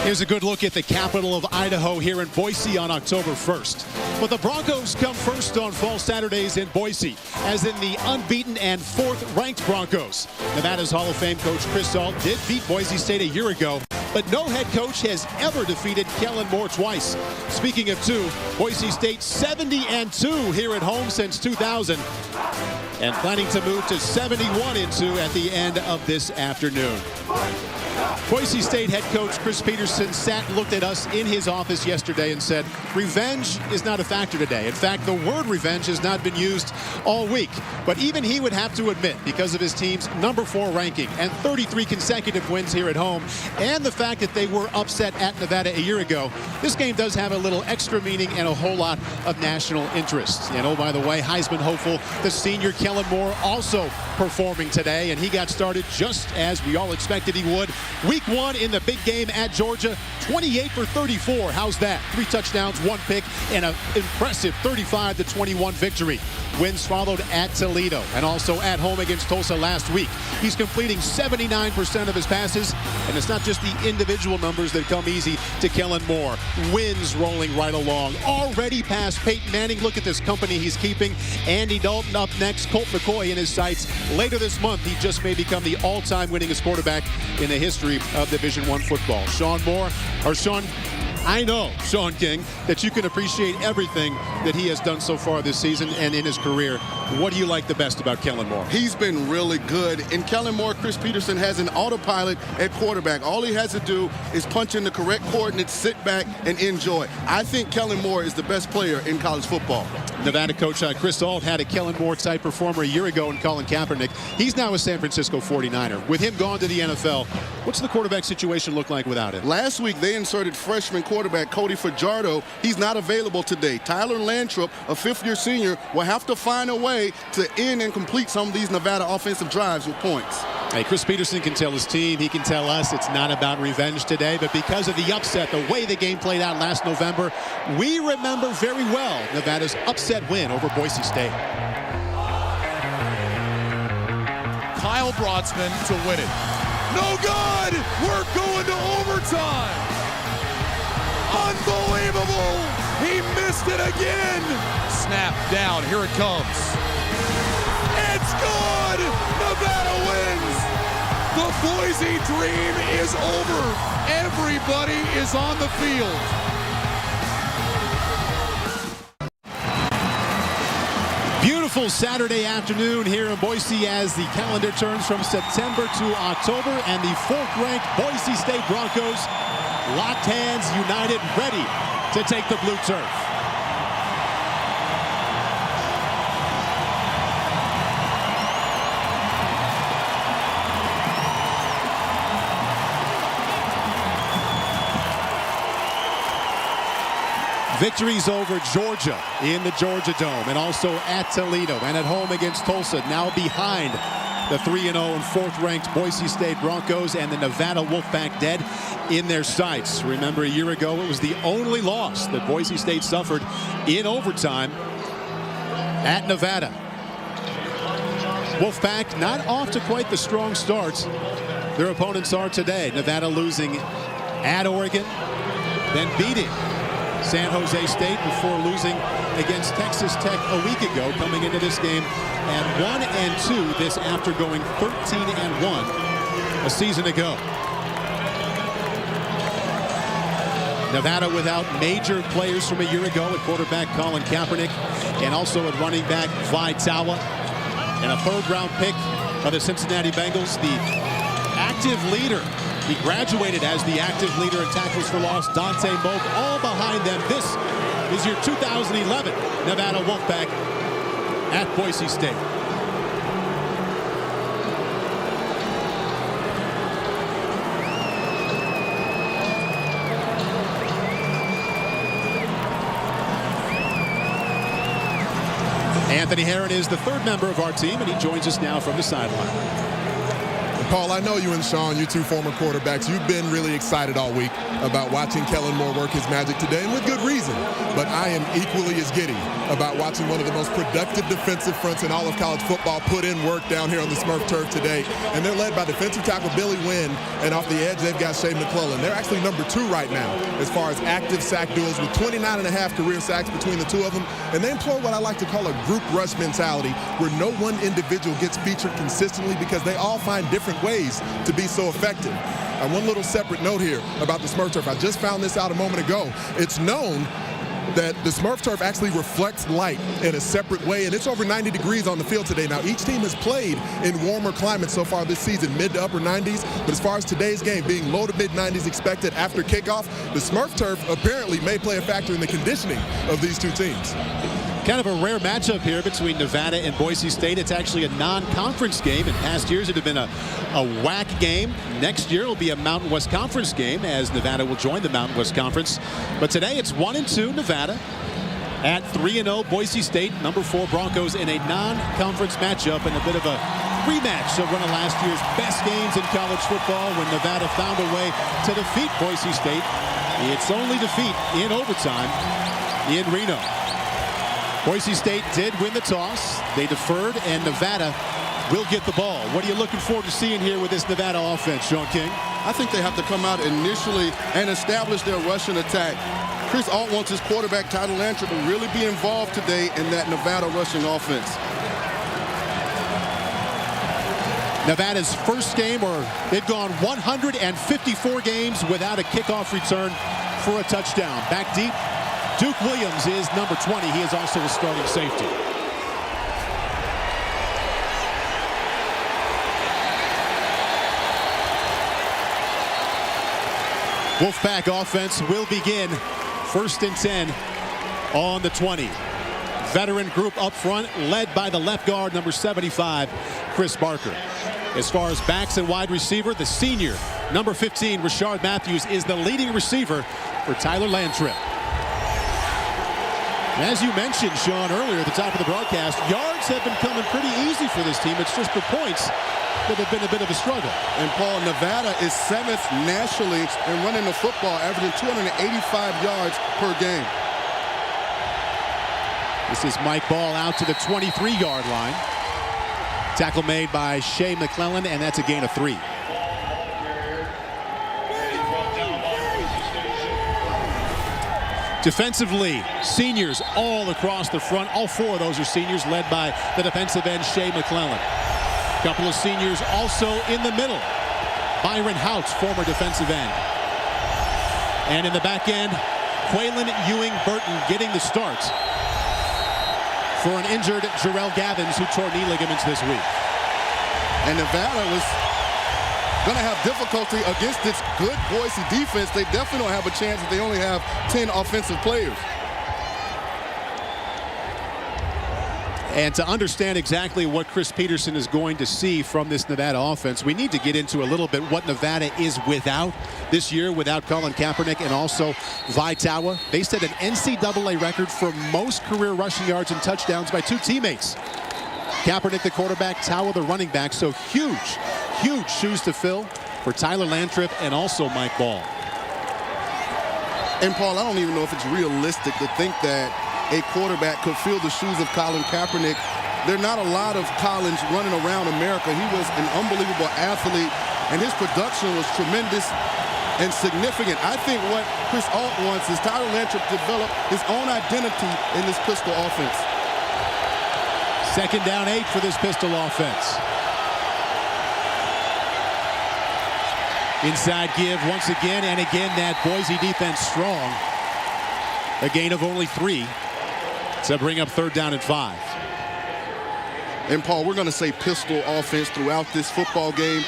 Here's a good look at the capital of Idaho here in Boise on October 1st. But the Broncos come first on fall Saturdays in Boise, as in the unbeaten and fourth-ranked Broncos. Nevada's Hall of Fame coach Chris Salt did beat Boise State a year ago, but no head coach has ever defeated Kellen Moore twice. Speaking of two, Boise State 70-2 here at home since 2000, and planning to move to 71-2 at the end of this afternoon. Boise State head coach Chris Peterson looked at us in his office yesterday and said, revenge is not a factor today. In fact, the word revenge has not been used all week. But even he would have to admit, because of his team's number 4 ranking and 33 consecutive wins here at home, and the fact that they were upset at Nevada a year ago, this game does have a little extra meaning and a whole lot of national interest. And oh, by the way, Heisman hopeful, the senior Kellen Moore, also performing today, and he got started just as we all expected he would. Week 1 in the big game at Georgia, 28 for 34. How's that? 3 touchdowns, 1 pick, and an impressive 35-21 victory. Wins followed at Toledo and also at home against Tulsa last week. He's completing 79% of his passes, and it's not just the individual numbers that come easy to Kellen Moore. Wins rolling right along. Already past Peyton Manning. Look at this company he's keeping. Andy Dalton up next. Colt McCoy in his sights. Later this month, he just may become the all-time winningest quarterback in the history of Division I football. I know, Sean King, that you can appreciate everything that he has done so far this season and in his career. What do you like the best about Kellen Moore? He's been really good. In Kellen Moore, Chris Peterson has an autopilot at quarterback. All he has to do is punch in the correct coordinates, sit back, and enjoy. I think Kellen Moore is the best player in college football. Nevada coach Chris Salt had a Kellen Moore-type performer a year ago in Colin Kaepernick. He's now a San Francisco 49er. With him gone to the NFL, what's the quarterback situation look like without him? Last week, they inserted freshman quarterback Cody Fajardo. He's not available today. Tyler Lantrip, a fifth-year senior, will have to find a way to end and complete some of these Nevada offensive drives with points. Hey, Chris Peterson can tell his team, he can tell us it's not about revenge today, but because of the upset, the way the game played out last November, we remember very well Nevada's upset win over Boise State. Kyle Brodsman to win it. No good! We're going to overtime! Unbelievable! He missed it again! Snap down, here it comes. It's good! Nevada wins! The Boise dream is over. Everybody is on the field. Beautiful Saturday afternoon here in Boise as the calendar turns from September to October, and the 4th-ranked Boise State Broncos locked hands, united, ready to take the blue turf. Victories over Georgia in the Georgia Dome, and also at Toledo and at home against Tulsa, now behind the 3-0 and 4th-ranked Boise State Broncos, and the Nevada Wolfpack dead in their sights. Remember, a year ago, it was the only loss that Boise State suffered in overtime at Nevada. Wolfpack not off to quite the strong starts their opponents are today. Nevada losing at Oregon, then beating San Jose State before losing against Texas Tech a week ago, coming into this game at 1-2 this after going 13-1 a season ago. Nevada without major players from a year ago at quarterback Colin Kaepernick, and also at running back Vi Tawa, and a 3rd-round pick by the Cincinnati Bengals, the active leader. He graduated as the active leader in tackles for loss, Dante Moak, all behind them. This is your 2011 Nevada Wolfpack at Boise State. Anthony Herron is the 3rd member of our team, and he joins us now from the sideline. Paul, I know you and Sean, you two former quarterbacks, you've been really excited all week about watching Kellen Moore work his magic today, and with good reason. But I am equally as giddy about watching one of the most productive defensive fronts in all of college football put in work down here on the Smurf turf today. And they're led by defensive tackle Billy Wynn, and off the edge, they've got Shea McClellan. They're actually number 2 right now as far as active sack duels, with 29.5 career sacks between the two of them. And they employ what I like to call a group rush mentality, where no one individual gets featured consistently because they all find different ways to be so effective. And one little separate note here about the Smurf turf. I just found this out a moment ago. It's known that the Smurf turf actually reflects light in a separate way, and it's over 90 degrees on the field today. Now, each team has played in warmer climates so far this season, mid to upper 90s, but as far as today's game being low to mid 90s expected after kickoff, the Smurf turf apparently may play a factor in the conditioning of these two teams. Kind of a rare matchup here between Nevada and Boise State. It's actually a non-conference game. In past years, it had been a WAC game. Next year, it'll be a Mountain West Conference game, as Nevada will join the Mountain West Conference. But today, it's 1-2 Nevada at 3-0 Boise State, number 4 Broncos, in a non-conference matchup, and a bit of a rematch of one of last year's best games in college football, when Nevada found a way to defeat Boise State. Its only defeat in overtime in Reno. Boise State did win the toss. They deferred, and Nevada will get the ball. What are you looking forward to seeing here with this Nevada offense, Sean King? I think they have to come out initially and establish their rushing attack. Chris Alt wants his quarterback, Tyler Lantrip, to really be involved today in that Nevada rushing offense. Nevada's first game, or they've gone 154 games without a kickoff return for a touchdown. Back deep, Duke Williams is number 20. He is also a starting safety. Wolfpack offense will begin 1st and 10 on the 20. Veteran group up front, led by the left guard, number 75, Chris Barker. As far as backs and wide receiver, the senior, number 15, Rashard Matthews, is the leading receiver for Tyler Lantrip. As you mentioned, Sean, earlier at the top of the broadcast, yards have been coming pretty easy for this team. It's just the points that have been a bit of a struggle. And Paul, Nevada is 7th nationally in running the football, averaging 285 yards per game. This is Mike Ball out to the 23-yard line. Tackle made by Shea McClellan, and that's a gain of 3. Defensively, seniors all across the front. All 4 of those are seniors, led by the defensive end, Shea McClellan. A couple of seniors also in the middle. Byron Houts, former defensive end. And in the back end, Quaylen Ewing Burton getting the start for an injured Jarrell Gavins, who tore knee ligaments this week. And Nevada was going to have difficulty against this good Boise defense. They definitely don't have a chance if they only have 10 offensive players. And to understand exactly what Chris Peterson is going to see from this Nevada offense, we need to get into a little bit what Nevada is without this year, without Colin Kaepernick and also Vi Tawa. They set an NCAA record for most career rushing yards and touchdowns by 2 teammates. Kaepernick, the quarterback, Tawa, the running back. So huge shoes to fill for Tyler Lantrip and also Mike Ball. And Paul, I don't even know if it's realistic to think that a quarterback could fill the shoes of Colin Kaepernick. There are not a lot of Collins running around America. He was an unbelievable athlete, and his production was tremendous and significant. I think what Chris Alt wants is Tyler Lantrip to develop his own identity in this pistol offense. 2nd down 8 for this pistol offense. Inside give once again, and again that Boise defense strong. A gain of only 3 to bring up 3rd down and 5. And Paul, we're going to say pistol offense throughout this football game.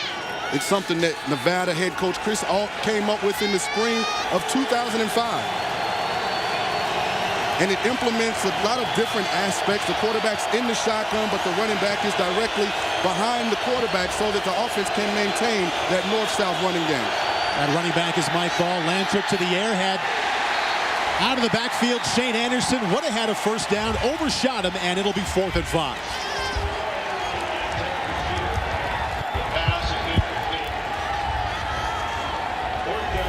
It's something that Nevada head coach Chris Alt came up with in the spring of 2005. And it implements a lot of different aspects. The quarterback's in the shotgun, but the running back is directly behind the quarterback so that the offense can maintain that north-south running game. That running back is Mike Ball. Lantrip to the air, had out of the backfield Shane Anderson. Would have had a 1st down, overshot him, and it'll be 4th and 5.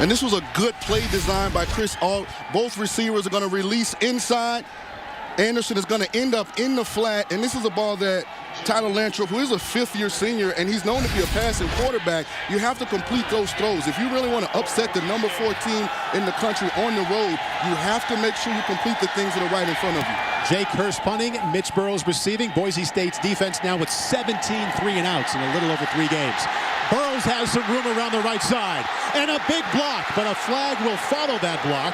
And this was a good play design by Chris. Both receivers are going to release inside. Anderson is going to end up in the flat, and this is a ball that Tyler Lantrop, who is a fifth-year senior, and he's known to be a passing quarterback, you have to complete those throws. If you really want to upset the number 4 team in the country on the road, you have to make sure you complete the things that are right in front of you. Jake Hurst punting, Mitch Burrows receiving. Boise State's defense now with 17 3-and-outs in a little over 3 games. Burrows has some room around the right side, and a big block, but a flag will follow that block.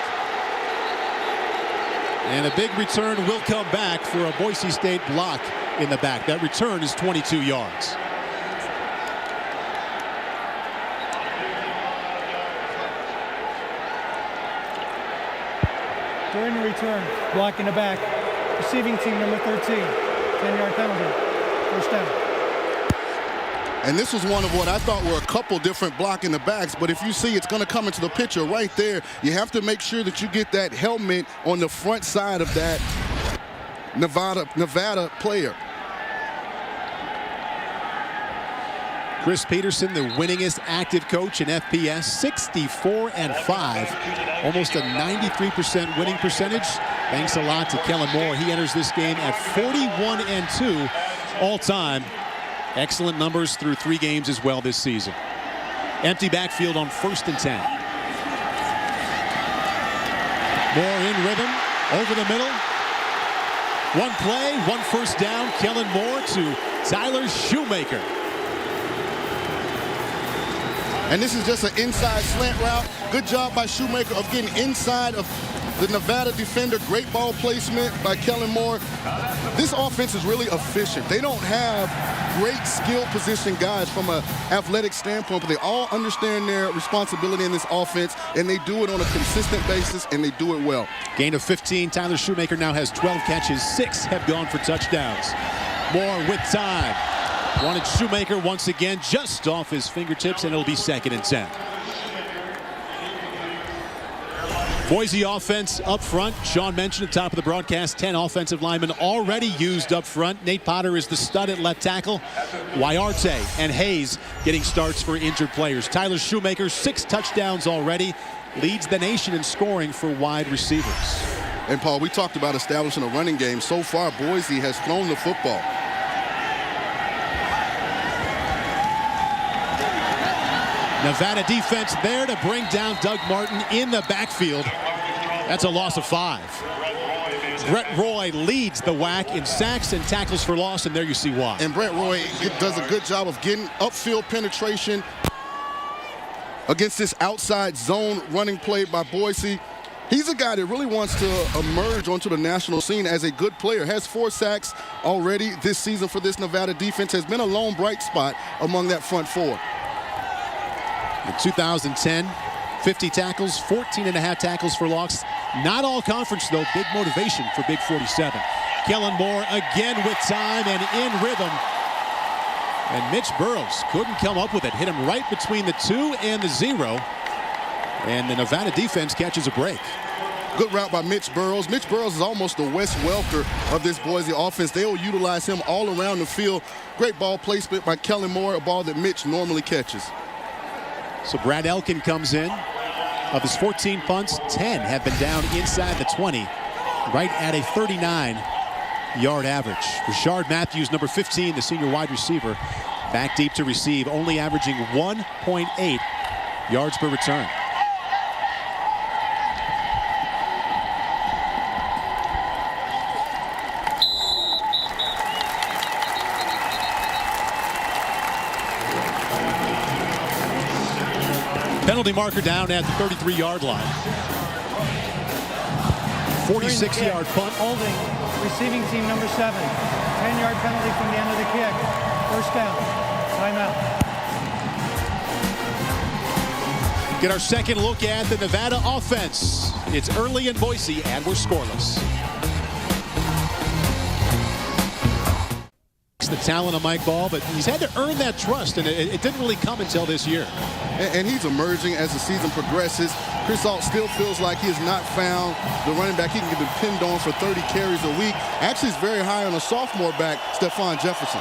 And a big return will come back for a Boise State block in the back. That return is 22 yards. During the return, block in the back, receiving team number 13, 10-yard penalty, first down. And this was one of what I thought were a couple different block in the backs, but if you see it's going to come into the picture right there, you have to make sure that you get that helmet on the front side of that Nevada player. Chris Peterson, the winningest active coach in FPS, 64-5, almost a 93% winning percentage. Thanks a lot to Kellen Moore. He enters this game at 41-2 all time. Excellent numbers through 3 games as well this season. Empty backfield on 1st and 10. Moore in rhythm, over the middle. One play, 1 first down. Kellen Moore to Tyler Shoemaker. And this is just an inside slant route. Good job by Shoemaker of getting inside of the Nevada defender. Great ball placement by Kellen Moore. This offense is really efficient. They don't have great skill position guys from an athletic standpoint, but they all understand their responsibility in this offense, and they do it on a consistent basis, and they do it well. Gain of 15. Tyler Shoemaker now has 12 catches. 6 have gone for touchdowns. Moore with time. Wanted Shoemaker once again just off his fingertips, and it'll be 2nd and 10. Boise offense up front. Sean mentioned at the top of the broadcast, 10 offensive linemen already used up front. Nate Potter is the stud at left tackle. Huarte and Hayes getting starts for injured players. Tyler Shoemaker, 6 touchdowns already, leads the nation in scoring for wide receivers. And Paul, we talked about establishing a running game. So far, Boise has thrown the football. Nevada defense there to bring down Doug Martin in the backfield. That's a loss of 5. Brett Roy leads the WAC in sacks and tackles for loss, and there you see why. And Brett Roy does a good job of getting upfield penetration against this outside zone running play by Boise. He's a guy that really wants to emerge onto the national scene as a good player. Has 4 sacks already this season for this Nevada defense. Has been a lone bright spot among that front 4. In 2010, 50 tackles, 14.5 tackles for loss. Not all conference, though. Big motivation for Big 47. Kellen Moore again with time and in rhythm. And Mitch Burrows couldn't come up with it. Hit him right between the 2 and the 0. And the Nevada defense catches a break. Good route by Mitch Burrows. Mitch Burrows is almost the Wes Welker of this Boise offense. They will utilize him all around the field. Great ball placement by Kellen Moore, a ball that Mitch normally catches. So Brad Elkin comes in. Of his 14 punts, 10 have been down inside the 20, right at a 39-yard average. Rashard Matthews, number 15, the senior wide receiver, back deep to receive, only averaging 1.8 yards per return. Penalty marker down at the 33-yard line. 46-yard punt. Holding, receiving team number 7. 10-yard penalty from the end of the kick. First down. Timeout. Get our second look at the Nevada offense. It's early in Boise, and we're scoreless. The talent of Mike Ball, but he's had to earn that trust, and it didn't really come until this year. And he's emerging as the season progresses. Chris Ault still feels like he has not found the running back he can depend on for 30 carries a week. Actually, he's very high on a sophomore back, Stephon Jefferson.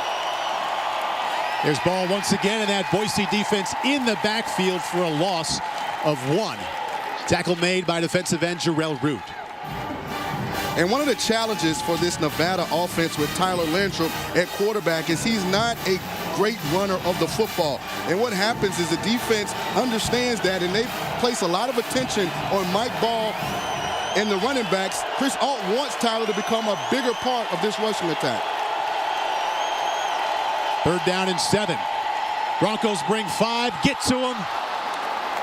There's Ball once again, and that Boise defense in the backfield for a loss. of 1. Tackle made by defensive end Jarrell Root. And one of the challenges for this Nevada offense with Tyler Landrum at quarterback is he's not a great runner of the football. And what happens is the defense understands that, and they place a lot of attention on Mike Ball and the running backs. Chris Alt wants Tyler to become a bigger part of this rushing attack. 3rd down and 7. Broncos bring 5, get to him.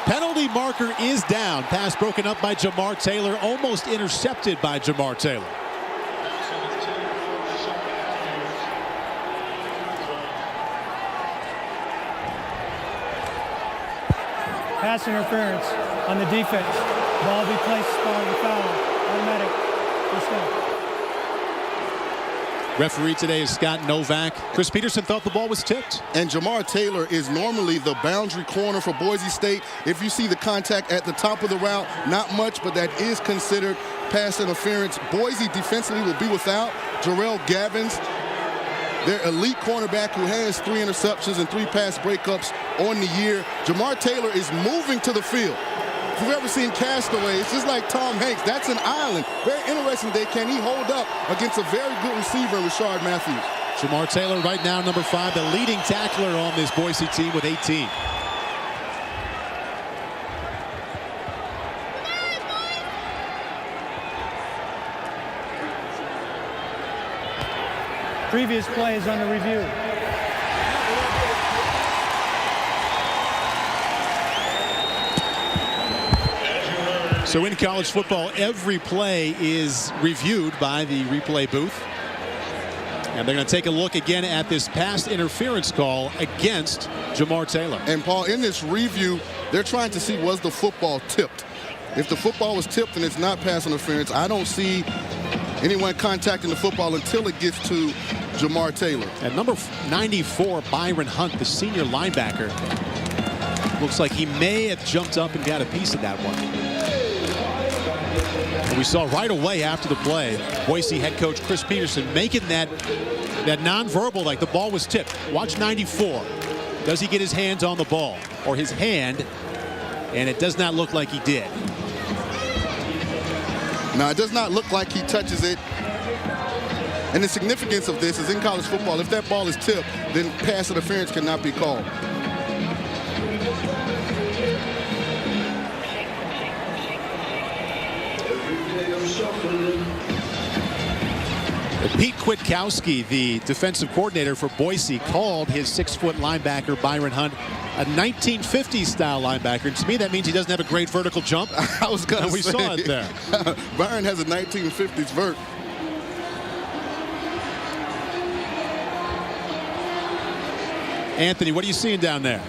Penalty marker is down. Pass broken up by Jamar Taylor, almost intercepted by Jamar Taylor. Pass interference on the defense. Ball be placed on the foul. Automatic. First down. Referee today is Scott Novak. Chris Peterson thought the ball was tipped. And Jamar Taylor is normally the boundary corner for Boise State. If you see the contact at the top of the route, not much, but that is considered pass interference. Boise defensively will be without Jarrell Gavins, their elite cornerback who has 3 interceptions and 3 pass breakups on the year. Jamar Taylor is moving to the field. If you've ever seen Castaway, it's just like Tom Hanks. That's an island. Very interesting. Can he hold up against a very good receiver, Rashard Matthews? Jamar Taylor right now, number 5, the leading tackler on this Boise team with 18. Previous play is under review. So in college football, every play is reviewed by the replay booth. And they're going to take a look again at this pass interference call against Jamar Taylor. And Paul, in this review, they're trying to see, was the football tipped? If the football was tipped and it's not pass interference, I don't see anyone contacting the football until it gets to Jamar Taylor. At number 94, Byron Hunt, the senior linebacker. Looks like he may have jumped up and got a piece of that one. And we saw right away after the play, Boise head coach Chris Peterson making that nonverbal like the ball was tipped. Watch 94. Does he get his hands on the ball or his hand? And it does not look like he did. Now, it does not look like he touches it. And the significance of this is in college football, if that ball is tipped, then pass interference cannot be called. Pete Kwiatkowski, the defensive coordinator for Boise, called his 6-foot linebacker Byron Hunt a 1950s style linebacker. And to me, that means he doesn't have a great vertical jump. I was going to say. We saw it there. Byron has a 1950s vert. Anthony, what are you seeing down there?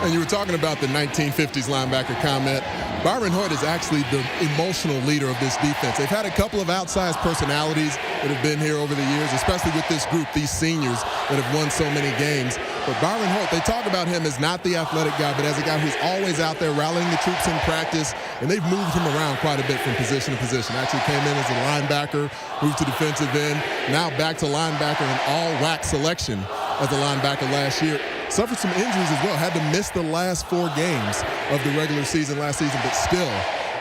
And you were talking about the 1950s linebacker comment. Byron Hoyt is actually the emotional leader of this defense. They've had a couple of outsized personalities that have been here over the years, especially with this group, these seniors that have won so many games. But Byron Hoyt, they talk about him as not the athletic guy, but as a guy who's always out there rallying the troops in practice, and they've moved him around quite a bit from position to position. Actually came in as a linebacker, moved to defensive end, now back to linebacker, an all-WAC selection as a linebacker last year. Suffered some injuries as well, had to miss the last 4 games of the regular season last season, but still,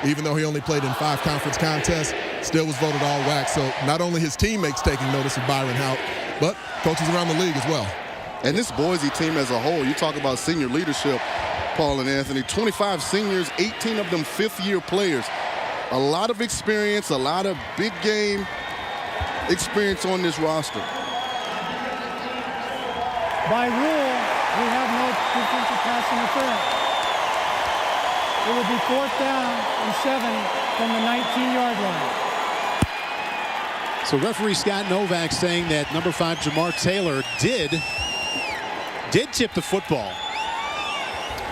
even though he only played in 5 conference contests, still was voted all WAC. So not only his teammates taking notice of Byron Hoyt, but coaches around the league as well. And this Boise team as a whole, you talk about senior leadership, Paul and Anthony, 25 seniors, 18 of them 5th-year players. A lot of experience, a lot of big game experience on this roster. By rule, we have no defensive pass interference. It will be 4th down and 7 from the 19-yard line. So referee Scott Novak saying that number 5 Jamar Taylor did tip the football.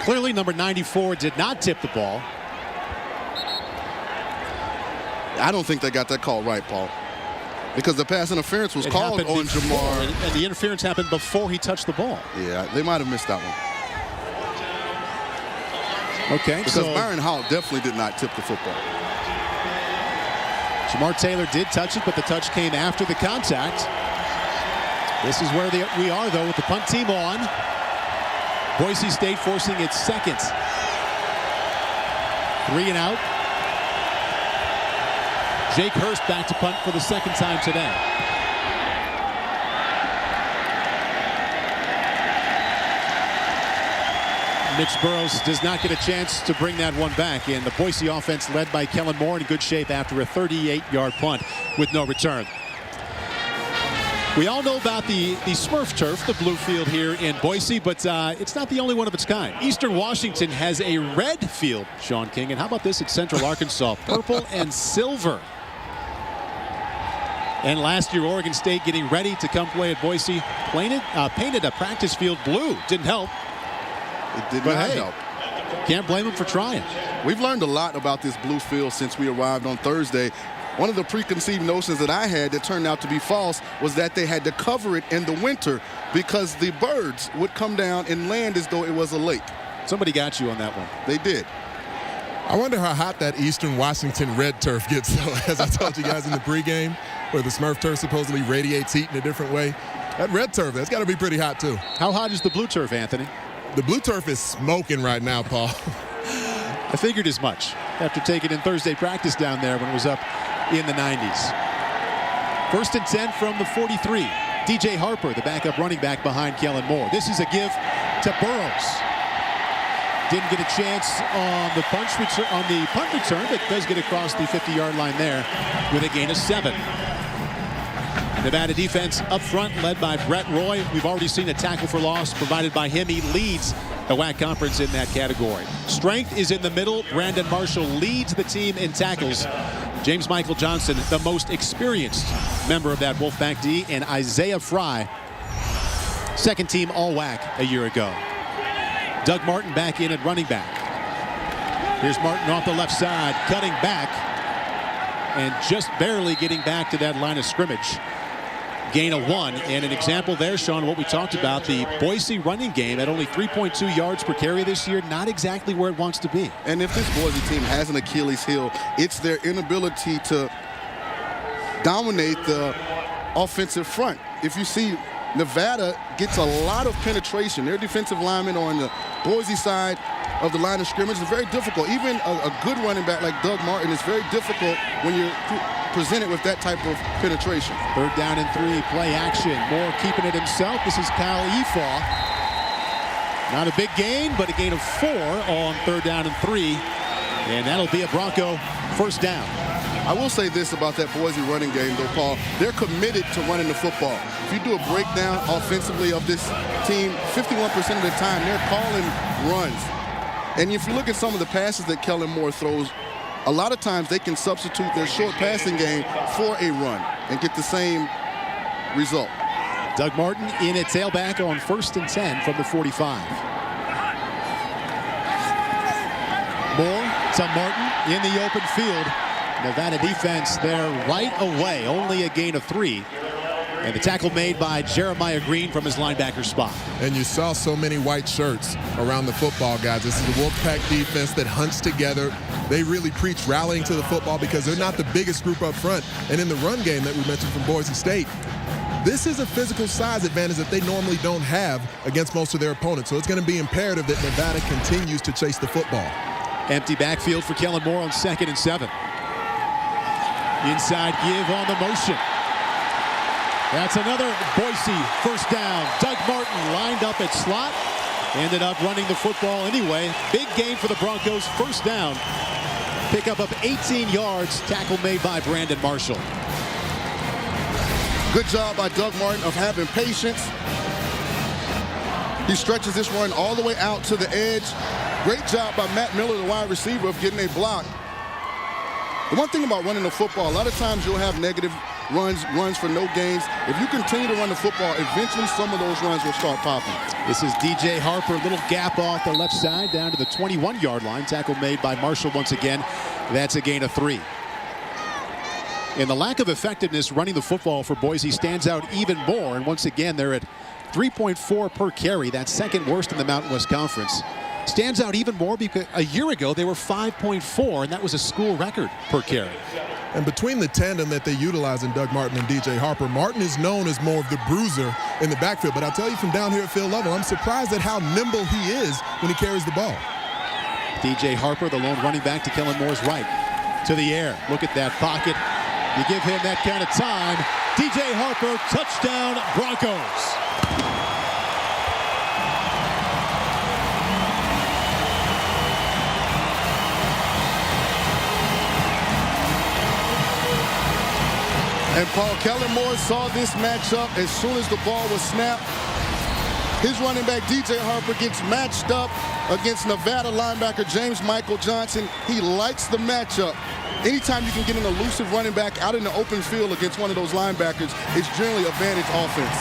Clearly number 94 did not tip the ball. I don't think they got that call right, Paul. Because the pass interference was called on Jamar. And the interference happened before he touched the ball. Yeah, they might have missed that one. Okay. Because Byron Hoyt definitely did not tip the football. Jamar Taylor did touch it, but the touch came after the contact. This is where we are, though, with the punt team on. Boise State forcing its 2nd 3 and out. Jake Hurst back to punt for the second time today. Mitch Burrows does not get a chance to bring that one back, and the Boise offense led by Kellen Moore in good shape after a 38-yard punt with no return. We all know about the Smurf turf, the blue field here in Boise, but it's not the only one of its kind. Eastern Washington has a red field, Sean King, and how about this at Central Arkansas? Purple and silver. And last year, Oregon State getting ready to come play at Boise, painted a practice field blue. Didn't help. It did not help. Can't blame them for trying. We've learned a lot about this blue field since we arrived on Thursday. One of the preconceived notions that I had that turned out to be false was that they had to cover it in the winter because the birds would come down and land as though it was a lake. Somebody got you on that one. They did. I wonder how hot that Eastern Washington red turf gets, though, as I told you guys in the pregame, where the Smurf turf supposedly radiates heat in a different way. That red turf, that's got to be pretty hot, too. How hot is the blue turf, Anthony? The blue turf is smoking right now, Paul. I figured as much after taking in Thursday practice down there when it was up in the 90s. 1st and 10 from the 43. DJ Harper, the backup running back behind Kellen Moore. This is a give to Burrows. Didn't get a chance on the punt return, but does get across the 50-yard line there with a gain of 7. Nevada defense up front, led by Brett Roy. We've already seen a tackle for loss provided by him. He leads the WAC conference in that category. Strength is in the middle. Brandon Marshall leads the team in tackles. James Michael Johnson, the most experienced member of that Wolfpack D, and Isaiah Fry, second team All-WAC a year ago. Doug Martin back in at running back. Here's Martin off the left side, cutting back, and just barely getting back to that line of scrimmage. Gain of 1, and an example there, Sean, what we talked about, the Boise running game at only 3.2 yards per carry this year, not exactly where it wants to be. And if this Boise team has an Achilles heel, it's their inability to dominate the offensive front. If you see, Nevada gets a lot of penetration. Their defensive linemen on the Boise side of the line of scrimmage is very difficult. Even a good running back like Doug Martin is very difficult when you're presented with that type of penetration. 3rd down and 3, play action. Moore keeping it himself. This is Kyle Efaw. Not a big gain, but a gain of 4 on 3rd down and 3. And that'll be a Bronco first down. I will say this about that Boise running game, though, Paul. They're committed to running the football. If you do a breakdown offensively of this team, 51% of the time, they're calling runs. And if you look at some of the passes that Kellen Moore throws, a lot of times they can substitute their short passing game for a run and get the same result. Doug Martin in at tailback on 1st and 10 from the 45. Moore to Martin in the open field. Nevada defense there right away, only a gain of 3. And the tackle made by Jeremiah Green from his linebacker spot. And you saw so many white shirts around the football, guys. This is the Wolfpack defense that hunts together. They really preach rallying to the football because they're not the biggest group up front. And in the run game that we mentioned from Boise State, this is a physical size advantage that they normally don't have against most of their opponents. So it's going to be imperative that Nevada continues to chase the football. Empty backfield for Kellen Moore on 2nd and 7. Inside give on the motion. That's another Boise first down. Doug Martin lined up at slot. Ended up running the football anyway. Big gain for the Broncos. First down. Pickup of 18 yards. Tackle made by Brandon Marshall. Good job by Doug Martin of having patience. He stretches this run all the way out to the edge. Great job by Matt Miller, the wide receiver, of getting a block. The one thing about running the football, a lot of times you'll have negative runs for no gains. If you continue to run the football, eventually some of those runs will start popping. This is DJ Harper, little gap off the left side down to the 21-yard line. Tackle made by Marshall once again. That's a gain of 3. And the lack of effectiveness running the football for Boise stands out even more. And once again, they're at 3.4 per carry. That's second worst in the Mountain West Conference. Stands out even more because a year ago they were 5.4, and that was a school record per carry. And between the tandem that they utilize in Doug Martin and DJ Harper, Martin is known as more of the bruiser in the backfield. But I'll tell you, from down here at field level, I'm surprised at how nimble he is when he carries the ball. DJ Harper, the lone running back, to Kellen Moore's right. To the air. Look at that pocket. You give him that kind of time. DJ Harper, touchdown Broncos. And Paul, Kellen Moore saw this matchup as soon as the ball was snapped. His running back, DJ Harper, gets matched up against Nevada linebacker James Michael Johnson. He likes the matchup. Anytime you can get an elusive running back out in the open field against one of those linebackers, it's generally advantage offense.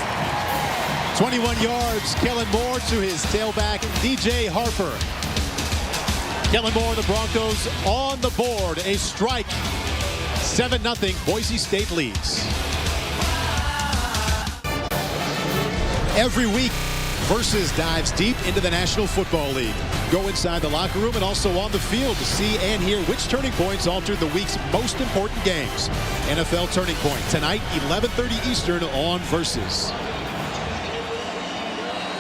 21 yards, Kellen Moore to his tailback, DJ Harper. Kellen Moore, the Broncos on the board. A strike. 7-0, Boise State leads. Every week, Versus dives deep into the National Football League. Go inside the locker room and also on the field to see and hear which turning points altered the week's most important games. NFL Turning Point, tonight, 11:30 Eastern on Versus.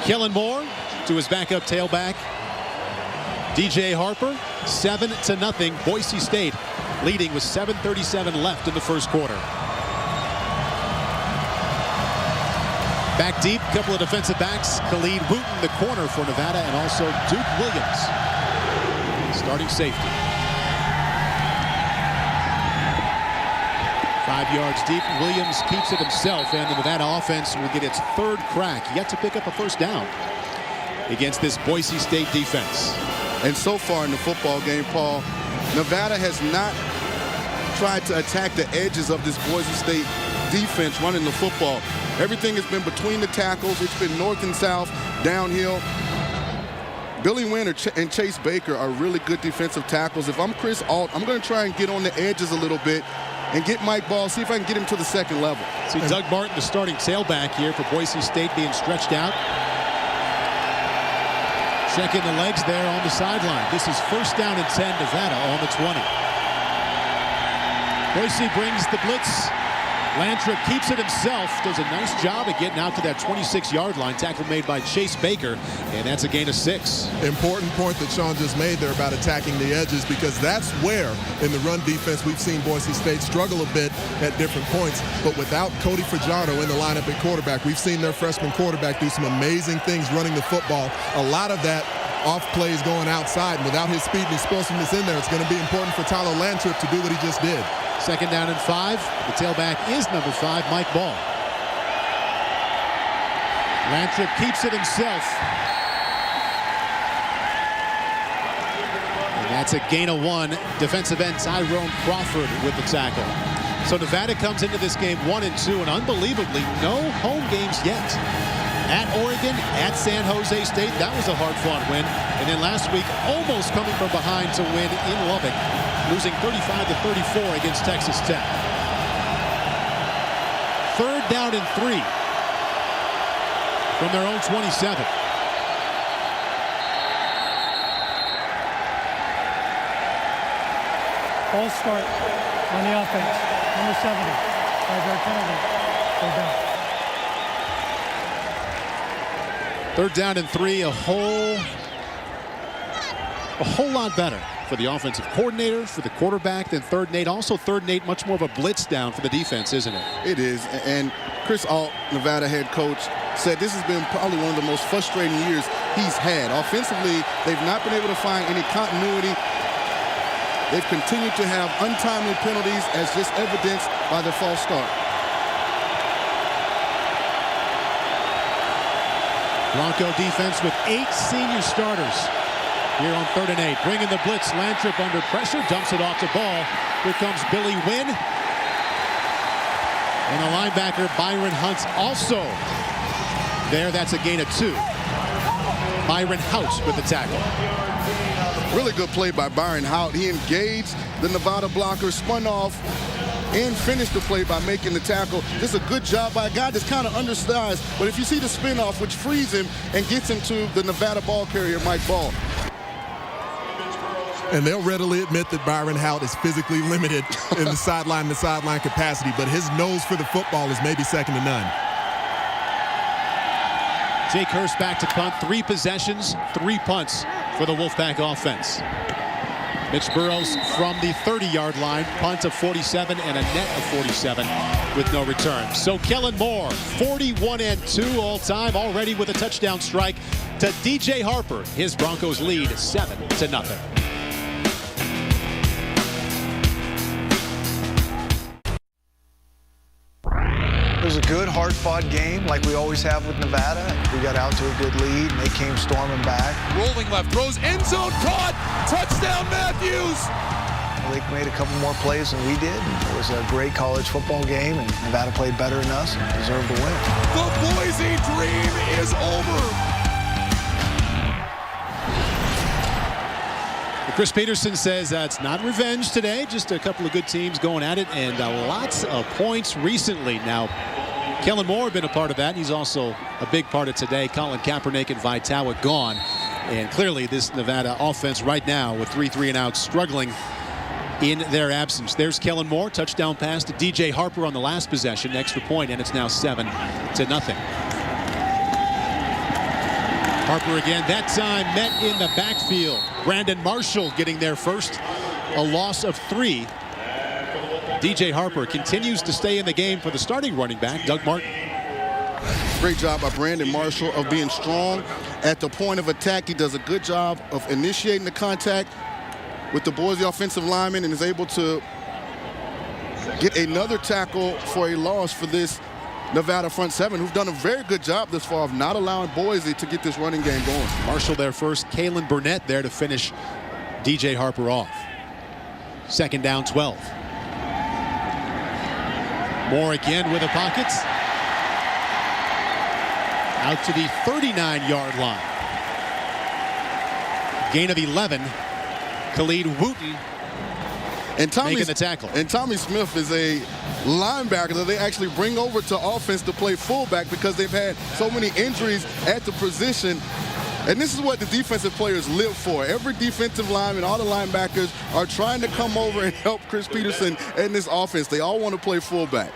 Kellen Moore to his backup tailback, DJ Harper. 7-0, Boise State leading with 7:37 left in the first quarter. Back deep, couple of defensive backs. Khalid Wooten, the corner for Nevada, and also Duke Williams, starting safety. 5 yards deep. Williams keeps it himself, and the Nevada offense will get its third crack yet to pick up a first down against this Boise State defense. And so far in the football game, Paul, Nevada has not tried to attack the edges of this Boise State defense running the football. Everything has been between the tackles. It's been north and south, downhill. Billy Wynn and Chase Baker are really good defensive tackles. If I'm Chris Alt, I'm going to try and get on the edges a little bit and get Mike Ball, see if I can get him to the second level. See Doug Martin, the starting tailback here for Boise State, being stretched out. Checking the legs there on the sideline. This is first down and 10, Nevada on the 20. Boise brings the blitz. Lantrip keeps it himself, does a nice job of getting out to that 26-yard line. Tackle made by Chase Baker, and that's a gain of 6. Important point that Sean just made there about attacking the edges, because that's where, in the run defense, we've seen Boise State struggle a bit at different points. But without Cody Fajardo in the lineup at quarterback, we've seen their freshman quarterback do some amazing things running the football. A lot of that off plays going outside, and without his speed and explosiveness in there, it's going to be important for Tyler Lantrip to do what he just did. Second down and 5. The tailback is number 5, Mike Ball. Lantrip keeps it himself. And that's a gain of 1. Defensive end Tyrone Crawford with the tackle. So Nevada comes into this game 1-2, and unbelievably, no home games yet. At Oregon, at San Jose State, that was a hard-fought win. And then last week, almost coming from behind to win in Lubbock, losing 35-34 against Texas Tech. Third down and 3 from their own 27. Ball start on the offense. Number 70. 5-yard penalty. Third down. Third down and 3, a whole lot better for the offensive coordinator, for the quarterback than third and 8. Also third and 8, much more of a blitz down for the defense, isn't it? It is. And Chris Alt, Nevada head coach, said this has been probably one of the most frustrating years he's had. Offensively, they've not been able to find any continuity. They've continued to have untimely penalties, as just evidenced by their false start. Bronco defense with 8 senior starters here on 3rd and 8. Bringing the blitz. Lantrip under pressure. Dumps it off to Ball. Here comes Billy Wynn. And the linebacker, Byron Hunt, also there. That's a gain of 2. Byron Hout with the tackle. Really good play by Byron Hout. He engaged the Nevada blocker, spun off, and finished the play by making the tackle. Just a good job by a guy that's kind of undersized. But if you see the spin off, which frees him and gets him to the Nevada ball carrier, Mike Ball. And they'll readily admit that Byron Hout is physically limited in the sideline capacity, but his nose for the football is maybe second to none. Jake Hurst back to punt. 3 possessions, 3 punts for the Wolfpack offense. Mitch Burrows from the 30-yard line, punt of 47 and a net of 47 with no return. So Kellen Moore, 41-2 all-time, already with a touchdown strike to DJ Harper. His Broncos lead 7-0. It was a good, hard-fought game like we always have with Nevada. We got out to a good lead, and they came storming back. Rolling left, throws end zone, caught, touchdown Matthews. They made a couple more plays than we did. It was a great college football game, and Nevada played better than us and deserved to win. The Boise dream is over. Chris Peterson says it's not revenge today, just a couple of good teams going at it, and lots of points recently. Now, Kellen Moore been a part of that. He's also a big part of today. Colin Kaepernick and Vitalik gone. And clearly this Nevada offense right now with 3 and outs struggling in their absence. There's Kellen Moore, touchdown pass to DJ Harper on the last possession, extra point, and it's now 7-0. Harper again, that time met in the backfield. Brandon Marshall getting there first, a loss of 3. DJ Harper continues to stay in the game for the starting running back, Doug Martin. Great job by Brandon Marshall of being strong at the point of attack. He does a good job of initiating the contact with the Boise offensive lineman and is able to get another tackle for a loss for this Nevada front seven, who've done a very good job this far of not allowing Boise to get this running game going. Marshall there first, Kalen Burnett there to finish DJ Harper off. 2nd down, 12. Moore again with the pockets. Out to the 39-yard line. Gain of 11. Khalid Wooten making the tackle. And Tommy Smith is a linebacker that they actually bring over to offense to play fullback because they've had so many injuries at the position. And this is what the defensive players live for. Every defensive lineman, all the linebackers are trying to come over and help Chris Peterson and this offense. They all want to play fullback.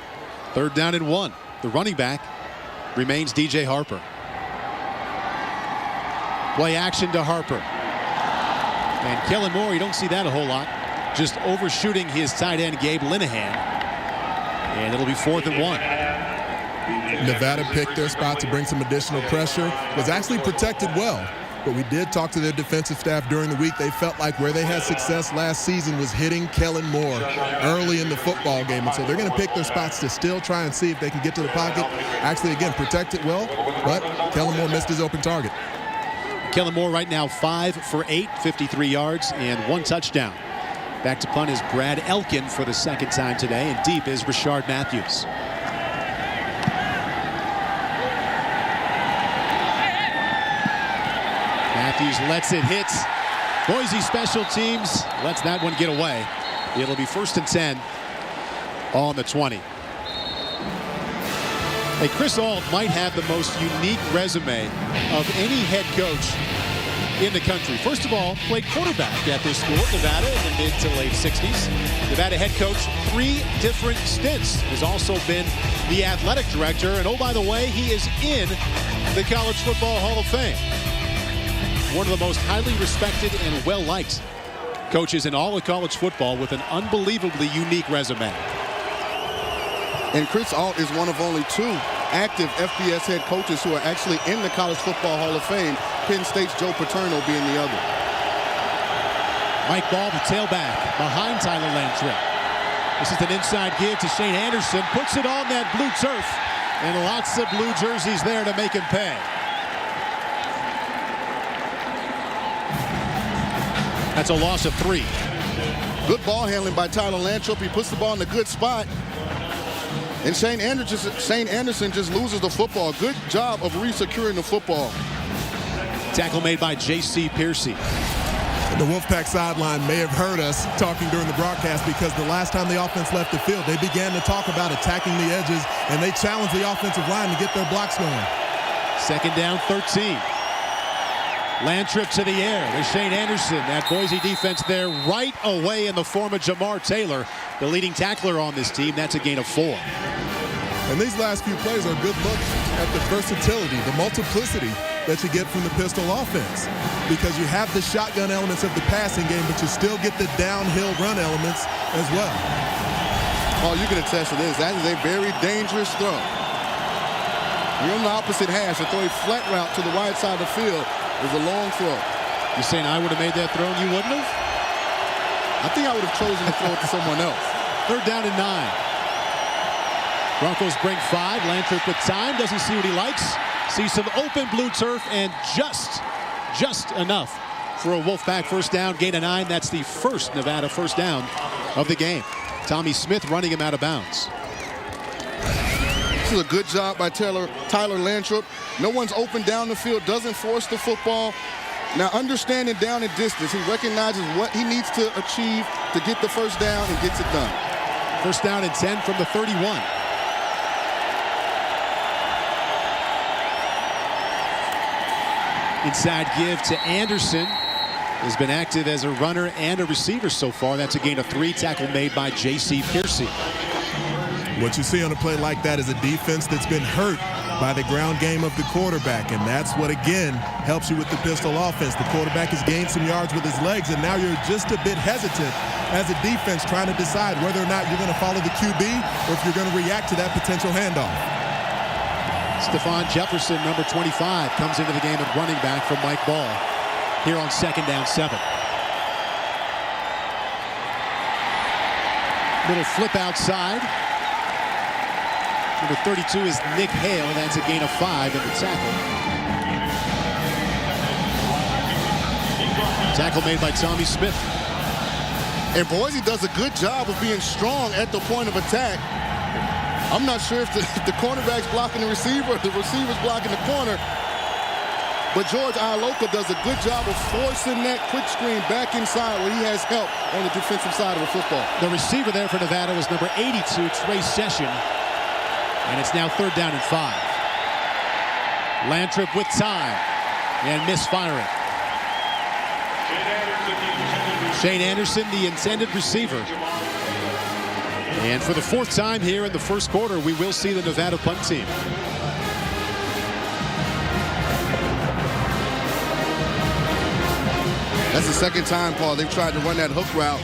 3rd down and 1. The running back remains DJ Harper. Play action to Harper. And Kellen Moore, you don't see that a whole lot. Just overshooting his tight end, Gabe Linehan. And it'll be 4th and 1. Nevada picked their spot to bring some additional pressure. Was actually protected well. But we did talk to their defensive staff during the week. They felt like where they had success last season was hitting Kellen Moore early in the football game. And so they're going to pick their spots to still try and see if they can get to the pocket. Actually, again, protect it well. But Kellen Moore missed his open target. Kellen Moore right now 5 for 8, 53 yards and 1 touchdown. Back to punt is Brad Elkin for the 2nd time today, and deep is Rashard Matthews. Matthews lets it hit. Boise special teams lets that one get away. It'll be 1st and 10 on the 20. Hey, Chris Ault might have the most unique resume of any head coach in the country. First of all, played quarterback at this school at Nevada in the mid to late 60s. Nevada head coach, 3 different stints. Has also been the athletic director. And oh, by the way, he is in the College Football Hall of Fame. One of the most highly respected and well-liked coaches in all of college football with an unbelievably unique resume. And Chris Ault is one of only 2 active FBS head coaches who are actually in the College Football Hall of Fame. Penn State's Joe Paterno being the other. Mike Ball, the tailback, behind Tyler Landtrip. This is an inside give to Shane Anderson. Puts it on that blue turf. And lots of blue jerseys there to make him pay. That's a loss of 3. Good ball handling by Tyler Landtrip. He puts the ball in a good spot. And Shane Anderson just loses the football. Good job of re-securing the football. Tackle made by J.C. Piercy. The Wolfpack sideline may have heard us talking during the broadcast because the last time the offense left the field, they began to talk about attacking the edges, and they challenged the offensive line to get their blocks going. 2nd down, 13. Landtrip to the air. There's Shane Anderson. That Boise defense there right away in the form of Jamar Taylor, the leading tackler on this team. That's a gain of 4. And these last few plays are a good look at the versatility, the multiplicity that you get from the pistol offense, because you have the shotgun elements of the passing game, but you still get the downhill run elements as well. Oh, you can attest to this. That is a very dangerous throw. You're on the opposite hash. To throw a flat route to the right side of the field is a long throw. You're saying I would have made that throw and you wouldn't have? I think I would have chosen to throw it to someone else. 3rd down and 9. Broncos bring 5. Lantrip with time. Doesn't see what he likes. Sees some open blue turf and just enough for a Wolfpack first down. Gain of 9. That's the first Nevada first down of the game. Tommy Smith running him out of bounds. This is a good job by Tyler Lantrip. No one's open down the field. Doesn't force the football. Now, understanding down and distance, he recognizes what he needs to achieve to get the first down and gets it done. First down and 10 from the 31. Inside give to Anderson. Has been active as a runner and a receiver so far. That's a gain of 3. Tackle made by J.C. Piercy. What you see on a play like that is a defense that's been hurt by the ground game of the quarterback, and that's what, again, helps you with the pistol offense. The quarterback has gained some yards with his legs, and now you're just a bit hesitant as a defense trying to decide whether or not you're going to follow the QB or if you're going to react to that potential handoff. Stephon Jefferson, number 25, comes into the game at running back from Mike Ball here on 2nd down 7. Little flip outside. Number 32 is Nick Hale. That's a gain of 5 in the tackle. Tackle made by Tommy Smith. And Boise does a good job of being strong at the point of attack. I'm not sure if the cornerback's blocking the receiver or the receiver's blocking the corner. But George Ialoka does a good job of forcing that quick screen back inside where he has help on the defensive side of the football. The receiver there for Nevada was number 82, Trey Session. And it's now 3rd down and 5. Lantrip with time and misfiring. Shane Anderson, the intended receiver. And for the 4th time here in the first quarter, we will see the Nevada punt team. That's the 2nd time, Paul, they've tried to run that hook route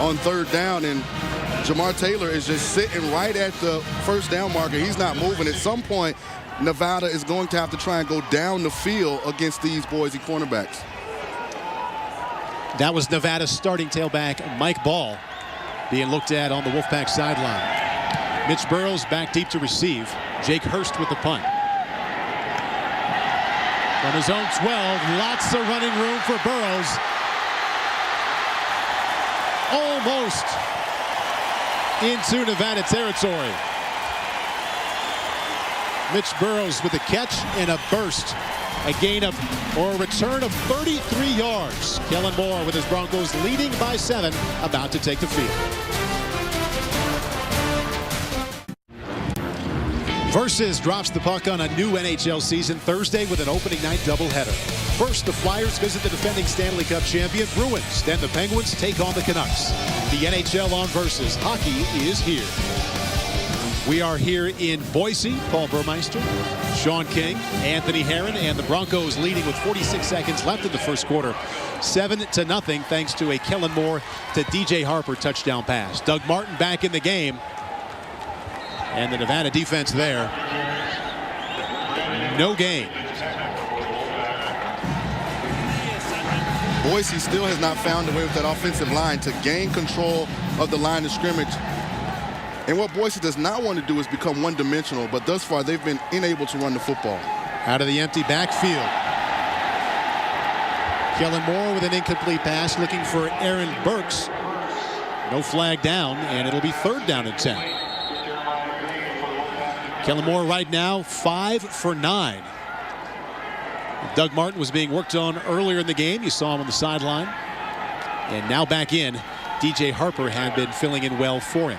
on 3rd down, and Jamar Taylor is just sitting right at the first down marker. He's not moving. At some point, Nevada is going to have to try and go down the field against these Boise cornerbacks. That was Nevada's starting tailback, Mike Ball, being looked at on the Wolfpack sideline. Mitch Burrows back deep to receive. Jake Hurst with the punt. From his own 12, lots of running room for Burrows. Almost into Nevada territory. Mitch Burrows with a catch and a burst. A gain of, or a return of 33 yards. Kellen Moore with his Broncos leading by 7, about to take the field. Versus drops the puck on a new NHL season Thursday with an opening night doubleheader. First, the Flyers visit the defending Stanley Cup champion Bruins. Then the Penguins take on the Canucks. The NHL on Versus. Hockey is here. We are here in Boise. Paul Burmeister, Sean King, Anthony Herron, and the Broncos leading with 46 seconds left in the first quarter. 7-0 thanks to a Kellen Moore to DJ Harper touchdown pass. Doug Martin back in the game. And the Nevada defense there. No gain. Boise still has not found a way with that offensive line to gain control of the line of scrimmage. And what Boise does not want to do is become one-dimensional, but thus far they've been unable to run the football. Out of the empty backfield. Kellen Moore with an incomplete pass looking for Aaron Burks. No flag down, and it'll be 3rd down and 10. Kellen Moore right now 5 for 9. Doug Martin was being worked on earlier in the game. You saw him on the sideline. And now back in. DJ Harper had been filling in well for him.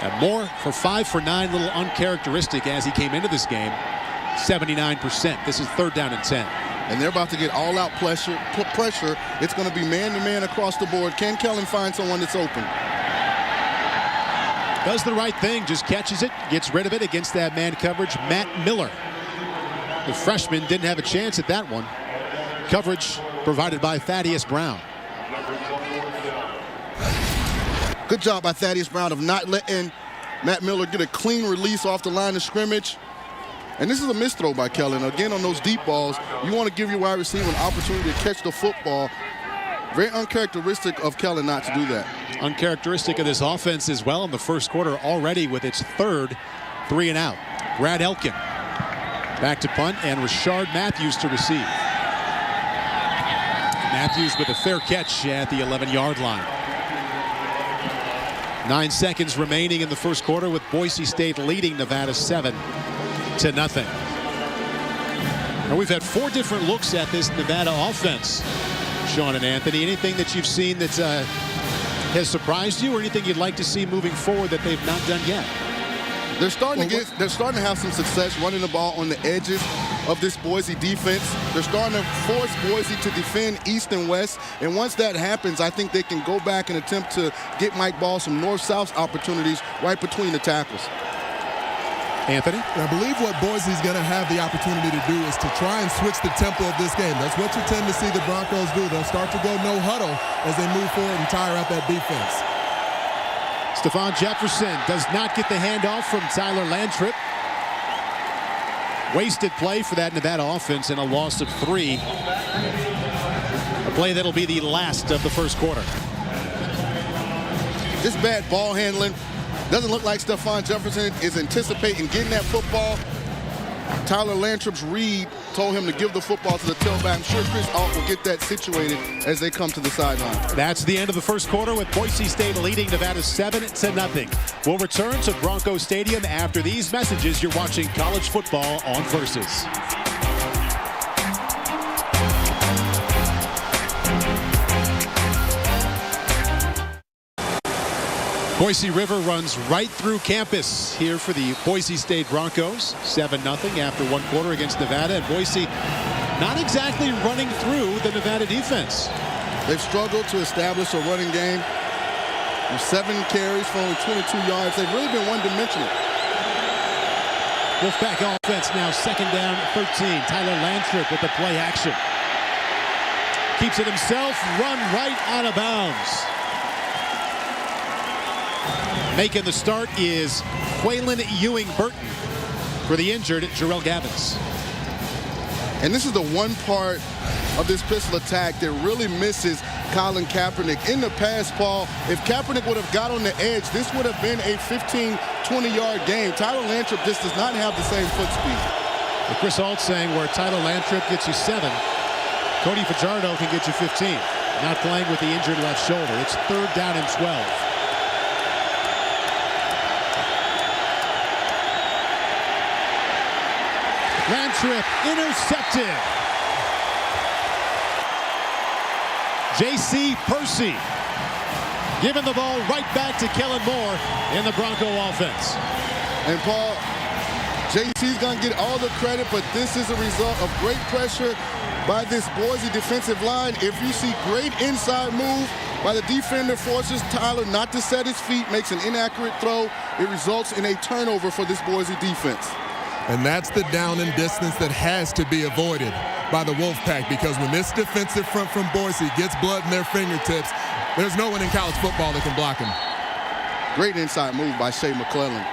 And Moore for 5 for 9, a little uncharacteristic as he came into this game. 79%. This is 3rd down and 10. And they're about to get all-out pressure. It's going to be man-to-man across the board. Can Kellen find someone that's open? Does the right thing, just catches it, gets rid of it against that man coverage, Matt Miller. The freshman didn't have a chance at that one. Coverage provided by Thaddeus Brown. Good job by Thaddeus Brown of not letting Matt Miller get a clean release off the line of scrimmage. And this is a missed throw by Kellen. Again, on those deep balls, you want to give your wide receiver an opportunity to catch the football. Very uncharacteristic of Kellen not to do that. Uncharacteristic of this offense as well in the first quarter already with its third 3-and-out. Brad Elkin back to punt and Rashard Matthews to receive. Matthews with a fair catch at the 11-yard line. 9 seconds remaining in the first quarter with Boise State leading Nevada 7-0. Now we've had 4 different looks at this Nevada offense, Sean and Anthony. Anything that you've seen that has surprised you, or anything you'd like to see moving forward that they've not done yet? They're starting to have some success running the ball on the edges of this Boise defense. They're starting to force Boise to defend east and west. And once that happens, I think they can go back and attempt to get Mike Ball some north-south opportunities right between the tackles. Anthony? I believe what Boise's going to have the opportunity to do is to try and switch the tempo of this game. That's what you tend to see the Broncos do. They'll start to go no huddle as they move forward and tire out that defense. Stephon Jefferson does not get the handoff from Tyler Landtrip. Wasted play for that Nevada offense and a loss of 3. A play that'll be the last of the first quarter. This bad ball handling doesn't look like Stephon Jefferson is anticipating getting that football. Tyler Landtrip's read told him to give the football to the tailback. I'm sure Chris Alt will get that situated as they come to the sideline. That's the end of the first quarter with Boise State leading Nevada 7-0. We'll return to Bronco Stadium after these messages. You're watching college football on Versus. Boise River runs right through campus here for the Boise State Broncos. 7-0 after one quarter against Nevada. And Boise not exactly running through the Nevada defense. They've struggled to establish a running game. 7 carries for only 22 yards. They've really been one-dimensional. Wolfpack offense now 2nd down 13. Tyler Landtrip with the play action. Keeps it himself, run right out of bounds. Making the start is Quaylen Ewing-Burton for the injured Jarrell Gabbins. And this is the one part of this pistol attack that really misses Colin Kaepernick. In the pass, Paul, if Kaepernick would have got on the edge, this would have been a 15, 20-yard game. Tyler Landtrip just does not have the same foot speed. Well, Chris Alt saying where Tyler Landtrip gets you 7, Cody Fajardo can get you 15. Not playing with the injured left shoulder. It's 3rd down and 12. Landtrip intercepted. J.C. Percy giving the ball right back to Kellen Moore in the Bronco offense. And Paul, J.C.'s going to get all the credit, but this is a result of great pressure by this Boise defensive line. If you see great inside move by the defender, forces Tyler not to set his feet, makes an inaccurate throw. It results in a turnover for this Boise defense. And that's the down and distance that has to be avoided by the Wolfpack, because when this defensive front from Boise gets blood in their fingertips, there's no one in college football that can block him. Great inside move by Shea McClellan,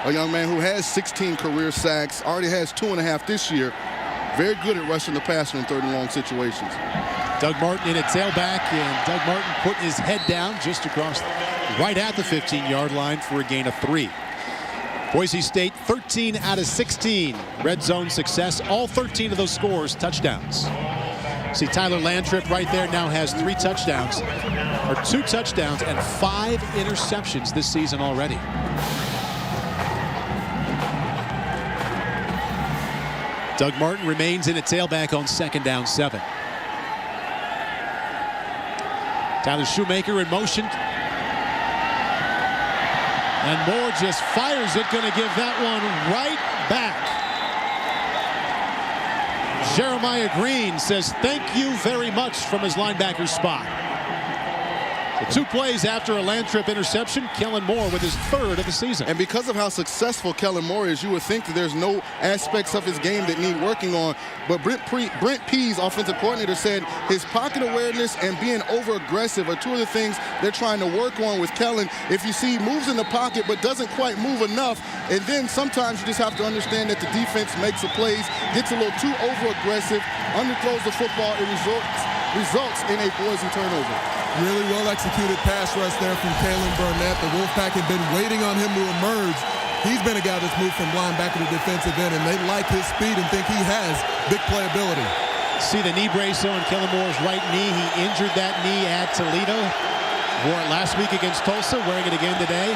a young man who has 16 career sacks, already has 2.5 this year. Very good at rushing the passer in 3rd and long situations. Doug Martin in at tailback, and Doug Martin putting his head down just across right at the 15-yard line for a gain of 3. Boise State 13 out of 16 red zone success. All 13 of those scores touchdowns. See, Tyler Landtrip right there now has 3 touchdowns, or 2 touchdowns and 5 interceptions this season already. Doug Martin remains in at tailback on 2nd down 7. Tyler Shoemaker in motion. And Moore just fires it, going to give that one right back. Jeremiah Green says thank you very much from his linebacker spot. 2 plays after a Landtrip interception, Kellen Moore with his 3rd of the season. And because of how successful Kellen Moore is, you would think that there's no aspects of his game that need working on. But Brent Pease, offensive coordinator, said his pocket awareness and being over-aggressive are 2 of the things they're trying to work on with Kellen. If you see moves in the pocket but doesn't quite move enough, and then sometimes you just have to understand that the defense makes the plays, gets a little too over-aggressive, underthrows the football, it results in a Boise turnover. Really well executed pass rush there from Kalen Burnett. The Wolfpack had been waiting on him to emerge. He's been a guy that's moved from linebacker to defensive end, and they like his speed and think he has big playability. See the knee brace on Kellen Moore's right knee. He injured that knee at Toledo. Wore it last week against Tulsa, wearing it again today.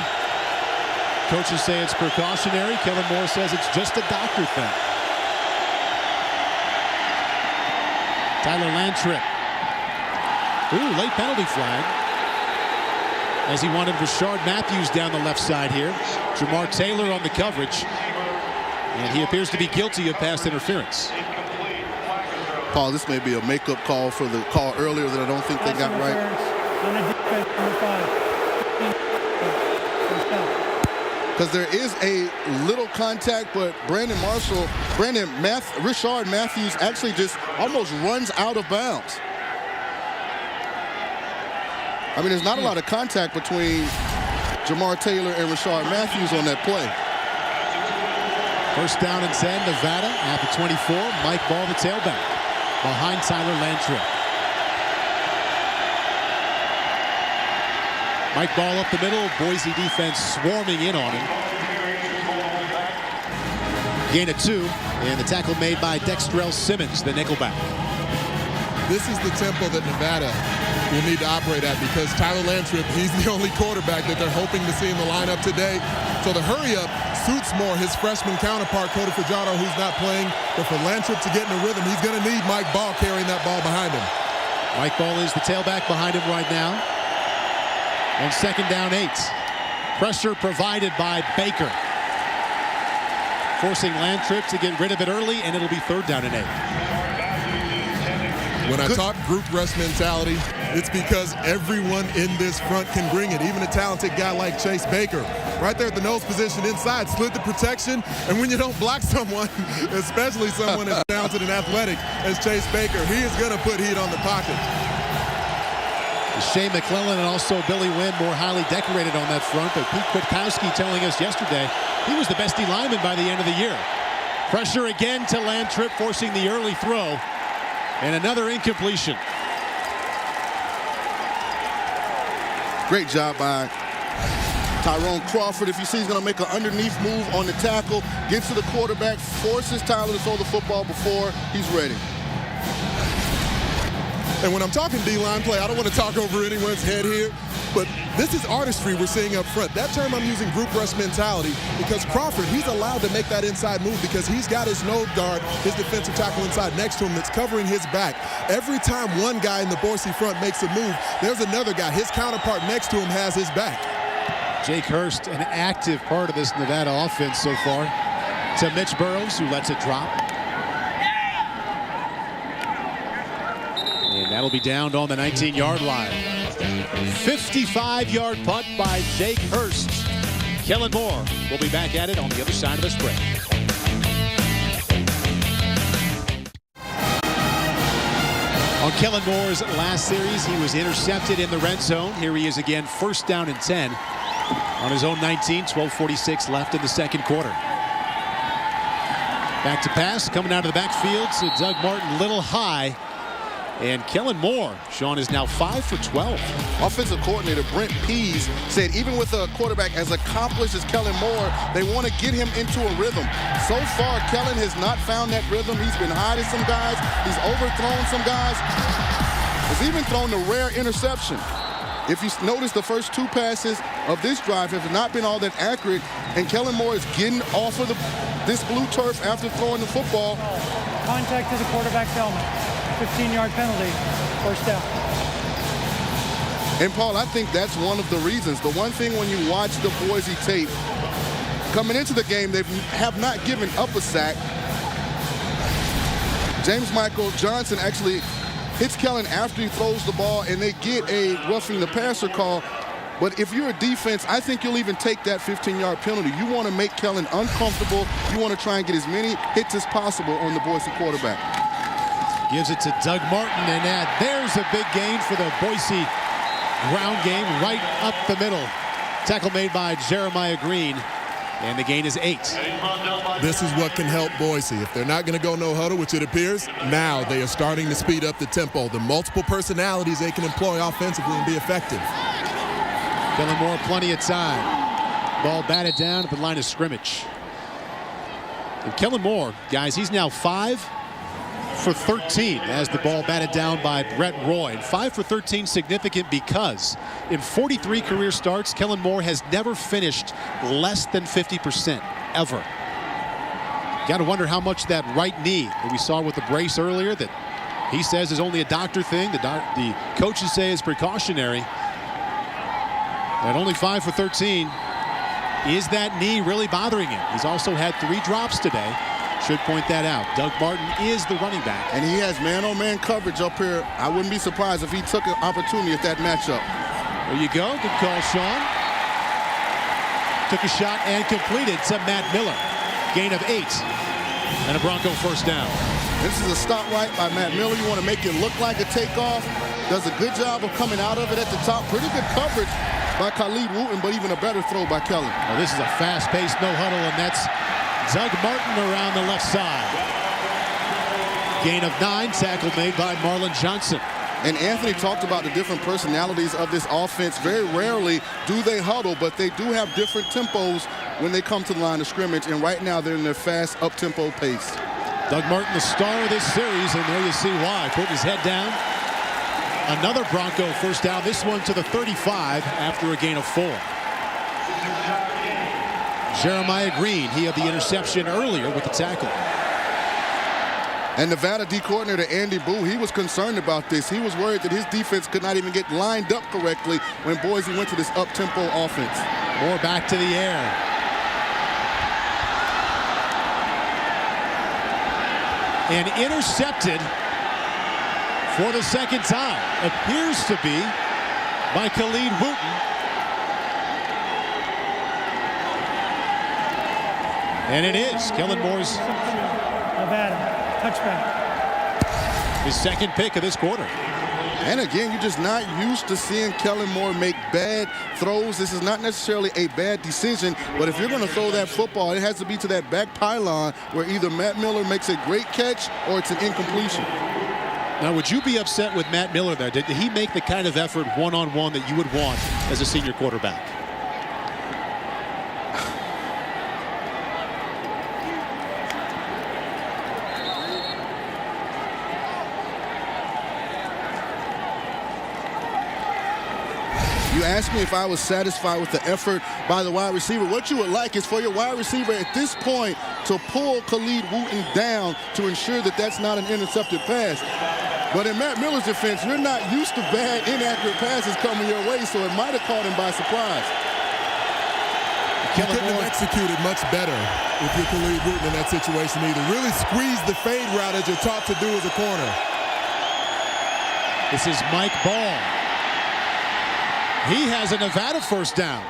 Coaches say it's precautionary. Kellen Moore says it's just a doctor thing. Tyler Landtrip. Ooh, late penalty flag. As he wanted Rashard Matthews down the left side here. Jamar Taylor on the coverage. And he appears to be guilty of pass interference. Paul, this may be a makeup call for the call earlier that I don't think they got right. On the defense, number 5. Because there is a little contact, but Rashard Matthews actually just almost runs out of bounds. I mean, there's not a lot of contact between Jamar Taylor and Rashard Matthews on that play. 1st down and 10, Nevada at the 24. Mike Ball, the tailback, behind Tyler Landtrip. Mike Ball up the middle. Boise defense swarming in on him. Gain of 2, and the tackle made by Dextrell Simmons, the nickelback. This is the tempo that Nevada will need to operate at, because Tyler Landtrip, he's the only quarterback that they're hoping to see in the lineup today. So the hurry-up suits more his freshman counterpart, Cody Fajardo, who's not playing. But for Landtrip to get in the rhythm, he's going to need Mike Ball carrying that ball behind him. Mike Ball is the tailback behind him right now. On 2nd down 8. Pressure provided by Baker. Forcing Landtrip to get rid of it early, and it'll be 3rd down and 8. When I talk group rush mentality, it's because everyone in this front can bring it. Even a talented guy like Chase Baker, right there at the nose position inside, slid the protection. And when you don't block someone, especially someone as talented and athletic as Chase Baker, he is going to put heat on the pocket. Shea McClellan and also Billy Wynn more highly decorated on that front, but Pete Kwiatkowski telling us yesterday he was the best D lineman by the end of the year. Pressure again to Landtrip, forcing the early throw. And another incompletion. Great job by Tyrone Crawford. If you see, he's going to make an underneath move on the tackle, gets to the quarterback, forces Tyler to throw the football before he's ready. And when I'm talking D-line play, I don't want to talk over anyone's head here, but this is artistry we're seeing up front. That term I'm using, group rush mentality, because Crawford, he's allowed to make that inside move because he's got his nose guard, his defensive tackle inside next to him that's covering his back. Every time one guy in the Boise front makes a move, there's another guy, his counterpart next to him, has his back. Jake Hurst, an active part of this Nevada offense so far. To Mitch Burrows, who lets it drop. And that'll be downed on the 19-yard line. 55-yard punt by Jake Hurst. Kellen Moore will be back at it on the other side of this break. On Kellen Moore's last series, he was intercepted in the red zone. Here he is again, 1st down and 10. On his own 19, 12:46 left in the 2nd quarter. Back to pass, coming out of the backfield to Doug Martin, little high. And Kellen Moore, Sean, is now 5 for 12. Offensive coordinator Brent Pease said even with a quarterback as accomplished as Kellen Moore, they want to get him into a rhythm. So far, Kellen has not found that rhythm. He's been hiding some guys. He's overthrown some guys. He's even thrown a rare interception. If you notice, the first 2 passes of this drive have not been all that accurate, and Kellen Moore is getting off of this blue turf after throwing the football. Contact to the quarterback's helmet. 15-yard penalty, 1st down. And Paul, I think that's one of the reasons. The one thing when you watch the Boise tape, coming into the game, they have not given up a sack. James Michael Johnson actually hits Kellen after he throws the ball, and they get a roughing the passer call. But if you're a defense, I think you'll even take that 15-yard penalty. You want to make Kellen uncomfortable. You want to try and get as many hits as possible on the Boise quarterback. Gives it to Doug Martin, and there's a big gain for the Boise ground game right up the middle. Tackle made by Jeremiah Green, and the gain is 8. This is what can help Boise. If they're not going to go no huddle, which it appears, now they are starting to speed up the tempo. The multiple personalities they can employ offensively and be effective. Kellen Moore, plenty of time. Ball batted down at the line of scrimmage. And Kellen Moore, guys, he's now 5 for 13 as the ball batted down by Brett Roy. And 5 for 13 significant because in 43 career starts, Kellen Moore has never finished less than 50% ever. Got to wonder how much that right knee that we saw with the brace earlier that he says is only a doctor thing. The coaches say is precautionary. At only 5 for 13, is that knee really bothering him? He's also had 3 drops today. Should point that out. Doug Martin is the running back. And he has man-on-man coverage up here. I wouldn't be surprised if he took an opportunity at that matchup. There you go. Good call, Sean. Took a shot and completed to Matt Miller. Gain of 8. And a Bronco first down. This is a stop right by Matt Miller. You want to make it look like a takeoff. Does a good job of coming out of it at the top. Pretty good coverage by Khalid Wooten, but even a better throw by Kellen. Well, this is a fast-paced no huddle, and that's Doug Martin around the left side. Gain of 9, tackle made by Marlon Johnson. And Anthony talked about the different personalities of this offense. Very rarely do they huddle, but they do have different tempos when they come to the line of scrimmage, and right now they're in their fast, up-tempo pace. Doug Martin, the star of this series, and there you see why. Putting his head down. Another Bronco first down, this one to the 35 after a gain of 4. Jeremiah Green, he had the interception earlier with the tackle. And Nevada D coordinator Andy Boo, he was concerned about this. He was worried that his defense could not even get lined up correctly when Boise went to this up-tempo offense. Moore back to the air. And intercepted for the second time. Appears to be by Khalid Wooten. And it is Kellen Moore's Nevada, touchback. His second pick of this quarter. And again, you're just not used to seeing Kellen Moore make bad throws. This is not necessarily a bad decision, but if you're going to throw that football, it has to be to that back pylon where either Matt Miller makes a great catch or it's an incompletion. Now, would you be upset with Matt Miller there? Did he make the kind of effort one-on-one that you would want as a senior quarterback? You asked me if I was satisfied with the effort by the wide receiver. What you would like is for your wide receiver at this point to pull Khalid Wooten down to ensure that that's not an intercepted pass. But in Matt Miller's defense, you're not used to bad, inaccurate passes coming your way, so it might have caught him by surprise. You couldn't have executed much better if you're Khalid Wooten in that situation either. Really squeeze the fade route as you're taught to do as a corner. This is Mike Ball. He has a Nevada first down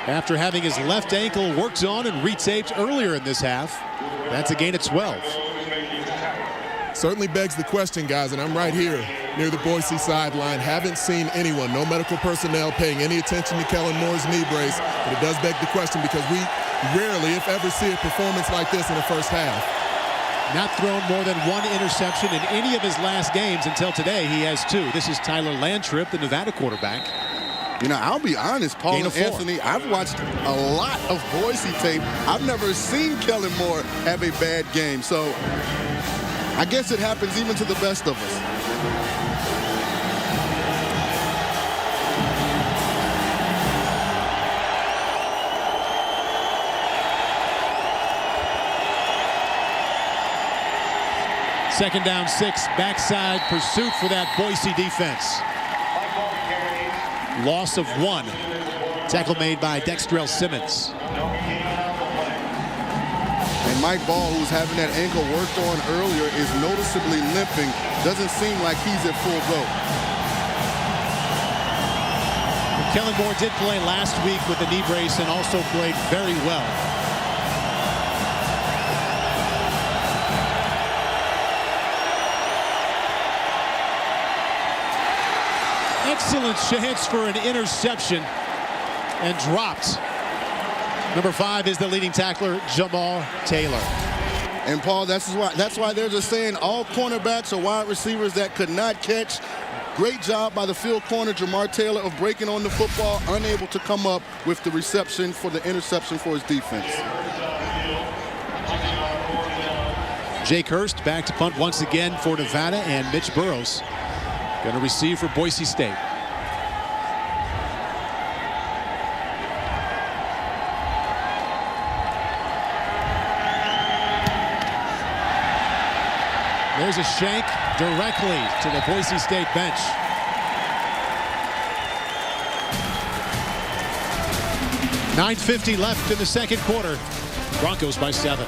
after having his left ankle worked on and retaped earlier in this half. That's a gain of 12. Certainly begs the question, guys, and I'm right here near the Boise sideline. Haven't seen anyone, no medical personnel, paying any attention to Kellen Moore's knee brace, but it does beg the question because we rarely, if ever, see a performance like this in the first half. Not thrown more than 1 interception in any of his last games until today. He has 2. This is Tyler Landtrip, the Nevada quarterback. You know, I'll be honest, Paul and Anthony, I've watched a lot of Boise tape. I've never seen Kellen Moore have a bad game. So I guess it happens even to the best of us. Second down 6, backside pursuit for that Boise defense. Loss of 1. Tackle made by Dextrell Simmons. And And Mike Ball, who was having that ankle worked on earlier, is noticeably limping. Doesn't seem like he's at full go. Kellen Moore did play last week with a knee brace and also played very well. Excellent chance for an interception and dropped. Number 5 is the leading tackler, Jamal Taylor. And Paul, that's why they're just saying all cornerbacks are wide receivers that could not catch. Great job by the field corner, Jamar Taylor, of breaking on the football, unable to come up with the reception for the interception for his defense. Jake Hurst back to punt once again for Nevada, and Mitch Burrows going to receive for Boise State. There's a shank directly to the Boise State bench. .950 left in the second quarter. Broncos by 7.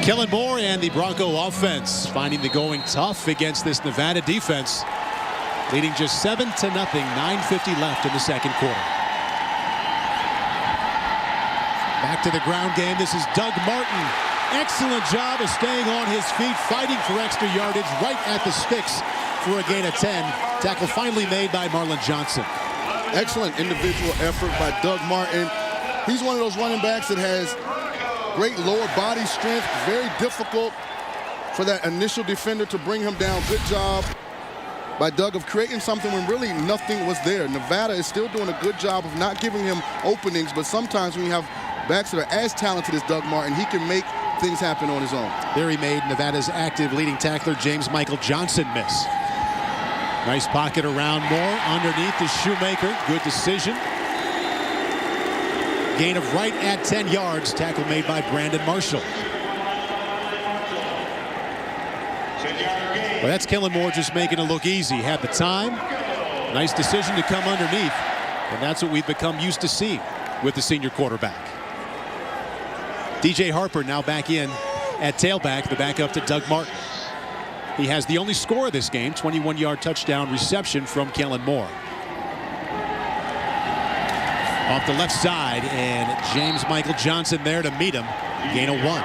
Kellen Moore and the Bronco offense finding the going tough against this Nevada defense. Leading just 7-0. .950 left in the second quarter. Back to the ground game. This is Doug Martin. Excellent job of staying on his feet, fighting for extra yardage right at the sticks for a gain of 10. Tackle finally made by Marlon Johnson. Excellent individual effort by Doug Martin. He's one of those running backs that has great lower body strength. Very difficult for that initial defender to bring him down. Good job by Doug of creating something when really nothing was there. Nevada is still doing a good job of not giving him openings, but sometimes when you have backs that are as talented as Doug Martin, he can make things happen on his own. There he made Nevada's active leading tackler James Michael Johnson miss. Nice pocket around Moore underneath the Shoemaker. Good decision. Gain of right at 10 yards. Tackle made by Brandon Marshall. Well, that's Kellen Moore just making it look easy. Had the time. Nice decision to come underneath. And that's what we've become used to seeing with the senior quarterback. DJ Harper now back in at tailback, the backup to Doug Martin. He has the only score of this game, 21-yard touchdown reception from Kellen Moore. Off the left side, and James Michael Johnson there to meet him. Gain of 1.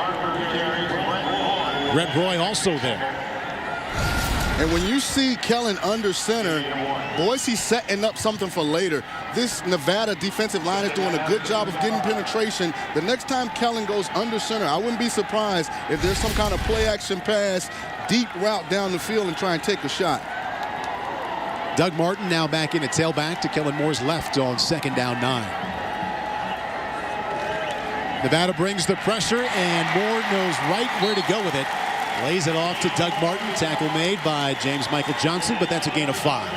Brett Roy also there. And when you see Kellen under center, Boise setting up something for later. This Nevada defensive line is doing a good job of getting penetration. The next time Kellen goes under center, I wouldn't be surprised if there's some kind of play action pass, deep route down the field and try and take a shot. Doug Martin now back in at tailback to Kellen Moore's left on 2nd down 9. Nevada brings the pressure, and Moore knows right where to go with it. Lays it off to Doug Martin. Tackle made by James Michael Johnson, but that's a gain of 5.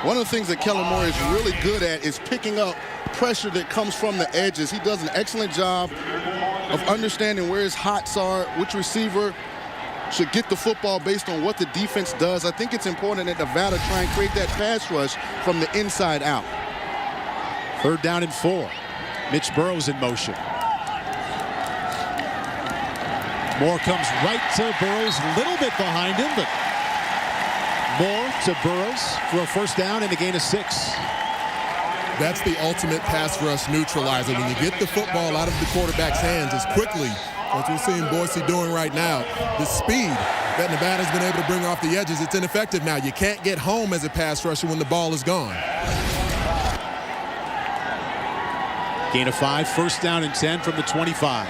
One of the things that Kellen Moore is really good at is picking up pressure that comes from the edges. He does an excellent job of understanding where his hots are, which receiver should get the football based on what the defense does. I think it's important that Nevada try and create that pass rush from the inside out. 3rd down and 4. Mitch Burrows in motion. Moore comes right to Burrows, a little bit behind him, but Moore to Burrows for a 1st down and a gain of 6. That's the ultimate pass rush neutralizer. When you get the football out of the quarterback's hands as quickly as we're seeing Boise doing right now, the speed that Nevada's been able to bring off the edges, it's ineffective now. You can't get home as a pass rusher when the ball is gone. Gain of 5, 1st down and 10 from the 25.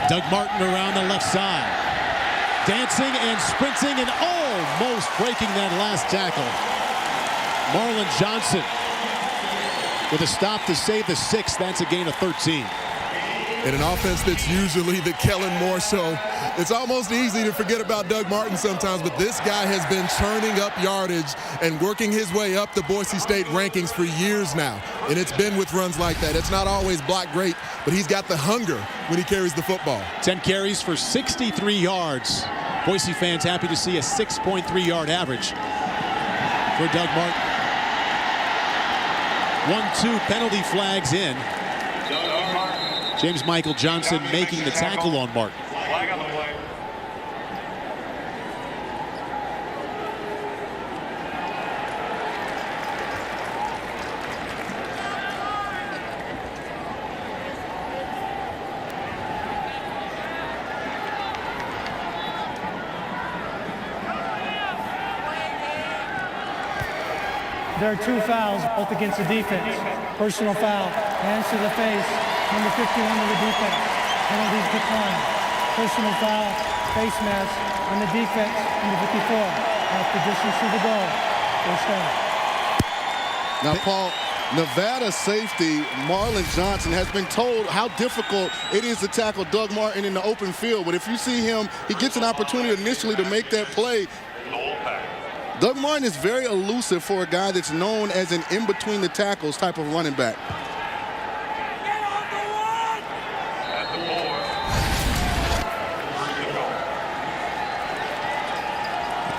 Doug Martin around the left side. Dancing and sprinting and almost breaking that last tackle. Marlon Johnson with a stop to save the 6. That's a gain of 13. In an offense that's usually the Kellen Moore show, it's almost easy to forget about Doug Martin sometimes, but this guy has been churning up yardage and working his way up the Boise State rankings for years now. And it's been with runs like that. It's not always block great, but he's got the hunger when he carries the football. 10 carries for 63 yards. Boise fans happy to see a 6.3-yard average for Doug Martin. 1-2 penalty flags in. James Michael Johnson making the tackle on Martin. Flag on the play. There are 2 fouls, both against the defense. Personal foul, hands to the face, number 51 to the defense. Penalties declined. Personal foul, face mask on the defense, number 54. Half the distance to the goal. First down. Now, Paul, Nevada safety Marlon Johnson has been told how difficult it is to tackle Doug Martin in the open field. But if you see him, he gets an opportunity initially to make that play. Doug Martin is very elusive for a guy that's known as an in-between-the-tackles type of running back.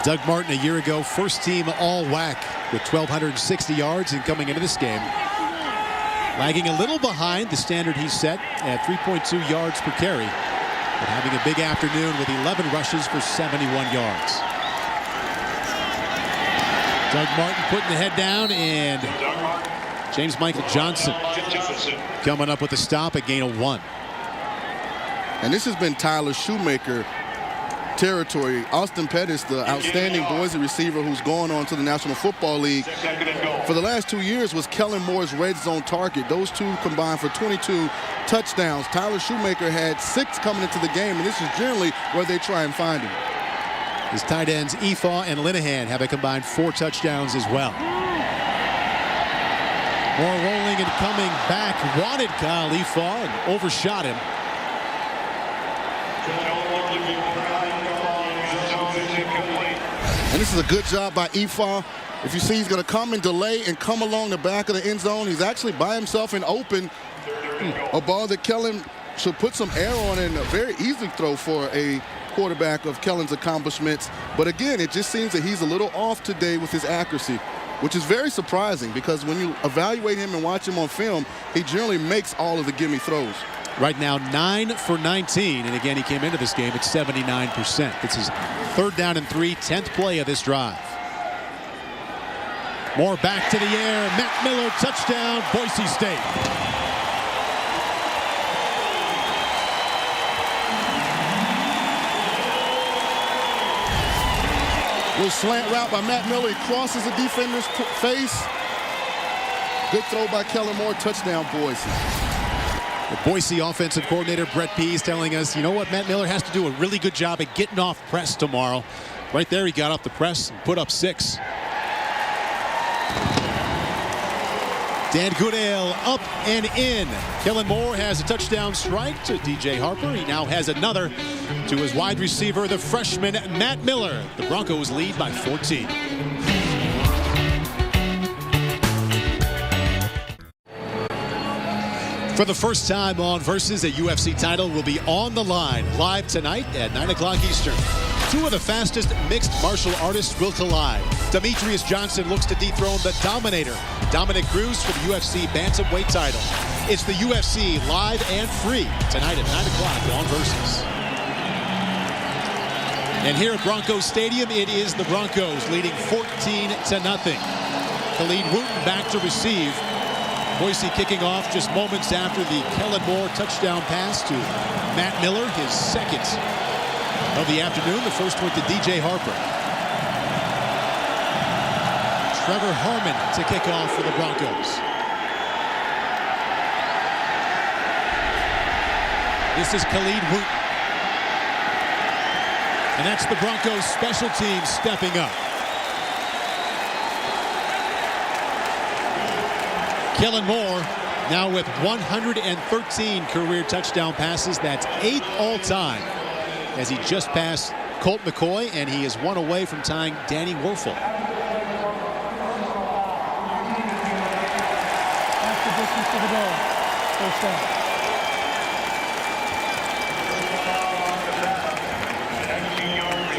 Doug Martin a year ago, first team all-WAC with 1,260 yards and coming into this game. Lagging a little behind the standard he set at 3.2 yards per carry, but having a big afternoon with 11 rushes for 71 yards. Doug Martin putting the head down, and James Michael Johnson coming up with a stop, a gain of 1. And this has been Tyler Shoemaker territory. Austin Pettis, the outstanding Boise receiver who's gone on to the National Football League, for the last 2 years was Kellen Moore's red zone target. Those two combined for 22 touchdowns. Tyler Shoemaker had 6 coming into the game, and this is generally where they try and find him. His tight ends, Efaw and Linehan, have a combined 4 touchdowns as well. More rolling and coming back. Wanted Kyle Efaw and overshot him. And this is a good job by Efaw. If you see, he's going to come and delay and come along the back of the end zone. He's actually by himself and open. A ball that Kellen should put some air on, and a very easy throw for a quarterback of Kellen's accomplishments. But again, it just seems that he's a little off today with his accuracy, which is very surprising because when you evaluate him and watch him on film, he generally makes all of the gimme throws. Right now, 9 for 19, and again, he came into this game at 79%. This is 3rd down and 3, 10th play of this drive. More back to the air. Matt Miller, touchdown, Boise State. Little slant route by Matt Miller. He crosses the defender's face. Good throw by Kellen Moore. Touchdown, Boise. The Boise offensive coordinator, Brett Pease, telling us, you know what, Matt Miller has to do a really good job at getting off press tomorrow. Right there, he got off the press and put up 6. Dan Goodale up and in. Kellen Moore has a touchdown strike to DJ Harper. He now has another to his wide receiver, the freshman Matt Miller. The Broncos lead by 14. For the first time on Versus, a UFC title will be on the line live tonight at 9 o'clock Eastern. 2 of the fastest mixed martial artists will collide. Demetrius Johnson looks to dethrone the Dominator, Dominic Cruz, for the UFC bantamweight title. It's the UFC live and free tonight at 9 o'clock on Versus. And here at Broncos Stadium, it is the Broncos leading 14-0. Khalid Wooten back to receive. Boise kicking off just moments after the Kellen Moore touchdown pass to Matt Miller, his second of the afternoon. The first went to DJ Harper. Trevor Harmon to kick off for the Broncos. This is Khalid Wooten. And that's the Broncos special teams stepping up. Kellen Moore now with 113 career touchdown passes. That's 8th all-time, as he just passed Colt McCoy, and he is 1 away from tying Danny Werfel. That's the distance to the goal. First down.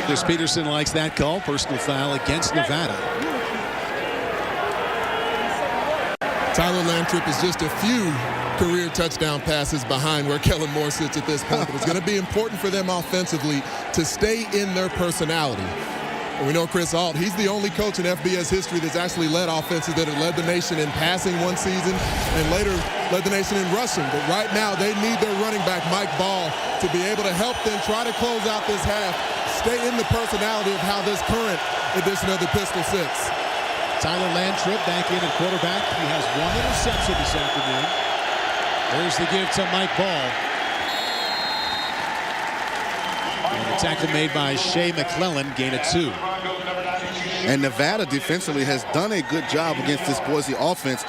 Chris Peterson likes that call. Personal foul against Nevada. Tyler Lantrip is just a few career touchdown passes behind where Kellen Moore sits at this point. But it's going to be important for them offensively to stay in their personality. And we know Chris Ault, he's the only coach in FBS history that's actually led offenses that have led the nation in passing one season and later led the nation in rushing. But right now, they need their running back, Mike Ball, to be able to help them try to close out this half, stay in the personality of how this current edition of the Pistol sits. Tyler Lantrip back in at quarterback. He has one interception this afternoon. There's the give to Mike Ball. And the tackle made by Shea McClellan, gain of 2. And Nevada defensively has done a good job against this Boise offense.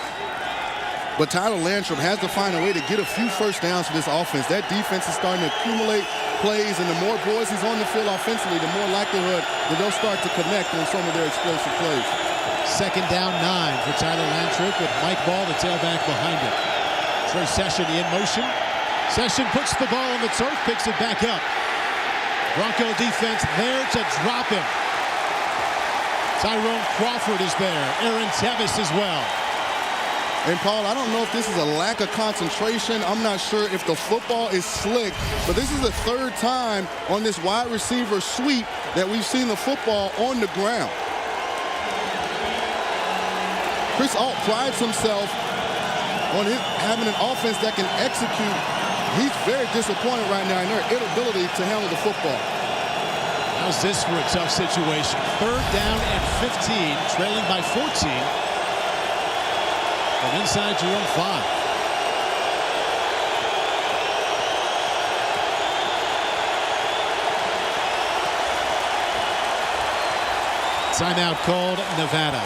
But Tyler Lantrip has to find a way to get a few first downs for this offense. That defense is starting to accumulate plays, and the more Boise's on the field offensively, the more likelihood that they'll start to connect on some of their explosive plays. Second down 9 for Tyler Lantrip with Mike Ball, the tailback, behind him. Trey Session in motion. Session puts the ball on the turf, picks it back up. Bronco defense there to drop him. Tyrone Crawford is there. Aaron Tevis as well. And Paul, I don't know if this is a lack of concentration. I'm not sure if the football is slick, but this is the third time on this wide receiver sweep that we've seen the football on the ground. Chris Ault prides himself on having an offense that can execute. He's very disappointed right now in their inability to handle the football. How's this for a tough situation? Third down and 15, trailing by 14. From inside your own 5. Timeout called Nevada.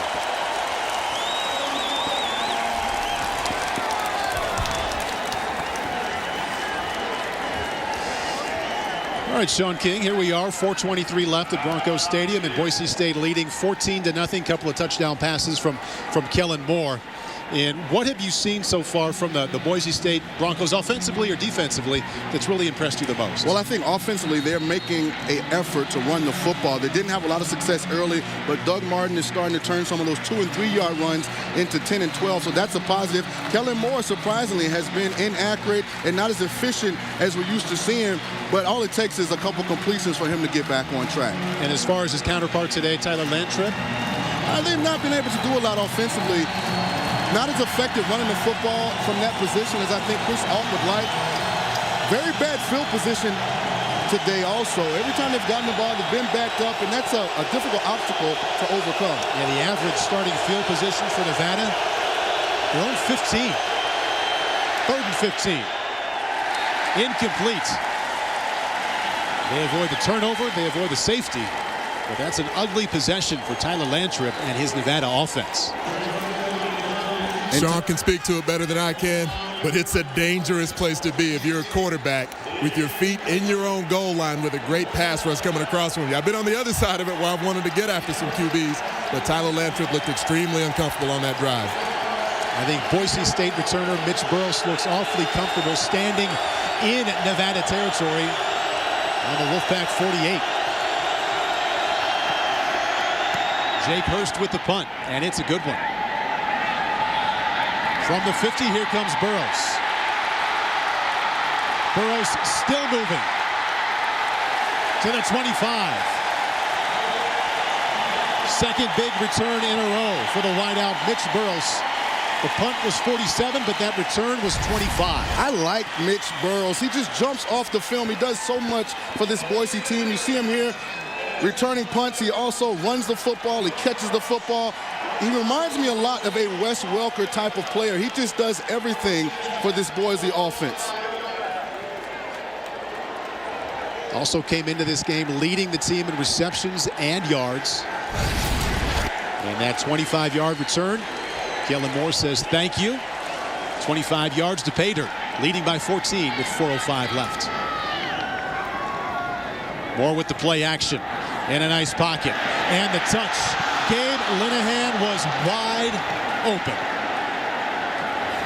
All right, Sean King, here we are, 4:23 left at Broncos Stadium, and Boise State leading 14-0. Couple of touchdown passes from Kellen Moore. And what have you seen so far from the Boise State Broncos, offensively or defensively, that's really impressed you the most? Well, I think offensively they're making an effort to run the football. They didn't have a lot of success early, but Doug Martin is starting to turn some of those 2- and 3-yard runs into 10 and 12, so that's a positive. Kellen Moore, surprisingly, has been inaccurate and not as efficient as we're used to seeing, but all it takes is a couple completions for him to get back on track. And as far as his counterpart today, Tyler Lantrip? They've not been able to do a lot offensively. Not as effective running the football from that position as I think Chris Ault would like. Very bad field position today also. Every time they've gotten the ball, they've been backed up, and that's a difficult obstacle to overcome. Yeah, the average starting field position for Nevada, they're on 15. Third and 15. Incomplete. They avoid the turnover, they avoid the safety. But that's an ugly possession for Tyler Lantrip and his Nevada offense. Sean can speak to it better than I can, but it's a dangerous place to be if you're a quarterback with your feet in your own goal line with a great pass rush coming across from you. I've been on the other side of it where I've wanted to get after some QBs, but Tyler Lantrip looked extremely uncomfortable on that drive. I think Boise State returner Mitch Burles looks awfully comfortable standing in Nevada territory on the Wolfpack 48. Jake Hurst with the punt, and it's a good one. From the 50, here comes Burles. Burles still moving to the 25. Second big return in a row for the wideout, Mitch Burles. The punt was 47, but that return was 25. I like Mitch Burles. He just jumps off the film. He does so much for this Boise team. You see him here returning punts. He also runs the football. He catches the football. He reminds me a lot of a Wes Welker type of player. He just does everything for this Boise offense. Also came into this game leading the team in receptions and yards. And that 25-yard return, Kellen Moore says thank you. 25 yards to pay dirt, leading by 14 with 4:05 left. Moore with the play action in a nice pocket. And the touch. Gabe Linehan was wide open.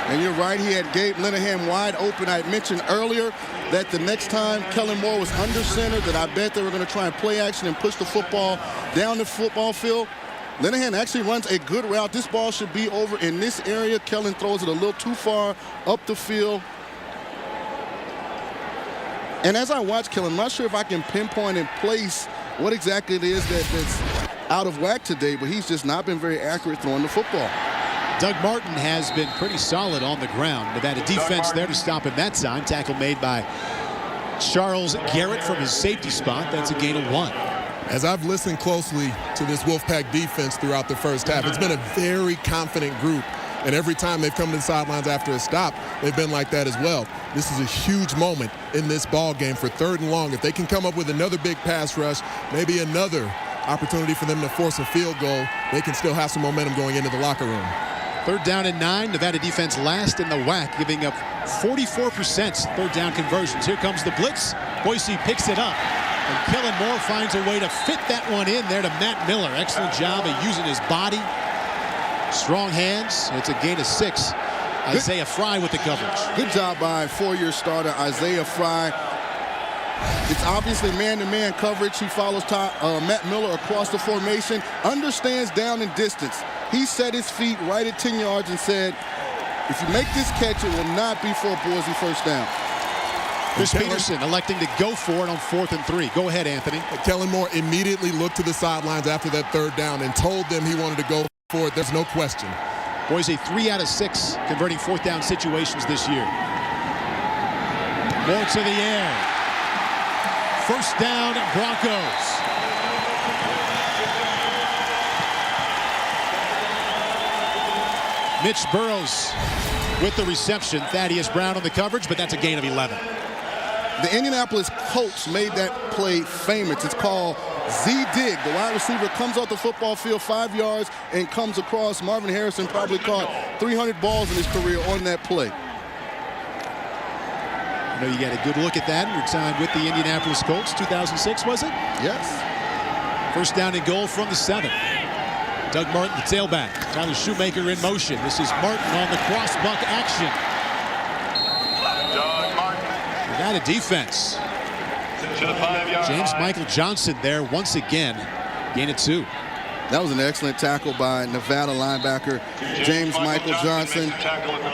And you're right, he had Gabe Linehan wide open. I had mentioned earlier that the next time Kellen Moore was under center, that I bet they were going to try and play action and push the football down the football field. Linehan actually runs a good route. This ball should be over in this area. Kellen throws it a little too far up the field. And as I watch Kellen, I'm not sure if I can pinpoint and place what exactly it is that's out of whack today, but he's just not been very accurate throwing the football. Doug Martin has been pretty solid on the ground. Nevada defense there to stop him that time. Tackle made by Charles Garrett from his safety spot. That's a gain of 1. As I've listened closely to this Wolfpack defense throughout the first half, it's been a very confident group. And every time they've come to the sidelines after a stop, they've been like that as well. This is a huge moment in this ball game for 3rd and long. If they can come up with another big pass rush, maybe another opportunity for them to force a field goal, they can still have some momentum going into the locker room. 3rd down and 9. Nevada defense last in the WAC, giving up 44% 3rd down conversions. Here comes the blitz. Boise picks it up. And Kellen Moore finds a way to fit that one in there to Matt Miller. Excellent job of using his body. Strong hands. It's a gain of 6. Isaiah Fry with the coverage. Good job by 4-year starter Isaiah Fry. It's obviously man-to-man coverage. He follows Matt Miller across the formation, understands down and distance. He set his feet right at 10 yards and said, if you make this catch, it will not be for a Boise first down. Chris Peterson electing to go for it on 4th and 3. Go ahead, Anthony. Kellen Moore immediately looked to the sidelines after that 3rd down and told them he wanted to go for it. There's no question. Boise 3 out of 6 converting 4th down situations this year. Moore to the air. First down, Broncos. Mitch Burrows with the reception. Thaddeus Brown on the coverage, but that's a gain of 11. The Indianapolis Colts made that play famous. It's called Z-Dig. The wide receiver comes off the football field 5 yards and comes across. Marvin Harrison probably caught 300 balls in his career on that play. I know you got a good look at that. Your time with the Indianapolis Colts, 2006, was it? Yes. First down and goal from the 7. Doug Martin, the tailback. Tyler Shoemaker in motion. This is Martin on the cross-buck action. Doug Martin. Nevada defense. To the 5-yard James line. Michael Johnson there once again. Gain of 2. That was an excellent tackle by Nevada linebacker James Michael Johnson. Tackle at the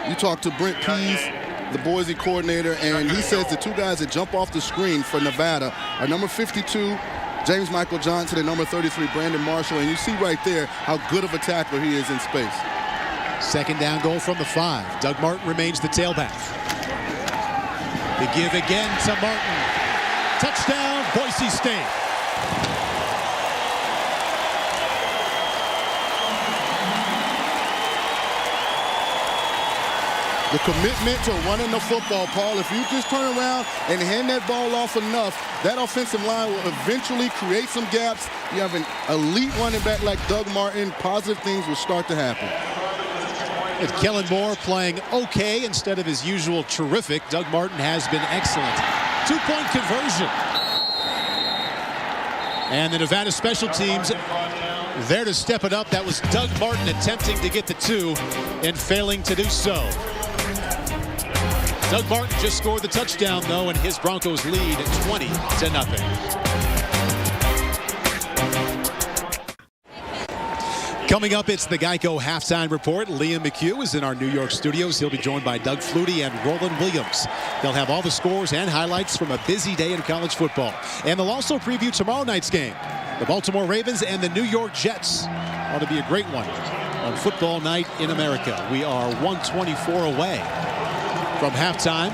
5. You talked to Brent Pease, the Boise coordinator, and he says the 2 guys that jump off the screen for Nevada are number 52, James Michael Johnson, and number 33, Brandon Marshall. And you see right there how good of a tackler he is in space. 2nd down goal from the 5. Doug Martin remains the tailback. The give again to Martin. Touchdown, Boise State. The commitment to running the football, Paul. If you just turn around and hand that ball off enough, that offensive line will eventually create some gaps. You have an elite running back like Doug Martin, positive things will start to happen. With Kellen Moore playing okay instead of his usual terrific, Doug Martin has been excellent. 2-point conversion. And the Nevada special teams there to step it up. That was Doug Martin attempting to get the 2 and failing to do so. Doug Martin just scored the touchdown, though, and his Broncos lead 20-0. Coming up, it's the Geico Halftime Report. Liam McHugh is in our New York studios. He'll be joined by Doug Flutie and Roland Williams. They'll have all the scores and highlights from a busy day in college football. And they'll also preview tomorrow night's game. The Baltimore Ravens and the New York Jets. Ought to be a great one on football night in America. We are 124 away from halftime.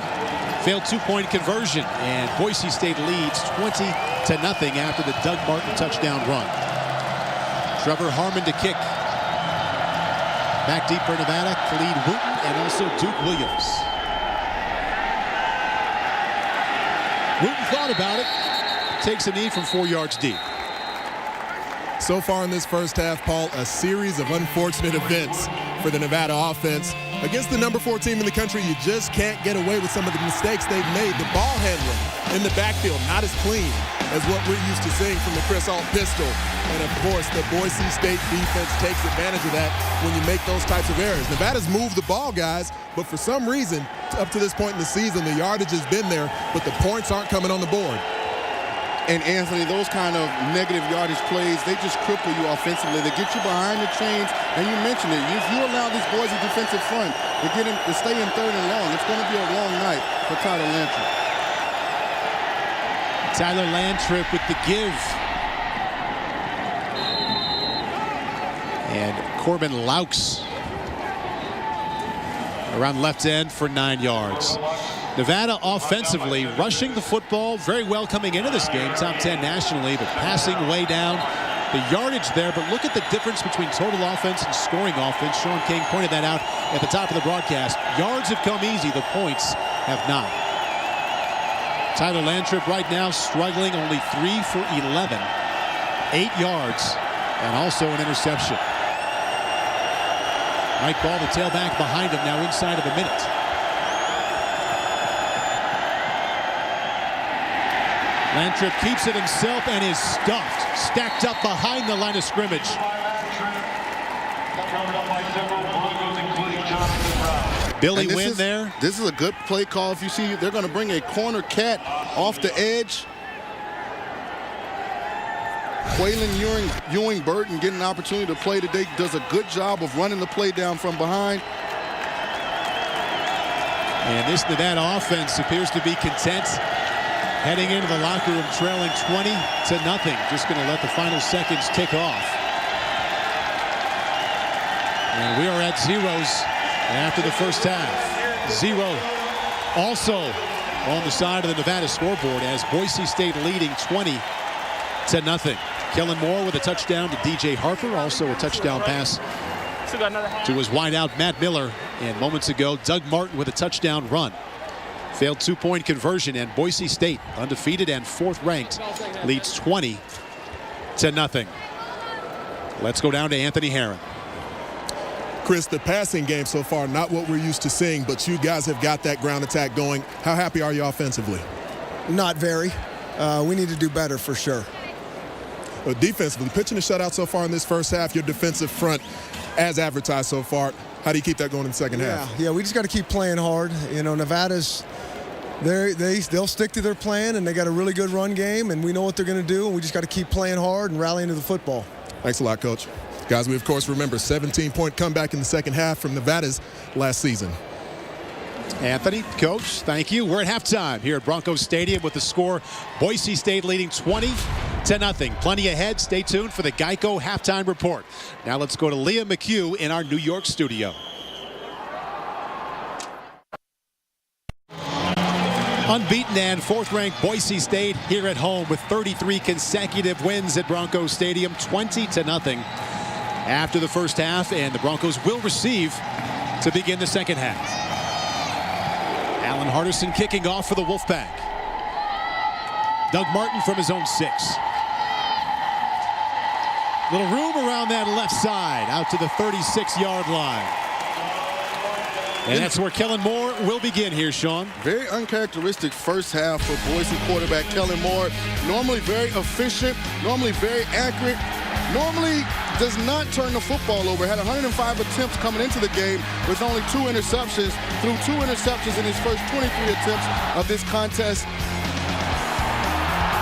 Failed 2-point conversion, and Boise State leads 20-0 after the Doug Martin touchdown run. Trevor Harmon to kick. Back deep for Nevada, Khalid Wooten and also Duke Williams. Wooten thought about it. Takes a knee from 4 yards deep. So far in this first half, Paul, a series of unfortunate events for the Nevada offense. Against the number 4 team in the country, you just can't get away with some of the mistakes they've made. The ball handling in the backfield, not as clean as what we're used to seeing from the Chris Alt pistol. And, of course, the Boise State defense takes advantage of that when you make those types of errors. Nevada's moved the ball, guys, but for some reason, up to this point in the season, the yardage has been there, but the points aren't coming on the board. And Anthony, those kind of negative yardage plays, they just cripple you offensively. They get you behind the chains, and you mentioned it. If you allow this Boise defensive front to stay in 3rd and long, it's going to be a long night for Tyler Lantrip. Tyler Lantrip with the give. And Corbin Laux around left end for 9 yards. Nevada offensively rushing the football very well coming into this game, top 10 nationally, but passing way down. The yardage there, but look at the difference between total offense and scoring offense. Sean King pointed that out at the top of the broadcast. Yards have come easy, the points have not. Tyler Lantrip right now struggling, only 3 for 11, 8 yards, and also an interception. Mike Ball, the tailback behind him, now inside of a minute. Lantrip keeps it himself and is stuffed, stacked up behind the line of scrimmage. Billy Wynn there. This is a good play call. If you see, they're going to bring a corner cat off the edge. Quaylen Ewing Burton getting an opportunity to play today, does a good job of running the play down from behind. And this Nevada offense appears to be content. Heading into the locker room trailing 20-0. Just going to let the final seconds tick off. And we are at zeros after the first half. 0 also on the side of the Nevada scoreboard as Boise State leading 20-0. Kellen Moore with a touchdown to DJ Harper. Also a touchdown pass to his wideout Matt Miller. And moments ago, Doug Martin with a touchdown run. Failed 2-point conversion, and Boise State, undefeated and 4th ranked, leads 20-0. Let's go down to Anthony Herron. Chris, the passing game so far, not what we're used to seeing, but you guys have got that ground attack going. How happy are you offensively? Not very. We need to do better for sure. Defensively, pitching a shutout so far in this first half, your defensive front, as advertised so far, how do you keep that going in the second half? Yeah, we just got to keep playing hard. You know, Nevada's, they'll stick to their plan, and they got a really good run game, and we know what they're going to do, and we just got to keep playing hard and rallying to the football. Thanks a lot, Coach. Guys, we, of course, remember 17-point comeback in the second half from Nevada's last season. Anthony, Coach, thank you. We're at halftime here at Broncos Stadium with the score Boise State leading 20-0. Plenty ahead. Stay tuned for the Geico halftime report. Now let's go to Leah McHugh in our New York studio. Unbeaten and 4th-ranked Boise State here at home with 33 consecutive wins at Broncos Stadium, 20-0 after the first half, and the Broncos will receive to begin the second half. Alan Hardison kicking off for the Wolfpack. Doug Martin from his own 6. Little room around that left side, out to the 36-yard line. And that's where Kellen Moore will begin here, Sean. Very uncharacteristic first half for Boise quarterback Kellen Moore. Normally very efficient, normally very accurate, normally does not turn the football over. Had 105 attempts coming into the game with only 2 interceptions. Threw 2 interceptions in his first 23 attempts of this contest.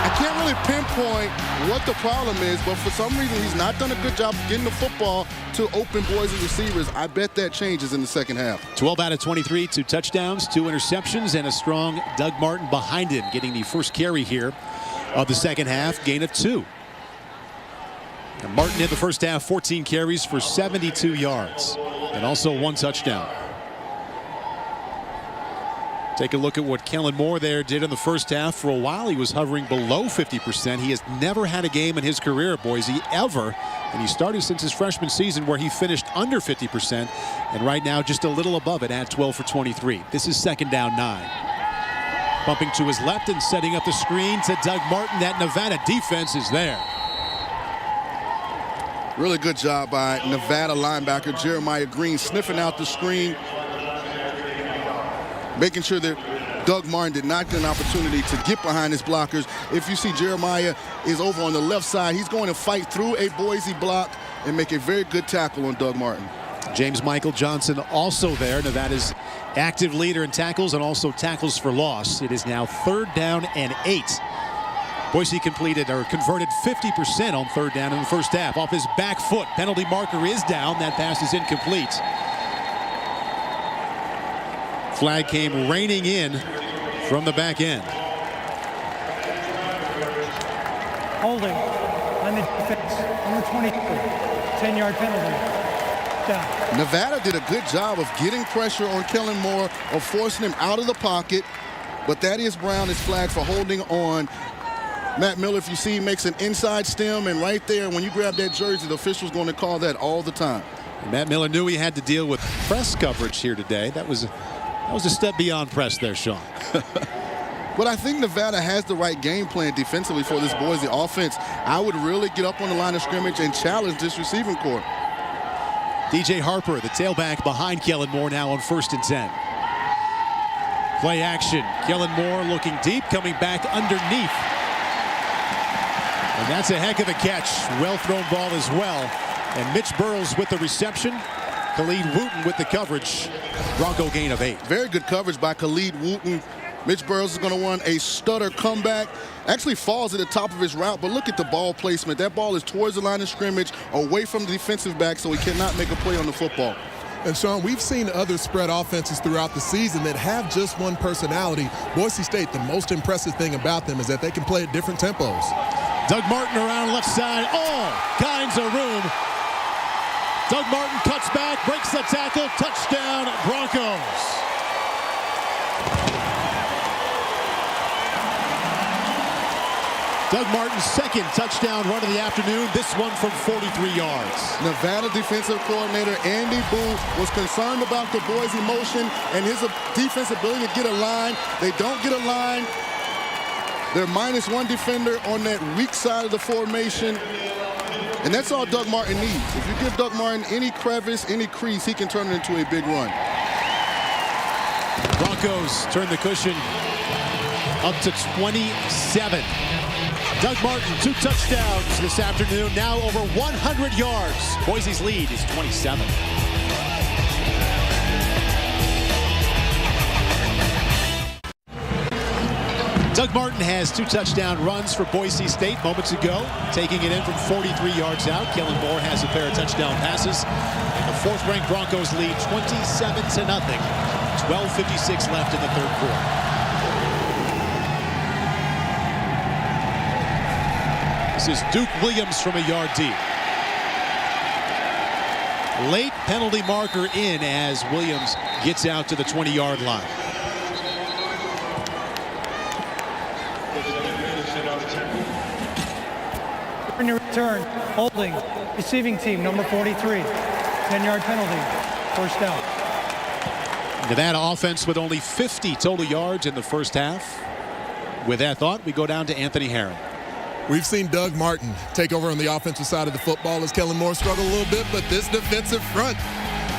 I can't really pinpoint what the problem is, but for some reason he's not done a good job getting the football to open Boise receivers. I bet that changes in the second half. 12 out of 23, 2 touchdowns, 2 interceptions, and a strong Doug Martin behind him, getting the first carry here of the second half, gain of 2. And Martin in the first half, 14 carries for 72 yards, and also 1 touchdown. Take a look at what Kellen Moore there did in the first half. For a while, he was hovering below 50%. He has never had a game in his career at Boise, ever. And he started since his freshman season where he finished under 50%. And right now, just a little above it at 12 for 23. This is 2nd down 9. Bumping to his left and setting up the screen to Doug Martin. That Nevada defense is there. Really good job by Nevada linebacker Jeremiah Green, sniffing out the screen, making sure that Doug Martin did not get an opportunity to get behind his blockers. If you see Jeremiah is over on the left side, he's going to fight through a Boise block and make a very good tackle on Doug Martin. James Michael Johnson also there, Nevada's active leader in tackles and also tackles for loss. It is now 3rd down and 8 Boise completed or converted 50% on third down in the first half. Off his back foot. Penalty marker is down. That pass is incomplete. Flag came raining in from the back end. Holding on the defense on the 23. 10-yard penalty. Down. Nevada did a good job of getting pressure on Kellen Moore, of forcing him out of the pocket. But Thaddeus Brown is flagged for holding on. Matt Miller, if you see, makes an inside stem, and right there, when you grab that jersey, the official's going to call that all the time. Matt Miller knew he had to deal with press coverage here today. That was a step beyond press there, Sean. But I think Nevada has the right game plan defensively for this Boise offense. I would really get up on the line of scrimmage and challenge this receiving corps. DJ Harper, the tailback behind Kellen Moore, now on 1st and 10. Play action. Kellen Moore looking deep, coming back underneath. And that's a heck of a catch. Well-thrown ball as well. And Mitch Burrows with the reception. Khalid Wooten with the coverage. Bronco gain of 8. Very good coverage by Khalid Wooten. Mitch Burrows is going to run a stutter comeback. Actually falls at the top of his route, but look at the ball placement. That ball is towards the line of scrimmage, away from the defensive back, so he cannot make a play on the football. And Sean, we've seen other spread offenses throughout the season that have just one personality. Boise State, the most impressive thing about them is that they can play at different tempos. Doug Martin around left side, all kinds of room. Doug Martin cuts back, breaks the tackle, touchdown Broncos. Doug Martin's second touchdown run of the afternoon, this one from 43 yards. Nevada defensive coordinator Andy Boo was concerned about the Boise motion and his defense ability to get a line. They don't get a line. They're -1 defender on that weak side of the formation. And that's all Doug Martin needs. If you give Doug Martin any crevice, any crease, he can turn it into a big run. Broncos turn the cushion up to 27. Doug Martin, 2 touchdowns this afternoon, now over 100 yards. Boise's lead is 27. Doug Martin has 2 touchdown runs for Boise State moments ago, taking it in from 43 yards out. Kellen Moore has a pair of touchdown passes. And the 4th-ranked Broncos lead 27-0. 12:56 left in the 3rd quarter. This is Duke Williams from a yard deep. Late penalty marker in as Williams gets out to the 20-yard line. In your return, holding, receiving team, number 43. 10-yard penalty, 1st down. Nevada offense with only 50 total yards in the first half. With that thought, we go down to Anthony Herron. We've seen Doug Martin take over on the offensive side of the football as Kellen Moore struggled a little bit, but this defensive front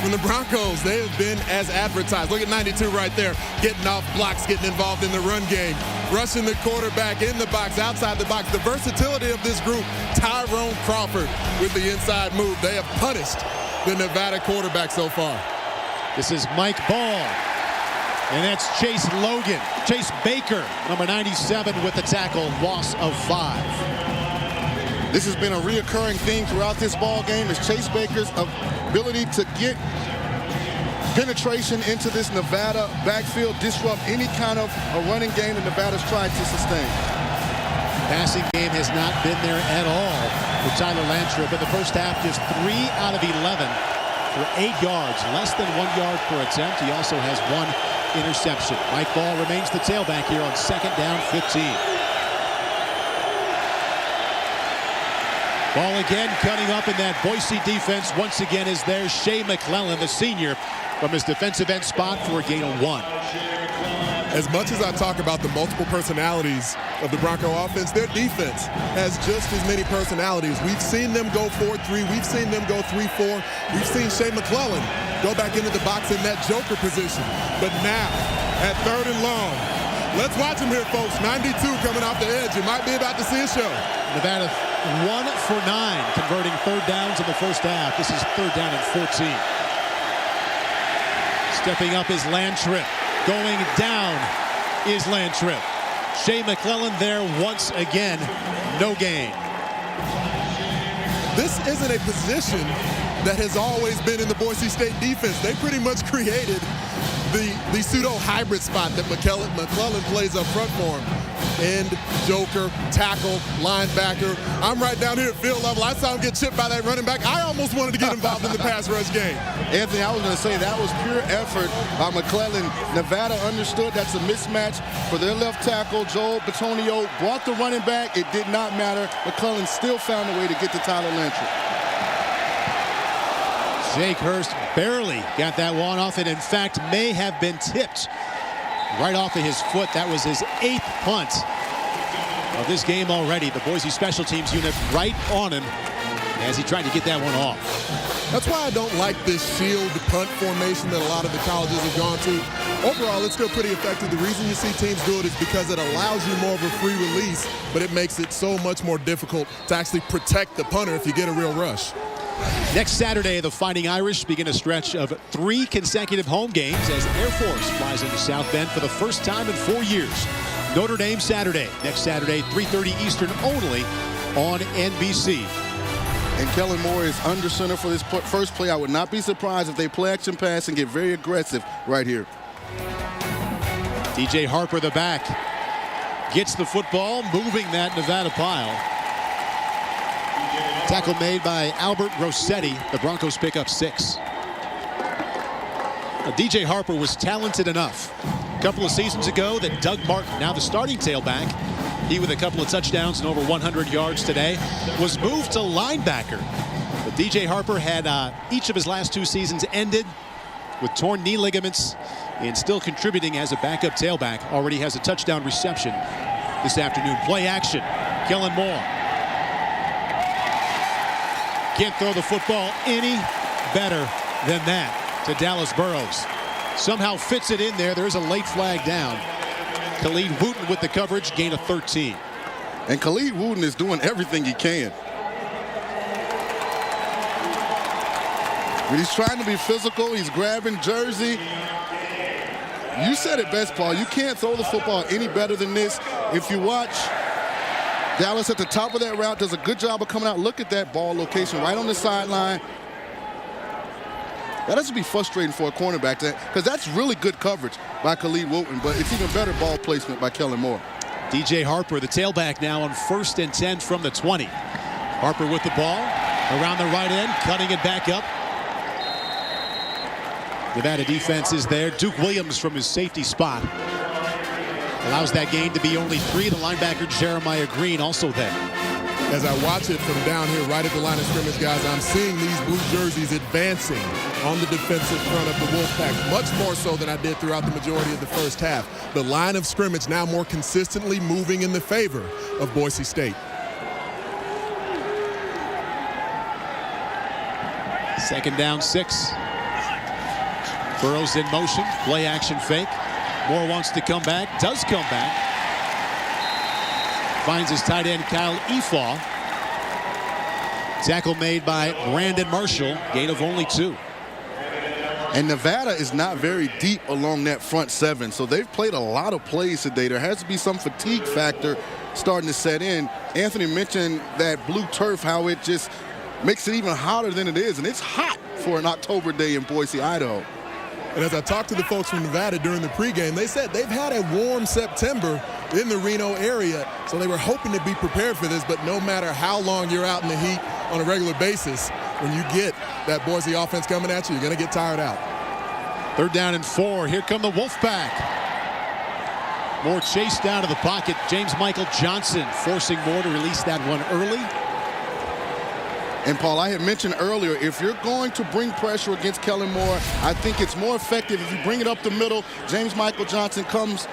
from the Broncos, they have been as advertised. Look at 92 right there, getting off blocks, getting involved in the run game, rushing the quarterback in the box, outside the box. The versatility of this group, Tyrone Crawford with the inside move. They have punished the Nevada quarterback so far. This is Mike Ball. And that's Chase Logan. Chase Baker, number 97, with the tackle, loss of 5. This has been a reoccurring theme throughout this ball game is Chase Baker's ability to get penetration into this Nevada backfield, disrupt any kind of a running game that Nevada's tried to sustain. Passing game has not been there at all for Tyler Lantrip. In the first half, just 3 out of 11 for 8 yards, less than 1 yard per attempt. He also has 1 interception. Mike Ball remains the tailback here on 2nd down 15. Ball again cutting up in that Boise defense. Once again is there Shea McClellan, the senior, from his defensive end spot for a gain of 1. As much as I talk about the multiple personalities of the Bronco offense, their defense has just as many personalities. We've seen them go 4-3. We've seen them go 3-4. We've seen Shea McClellan go back into the box in that joker position. But now, at 3rd and long, let's watch him here, folks. 92 coming off the edge. You might be about to see a show. Nevada 1 for 9, converting 3rd downs in the first half. This is 3rd down and 14. Stepping up is Lantrip. Going down is Lantrip. Shea McClellan there once again. No gain. This isn't a position that has always been in the Boise State defense. They pretty much created the pseudo-hybrid spot that McClellan plays up front for him. End, joker, tackle, linebacker. I'm right down here at field level. I saw him get chipped by that running back. I almost wanted to get involved in the pass rush game. Anthony, I was going to say that was pure effort by McClellan. Nevada understood that's a mismatch for their left tackle. Joel Batonio brought the running back. It did not matter. McClellan still found a way to get to Tyler Lantry. Jake Hurst barely got that one off, and in fact may have been tipped right off of his foot. That was his 8th punt of this game already. The Boise special teams unit right on him as he tried to get that one off. That's why I don't like this shield punt formation that a lot of the colleges have gone to. Overall, it's still pretty effective. The reason you see teams do it is because it allows you more of a free release, but it makes it so much more difficult to actually protect the punter if you get a real rush. Next Saturday, the Fighting Irish begin a stretch of 3 consecutive home games as Air Force flies into South Bend for the first time in 4 years. Notre Dame Saturday. Next Saturday, 3:30 Eastern only on NBC. And Kellen Moore is under center for this first play. I would not be surprised if they play action pass and get very aggressive right here. DJ Harper, the back, gets the football, moving that Nevada pile. Tackle made by Albert Rossetti. The Broncos pick up 6. DJ Harper was talented enough a couple of seasons ago that Doug Martin, now the starting tailback, he with a couple of touchdowns and over 100 yards today, was moved to linebacker. But DJ Harper had each of his last 2 seasons ended with torn knee ligaments and still contributing as a backup tailback. Already has a touchdown reception this afternoon. Play action. Kellen Moore. Can't throw the football any better than that to Dallas Burrows. Somehow fits it in there. There's a late flag down. Khalid Wooten with the coverage, gain of 13. And Khalid Wooten is doing everything he can. When he's trying to be physical, he's grabbing jersey. You said it best, Paul. You can't throw the football any better than this. If you watch, Dallas at the top of that route does a good job of coming out. Look at that ball location right on the sideline. That has to be frustrating for a cornerback because that's really good coverage by Khalid Wooten, but it's even better ball placement by Kellen Moore. DJ Harper, the tailback, now on 1st and 10 from the 20. Harper with the ball around the right end, cutting it back up. Nevada defense is there. Duke Williams from his safety spot allows that gain to be only 3. The linebacker Jeremiah Green also there. As I watch it from down here right at the line of scrimmage, guys, I'm seeing these blue jerseys advancing on the defensive front of the Wolfpack, much more so than I did throughout the majority of the first half. The line of scrimmage now more consistently moving in the favor of Boise State. Second down, 6. Burrows in motion, play action fake. Moore wants to come back, does come back. Finds his tight end, Kyle Efaw. Tackle made by Brandon Marshall, gain of only 2. And Nevada is not very deep along that front 7, so they've played a lot of plays today. There has to be some fatigue factor starting to set in. Anthony mentioned that blue turf, how it just makes it even hotter than it is, and it's hot for an October day in Boise, Idaho. And as I talked to the folks from Nevada during the pregame, they said they've had a warm September in the Reno area, so they were hoping to be prepared for this, but no matter how long you're out in the heat on a regular basis, when you get that Boise offense coming at you, you're going to get tired out. 3rd down and 4. Here come the Wolfpack. Moore chased down to the pocket. James Michael Johnson forcing Moore to release that one early. And, Paul, I had mentioned earlier, if you're going to bring pressure against Kellen Moore, I think it's more effective if you bring it up the middle. James Michael Johnson comes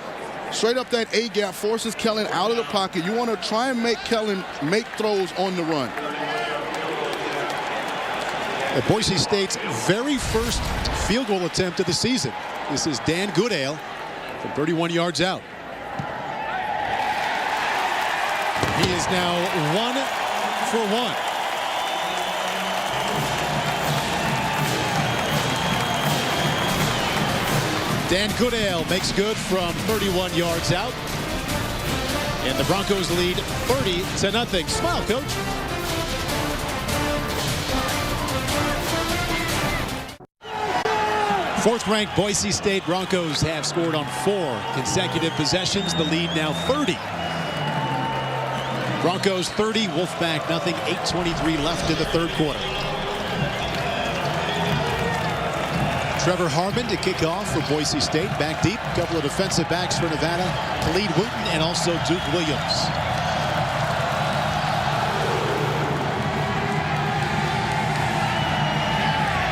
straight up that A-gap, forces Kellen out of the pocket. You want to try and make Kellen make throws on the run. At Boise State's very first field goal attempt of the season. This is Dan Goodale from 31 yards out. He is now 1 for 1. Dan Goodale makes good from 31 yards out. And the Broncos lead 30-0. Smile, Coach. Fourth-ranked Boise State Broncos have scored on 4 consecutive possessions. The lead now 30. Broncos 30, Wolfpack nothing. 8:23 left in the third quarter. Trevor Harmon to kick off for Boise State. Back deep, a couple of defensive backs for Nevada. Khalid Wooten and also Duke Williams.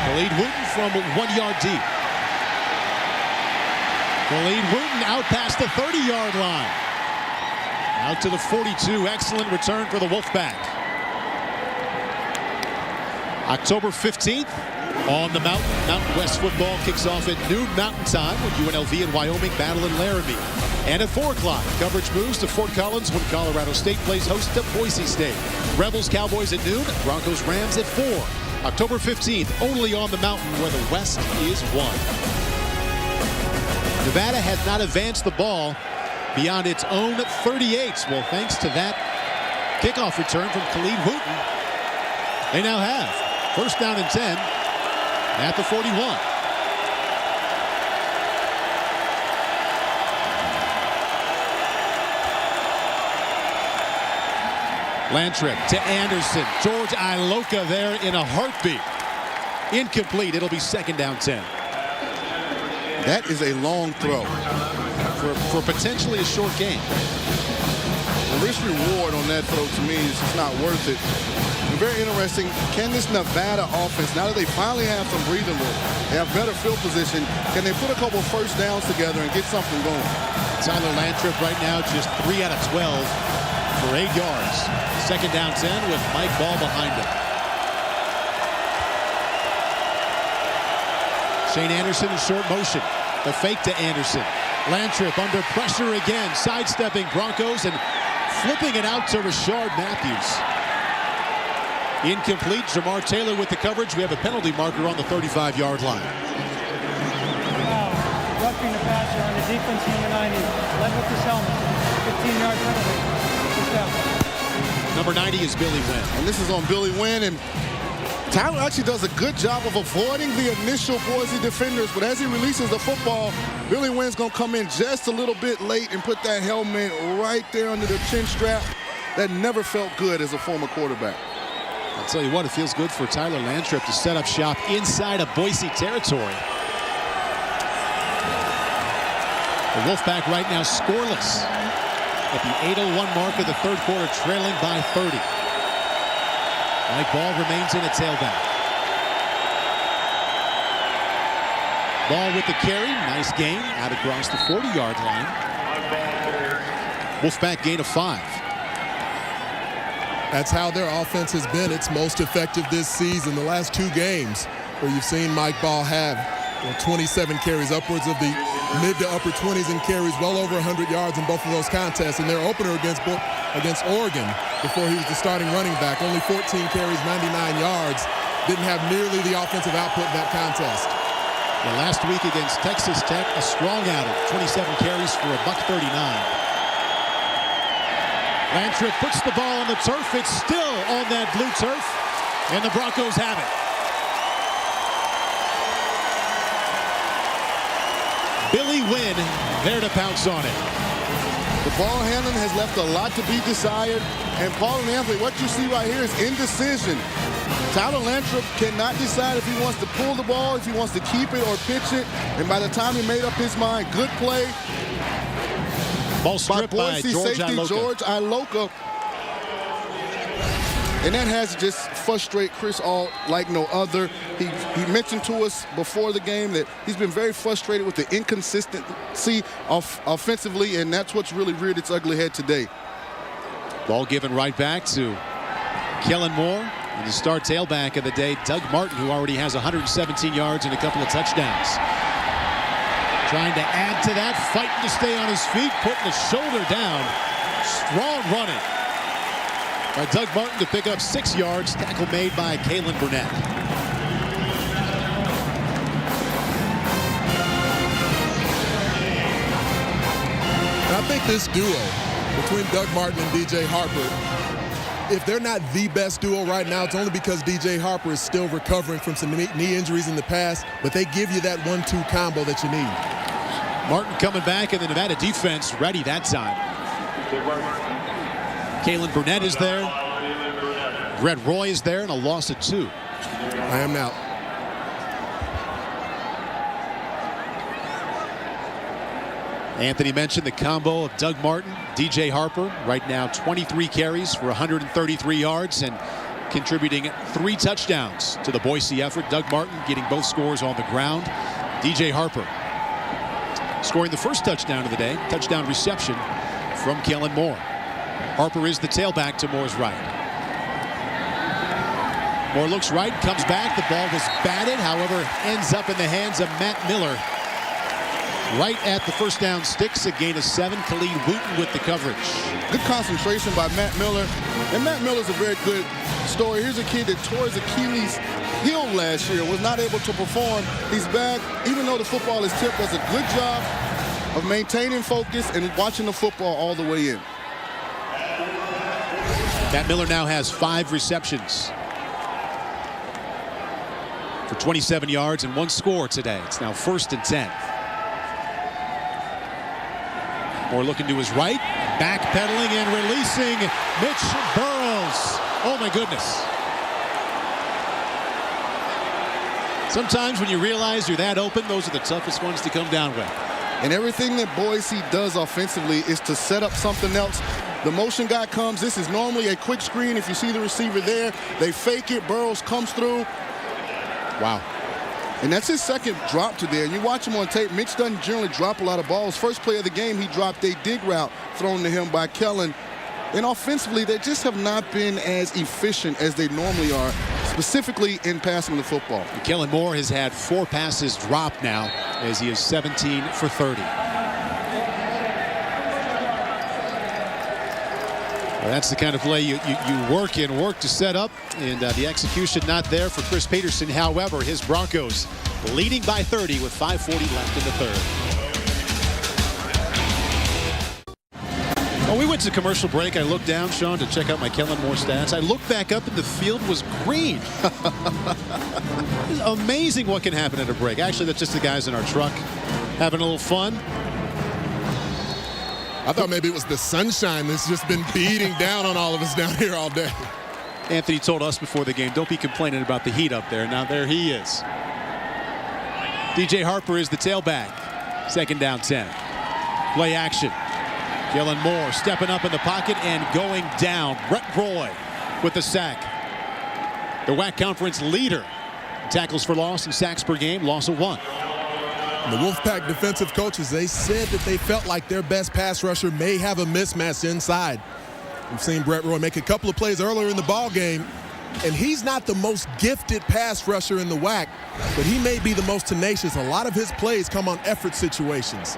Khalid Wooten from 1 yard deep. Khalid Wooten out past the 30-yard line. Out to the 42. Excellent return for the Wolfpack. October 15th on the mountain. Mountain West football kicks off at noon Mountain Time when UNLV and Wyoming battle in Laramie. And at 4 o'clock, coverage moves to Fort Collins when Colorado State plays host to Boise State. Rebels Cowboys at noon. Broncos Rams at 4. October 15th, only on the mountain where the West is won. Nevada has not advanced the ball beyond its own 38. Well, thanks to that kickoff return from Khalid Wooten, they now have first down and 10 at the 41. Landtrip to Anderson. George Iloka there in a heartbeat. Incomplete. It'll be second down 10. That is a long throw. For potentially a short game. The risk reward on that throw to me is just not worth it. And very interesting. Can this Nevada offense, now that they finally have some breathing room, they have better field position, can they put a couple first downs together and get something going? Tyler Landtrip right now just 3 out of 12 for 8 yards. Second down 10 with Mike Ball behind him. Shane Anderson in short motion. The fake to Anderson. Landtrip under pressure again, sidestepping Broncos and flipping it out to Rashard Matthews. Incomplete. Jamar Taylor with the coverage. We have a penalty marker on the 35-yard line. Roughing the passer on the defense, number 90. Led with his helmet. 15-yard penalty. Number 90 is Billy Wynn. And this is on Billy Wynn. And Tyler actually does a good job of avoiding the initial Boise defenders, but as he releases the football, Billy Wynn's going to come in just a little bit late and put that helmet right there under the chin strap. That never felt good as a former quarterback. I'll tell you what, it feels good for Tyler Landtrip to set up shop inside of Boise territory. The Wolfpack right now scoreless at the 8:01 mark of the third quarter, trailing by 30. Mike Ball remains in at tailback. Ball with the carry. Nice gain out across the 40-yard line. Wolfpack gain of 5. That's how their offense has been its most effective this season. The last 2 games where you've seen Mike Ball have 27 carries, upwards of the mid to upper 20s in carries, well over 100 yards in both of those contests. And their opener against Oregon, before he was the starting running back, only 14 carries, 99 yards. Didn't have nearly the offensive output in that contest. Well, last week against Texas Tech, a strong outing, 27 carries for $139. Landtrip puts the ball on the turf. It's still on that blue turf, and the Broncos have it. Billy Wynn there to pounce on it. The ball handling has left a lot to be desired. And Paul and Anthony, what you see right here is indecision. Tyler Landtrip cannot decide if he wants to pull the ball, if he wants to keep it or pitch it. And by the time he made up his mind, good play. Ball stripped by Boise George safety Iloka. George Iloka. And that has to just frustrate Chris Ault like no other. He mentioned to us before the game that he's been very frustrated with the inconsistency offensively, and that's what's really reared its ugly head today. Ball given right back to Kellen Moore. And the star tailback of the day, Doug Martin, who already has 117 yards and a couple of touchdowns. Trying to add to that, fighting to stay on his feet, putting the shoulder down. Strong running by Doug Martin to pick up 6 yards. Tackle made by Kalen Burnett. And I think this duo between Doug Martin and DJ Harper, if they're not the best duo right now, it's only because DJ Harper is still recovering from some knee injuries in the past, but they give you that 1-2 combo that you need. Martin coming back, and the Nevada defense ready that time. Kalen Burnett is there. Brett Roy is there, and a loss of 2. I am now. Anthony mentioned the combo of Doug Martin, DJ Harper. Right now 23 carries for 133 yards and contributing 3 touchdowns to the Boise effort. Doug Martin getting both scores on the ground. DJ Harper scoring the first touchdown of the day. Touchdown reception from Kellen Moore. Harper is the tailback to Moore's right. Moore looks right, comes back. The ball was batted, however, ends up in the hands of Matt Miller. Right at the first down sticks, a gain of 7. Khalid Wooten with the coverage. Good concentration by Matt Miller. And Matt Miller's a very good story. Here's a kid that tore his Achilles heel last year, was not able to perform. He's back, even though the football is tipped, does a good job of maintaining focus and watching the football all the way in. Matt Miller now has 5 receptions for 27 yards and 1 score today. It's now 1st and 10. Moore looking to his right, backpedaling and releasing Mitch Burrows. Oh my goodness. Sometimes when you realize you're that open, those are the toughest ones to come down with. And everything that Boise does offensively is to set up something else. The motion guy comes. This is normally a quick screen. If you see the receiver there, they fake it. Burrows comes through. Wow. And that's his second drop today. And you watch him on tape, Mitch doesn't generally drop a lot of balls. First play of the game, he dropped a dig route thrown to him by Kellen. And offensively, they just have not been as efficient as they normally are, specifically in passing the football. And Kellen Moore has had 4 passes dropped now as he is 17 for 30. Well, that's the kind of play you work and work to set up, and the execution not there for Chris Peterson. However, his Broncos leading by 30 with 5:40 left in the third. Well, we went to commercial break. I looked down, Sean, to check out my Kellen Moore stats. I looked back up and the field was green. It's amazing what can happen at a break. Actually, that's just the guys in our truck having a little fun. I thought maybe it was the sunshine that's just been beating down on all of us down here all day. Anthony told us before the game, don't be complaining about the heat up there. Now there he is. DJ Harper is the tailback. 2nd down 10. Play action. Kellen Moore stepping up in the pocket and going down. Brett Roy with the sack. The WAC conference leader. Tackles for loss and sacks per game, loss of 1. The Wolfpack defensive coaches, they said that they felt like their best pass rusher may have a mismatch inside. We've seen Brett Roy make a couple of plays earlier in the ball game, and he's not the most gifted pass rusher in the WAC, but he may be the most tenacious. A lot of his plays come on effort situations.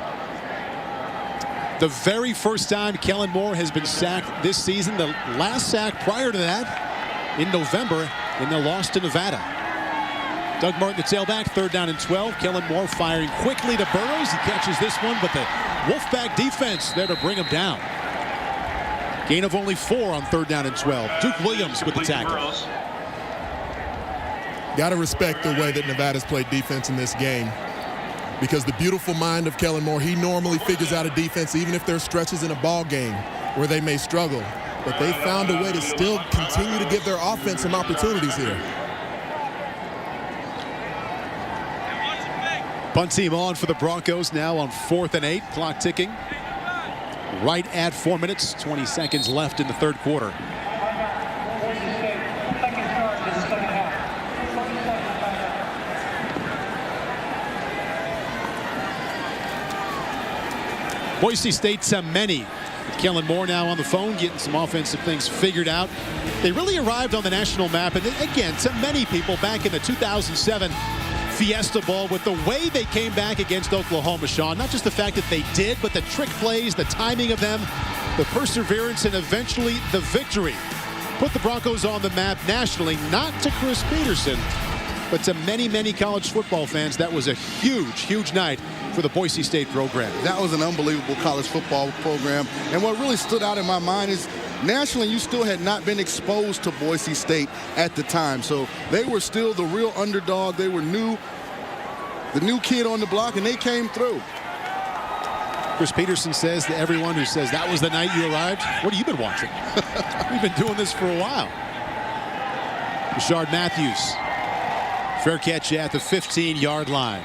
The very first time Kellen Moore has been sacked this season. The last sack prior to that in November in the loss to Nevada. Doug Martin, the tailback, 3rd down and 12. Kellen Moore firing quickly to Burrows. He catches this one, but the Wolfpack defense there to bring him down. Gain of only 4 on 3rd down and 12. Duke Williams with the tackle. Got to respect the way that Nevada's played defense in this game, because the beautiful mind of Kellen Moore, he normally figures out a defense even if there's stretches in a ball game where they may struggle. But they found a way to still continue to give their offense some opportunities here. Punt team on for the Broncos now on 4th and 8. Clock ticking. Right at 4 minutes, 20 seconds left in the third quarter. Boise State's many. Kellen Moore now on the phone, getting some offensive things figured out. They really arrived on the national map, and again, to many people back in the 2007 Fiesta Bowl with the way they came back against Oklahoma, Sean. Not just the fact that they did, but the trick plays, the timing of them, the perseverance, and eventually the victory. Put the Broncos on the map nationally, not to Chris Peterson, but to many, many college football fans, that was a huge, huge night for the Boise State program. That was an unbelievable college football program. And what really stood out in my mind is nationally, you still had not been exposed to Boise State at the time. So they were still the real underdog. They were the new kid on the block, and they came through. Chris Peterson says to everyone who says that was the night you arrived, what have you been watching? We've been doing this for a while. Rashard Matthews, fair catch at the 15-yard line.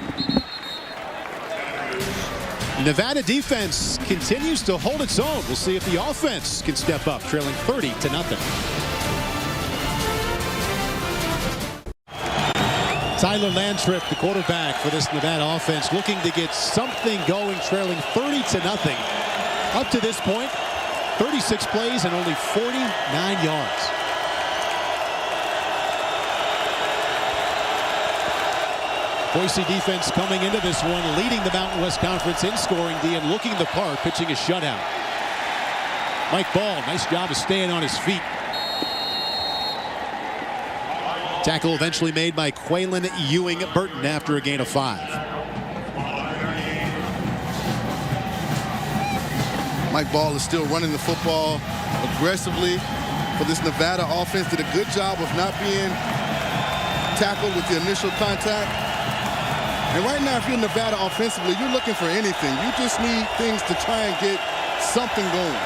Nevada defense continues to hold its own. We'll see if the offense can step up, trailing 30-0. Tyler Landtrip, the quarterback for this Nevada offense, looking to get something going, trailing 30-0. Up to this point, 36 plays and only 49 yards. Boise defense coming into this one, leading the Mountain West Conference in scoring D and looking the part, pitching a shutout. Mike Ball, nice job of staying on his feet. Tackle eventually made by Quaylen Ewing Burton after a gain of 5. Mike Ball is still running the football aggressively for this Nevada offense. Did a good job of not being tackled with the initial contact. And right now, if you're Nevada offensively, you're looking for anything. You just need things to try and get something going.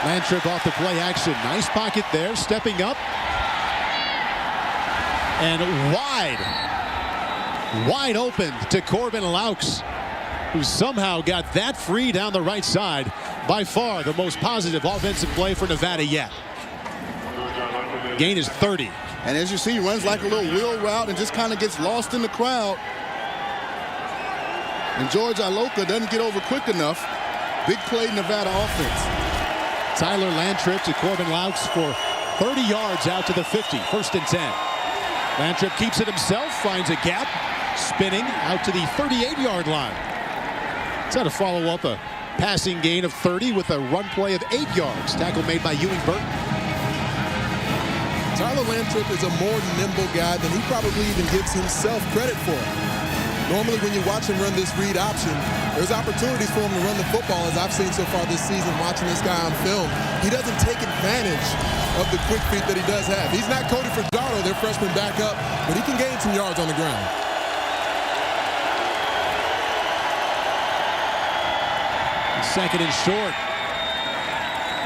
Landtrip off the play action. Nice pocket there, stepping up. And wide open to Corbin Laux, who somehow got that free down the right side. By far the most positive offensive play for Nevada yet. Gain is 30. And as you see, he runs like a little wheel route and just kind of gets lost in the crowd. And George Iloka doesn't get over quick enough. Big play Nevada offense. Tyler Landtrip to Corbin Laux for 30 yards out to the 50. 1st and 10. Landtrip keeps it himself, finds a gap, spinning out to the 38-yard line. He's had to follow up a passing gain of 30 with a run play of 8 yards. Tackle made by Ewing Burton. Tyler Landtrip is a more nimble guy than he probably even gives himself credit for. Normally when you watch him run this read option, there's opportunities for him to run the football, as I've seen so far this season watching this guy on film. He doesn't take advantage of the quick feet that he does have. He's not Cody Fajardo, their freshman backup, but he can gain some yards on the ground. Second and short.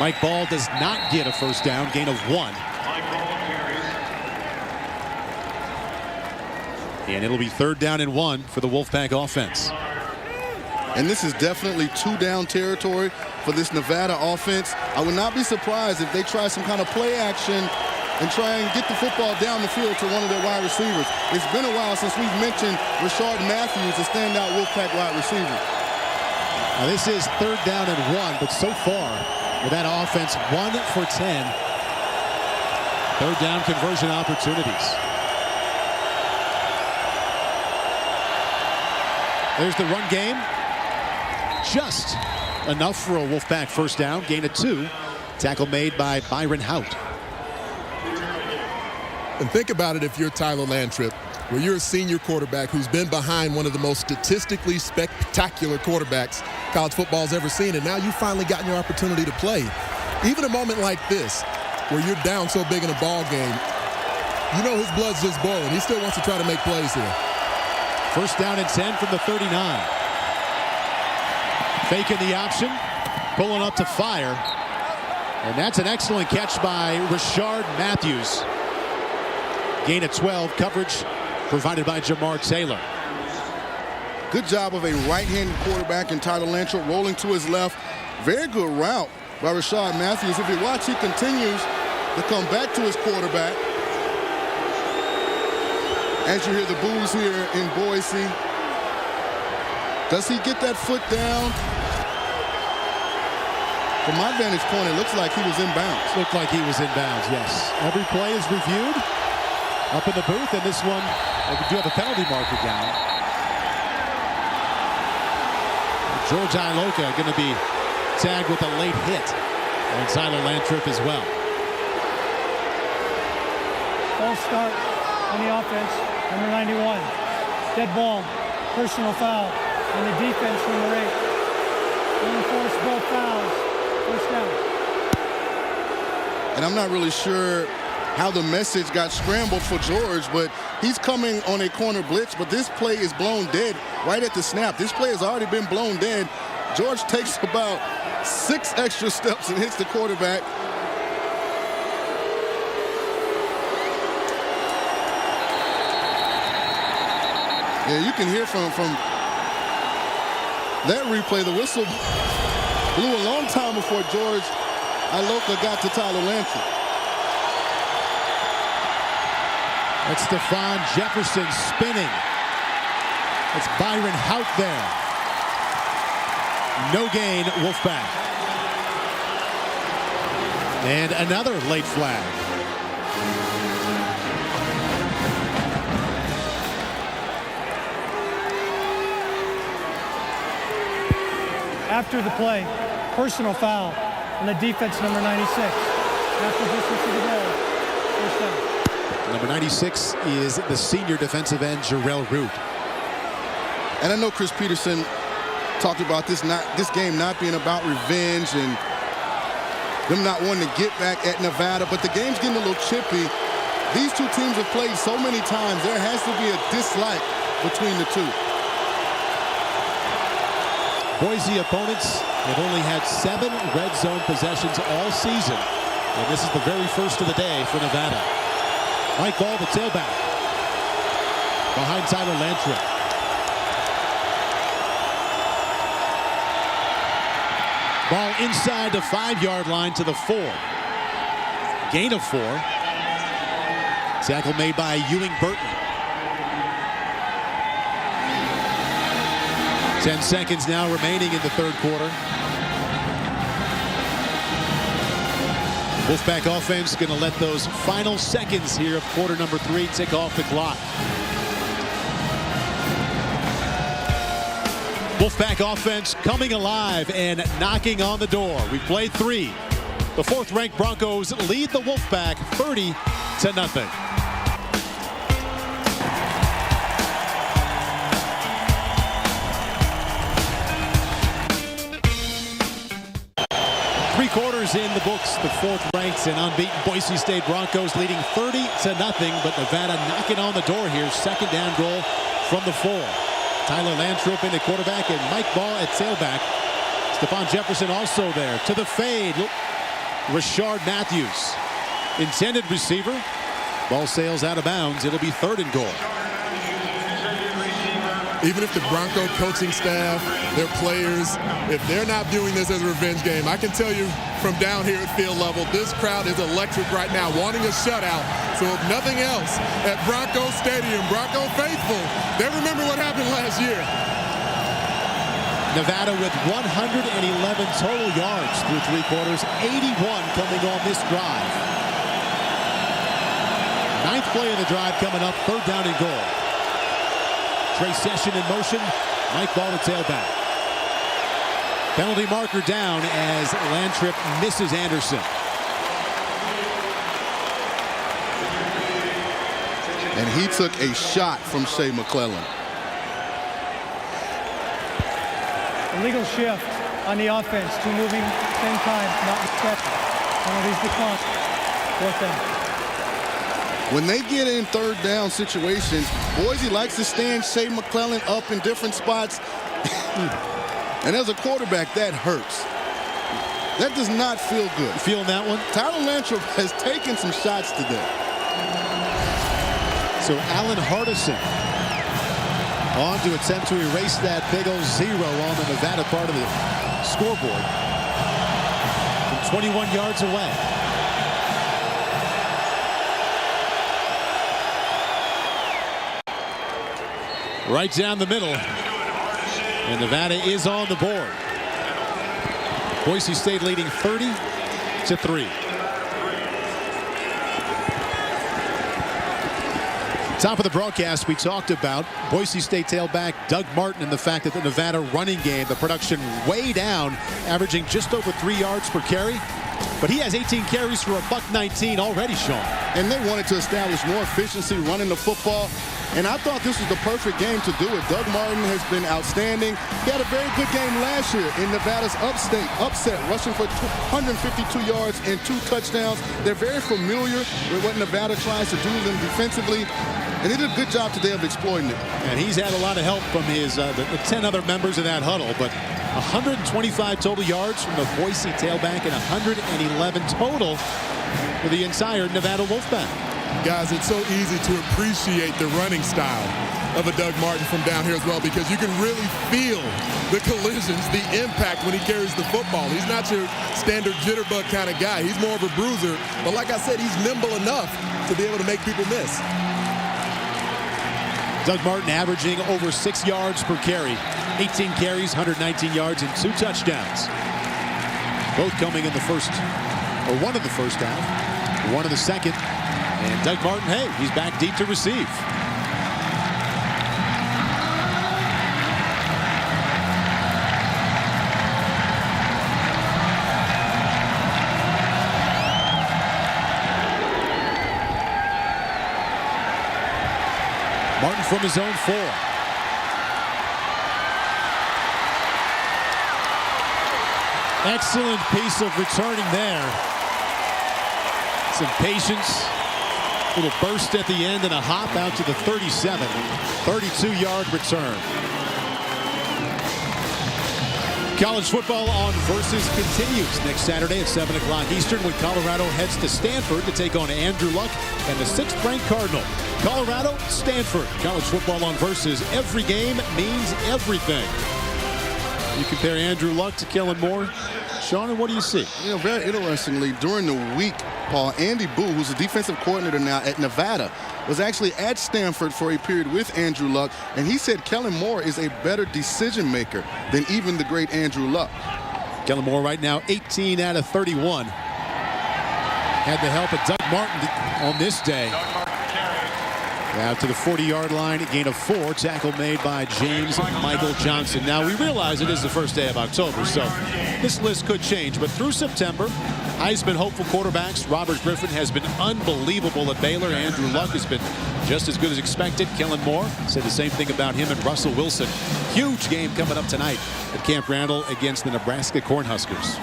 Mike Ball does not get a first down, gain of 1. And it'll be 3rd down and 1 for the Wolfpack offense. And this is definitely 2-down territory for this Nevada offense. I would not be surprised if they try some kind of play action and try and get the football down the field to one of their wide receivers. It's been a while since we've mentioned Rashard Matthews, a standout Wolfpack wide receiver. Now this is 3rd down and 1, but so far with that offense 1 for 10. 3rd down conversion opportunities. There's the run game. Just enough for a Wolfpack first down. Gain of 2. Tackle made by Byron Hout. And think about it if you're Tyler Landtrip, where you're a senior quarterback who's been behind one of the most statistically spectacular quarterbacks college football's ever seen, and now you've finally gotten your opportunity to play. Even a moment like this, where you're down so big in a ball game, you know his blood's just boiling. He still wants to try to make plays here. 1st down and 10 from the 39. Faking the option, pulling up to fire. And that's an excellent catch by Rashard Matthews. Gain of 12, coverage provided by Jamar Taylor. Good job of a right-handed quarterback in Tyler Landtrip rolling to his left. Very good route by Rashard Matthews. If you watch, he continues to come back to his quarterback. As you hear the boos here in Boise. Does he get that foot down? From my vantage point, it looks like he was in bounds. Looked like he was in bounds, yes. Every play is reviewed up in the booth, and this one, they do have a penalty marker down. George Iloka going to be tagged with a late hit. And Tyler Landtrip as well. False start on the offense. number 91. Dead ball, personal foul on the defense, number 8. Enforce both fouls. First down. And I'm not really sure how the message got scrambled for George, but he's coming on a corner blitz, but this play is blown dead right at the snap. This play has already been blown dead. George takes about 6 extra steps and hits the quarterback. Yeah, you can hear from that replay, the whistle blew a long time before George Iloka got to Tyler Lantry. That's Stephon Jefferson spinning. It's Byron Hout there. No gain, Wolfpack. And another late flag. After the play, personal foul on the defense, number 96. After distance to the goal, first down. Number 96 is the senior defensive end, Jarrell Root. And I know Chris Peterson talked about this game not being about revenge and them not wanting to get back at Nevada, but the game's getting a little chippy. These two teams have played so many times, there has to be a dislike between the two. Boise opponents have only had 7 red zone possessions all season, and this is the very first of the day for Nevada. Mike Ball, the tailback, behind Tyler Lantry. Ball inside the 5-yard line to the 4. Gain of 4. Tackle made by Ewing Burton. 10 seconds now remaining in the third quarter. Wolfpack offense going to let those final seconds here of quarter number 3 tick off the clock. Wolfpack offense coming alive and knocking on the door. We've played 3. The 4th-ranked Broncos lead the Wolfpack 30-0. 3 quarters in the books. The 4th-ranked and unbeaten Boise State Broncos leading 30-0, but Nevada knocking on the door here. Second down goal from the 4. Tyler Lantrup in the quarterback and Mike Ball at tailback. Stephon Jefferson also there. To the fade, Rashard Matthews. Intended receiver. Ball sails out of bounds. It'll be 3rd and goal. Even if the Bronco coaching staff, their players, if they're not viewing this as a revenge game, I can tell you from down here at field level, this crowd is electric right now, wanting a shutout. So if nothing else, at Bronco Stadium, Bronco faithful, they remember what happened last year. Nevada with 111 total yards through 3 quarters, 81 coming on this drive. 9th play of the drive coming up, 3rd down and goal. Trey Session in motion. Mike Ball the tailback. Penalty marker down as Lantrup misses Anderson. And he took a shot from Shea McClellan. Illegal shift on the offense. 2 moving, same time, not respected. Penalties to clock. 4th down. When they get in 3rd down situations, Boise likes to stand Shea McClellan up in different spots. And as a quarterback, that hurts. That does not feel good. You feeling that one? Tyler Lantrup has taken some shots today. So Alan Hardison on to attempt to erase that big old 0 on the Nevada part of the scoreboard from 21 yards away. Right down the middle. And Nevada is on the board. Boise State leading 30-3. Top of the broadcast, we talked about Boise State tailback Doug Martin and the fact that the Nevada running game, the production way down, averaging just over 3 yards per carry. But he has 18 carries for a $119 already, Sean. And they wanted to establish more efficiency running the football. And I thought this was the perfect game to do it. Doug Martin has been outstanding. He had a very good game last year in Nevada's upset, rushing for 152 yards and 2 touchdowns. They're very familiar with what Nevada tries to do to them defensively. And they did a good job today of exploiting it. And he's had a lot of help from his the 10 other members of that huddle. But 125 total yards from the Boise tailback and 111 total for the entire Nevada Wolfpack. Guys, it's so easy to appreciate the running style of a Doug Martin from down here as well, because you can really feel the collisions, the impact when he carries the football. He's not your standard jitterbug kind of guy. He's more of a bruiser. But like I said, he's nimble enough to be able to make people miss. Doug Martin averaging over 6 yards per carry. 18 carries, 119 yards, and 2 touchdowns. Both coming in the first, or one in the first half, one in the second. And Doug Martin, hey, he's back deep to receive. Martin from his own 4. Excellent piece of returning there. Some patience. Little burst at the end and a hop out to the 37. 32-yard return. College football on Versus continues next Saturday at 7 o'clock Eastern when Colorado heads to Stanford to take on Andrew Luck and the 6th-ranked Cardinal. Colorado, Stanford. College football on Versus. Every game means everything. You compare Andrew Luck to Kellen Moore. Sean, and what do you see? You know, very interestingly, during the week, Paul, Andy Boo, who's the defensive coordinator now at Nevada, was actually at Stanford for a period with Andrew Luck, and he said Kellen Moore is a better decision maker than even the great Andrew Luck. Kellen Moore right now 18 out of 31. Had the help of Doug Martin on this day. Out to the 40-yard line, a gain of 4. Tackle made by James Michael Johnson. Now, we realize it is the first day of October, so this list could change. But through September, Heisman hopeful quarterbacks. Robert Griffin has been unbelievable at Baylor. Andrew Luck has been just as good as expected. Kellen Moore said the same thing about him and Russell Wilson. Huge game coming up tonight at Camp Randall against the Nebraska Cornhuskers.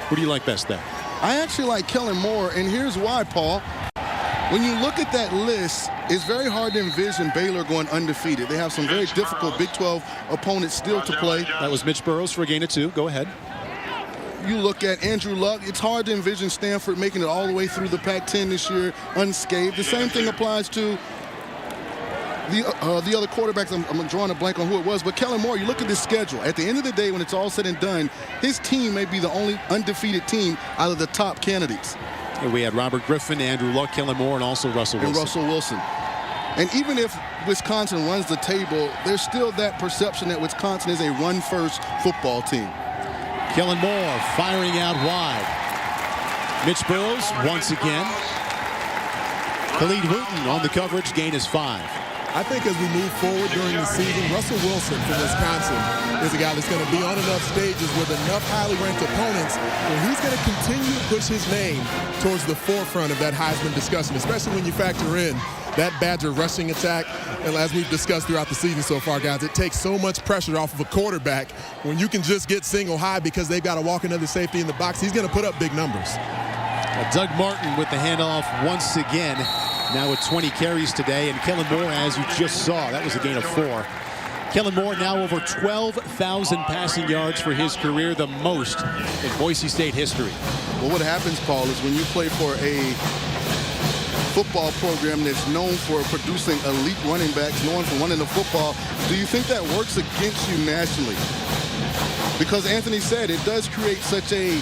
Who do you like best there? I actually like Kellen Moore, and here's why, Paul. When you look at that list, it's very hard to envision Baylor going undefeated. They have some very difficult Big 12 opponents still to play. That was Mitch Burrows for a gain of 2. Go ahead. You look at Andrew Luck, it's hard to envision Stanford making it all the way through the Pac-10 this year unscathed. The same thing applies to the other quarterbacks. I'm drawing a blank on who it was, but Kellen Moore, you look at this schedule. At the end of the day, when it's all said and done, his team may be the only undefeated team out of the top candidates. We had Robert Griffin, Andrew Luck, Kellen Moore, and also Russell Wilson. And even if Wisconsin runs the table, there's still that perception that Wisconsin is a run-first football team. Kellen Moore firing out wide. Mitch Burrows once again. Khalid Wooten on the coverage. Gain is 5. I think as we move forward during the season, Russell Wilson from Wisconsin is a guy that's going to be on enough stages with enough highly ranked opponents where he's going to continue to push his name towards the forefront of that Heisman discussion, especially when you factor in that Badger rushing attack. And as we've discussed throughout the season so far, guys, it takes so much pressure off of a quarterback when you can just get single high because they've got to walk another safety in the box. He's going to put up big numbers. Doug Martin with the handoff once again. Now with 20 carries today, and Kellen Moore, as you just saw, that was a gain of 4. Kellen Moore now over 12,000 passing yards for his career, the most in Boise State history. Well, what happens, Paul, is when you play for a football program that's known for producing elite running backs, known for running the football, do you think that works against you nationally? Because Anthony said it does create such a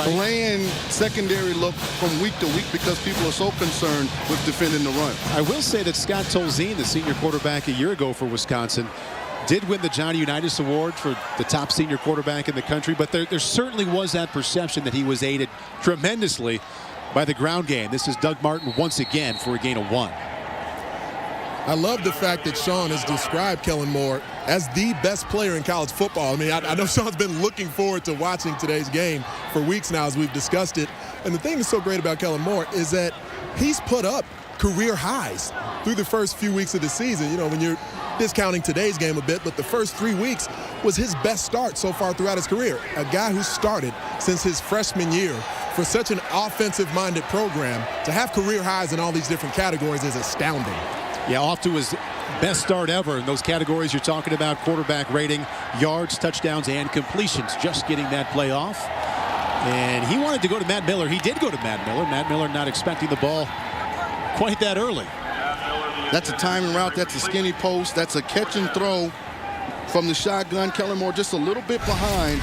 bland secondary look from week to week because people are so concerned with defending the run. I will say that Scott Tolzien, the senior quarterback a year ago for Wisconsin, did win the Johnny Unitas Award for the top senior quarterback in the country, but there certainly was that perception that he was aided tremendously by the ground game. This is Doug Martin once again for a gain of 1. I love the fact that Sean has described Kellen Moore as the best player in college football. I mean, I know Sean's been looking forward to watching today's game for weeks now as we've discussed it. And the thing that's so great about Kellen Moore is that he's put up career highs through the first few weeks of the season. You know, when you're discounting today's game a bit, but the first 3 weeks was his best start so far throughout his career. A guy who started since his freshman year for such an offensive-minded program to have career highs in all these different categories is astounding. Yeah, off to his best start ever in those categories you're talking about: quarterback rating, yards, touchdowns, and completions. Just getting that play off. And he wanted to go to Matt Miller. He did go to Matt Miller. Matt Miller not expecting the ball quite that early. That's a timing route. That's a skinny post. That's a catch and throw from the shotgun. Kellen Moore just a little bit behind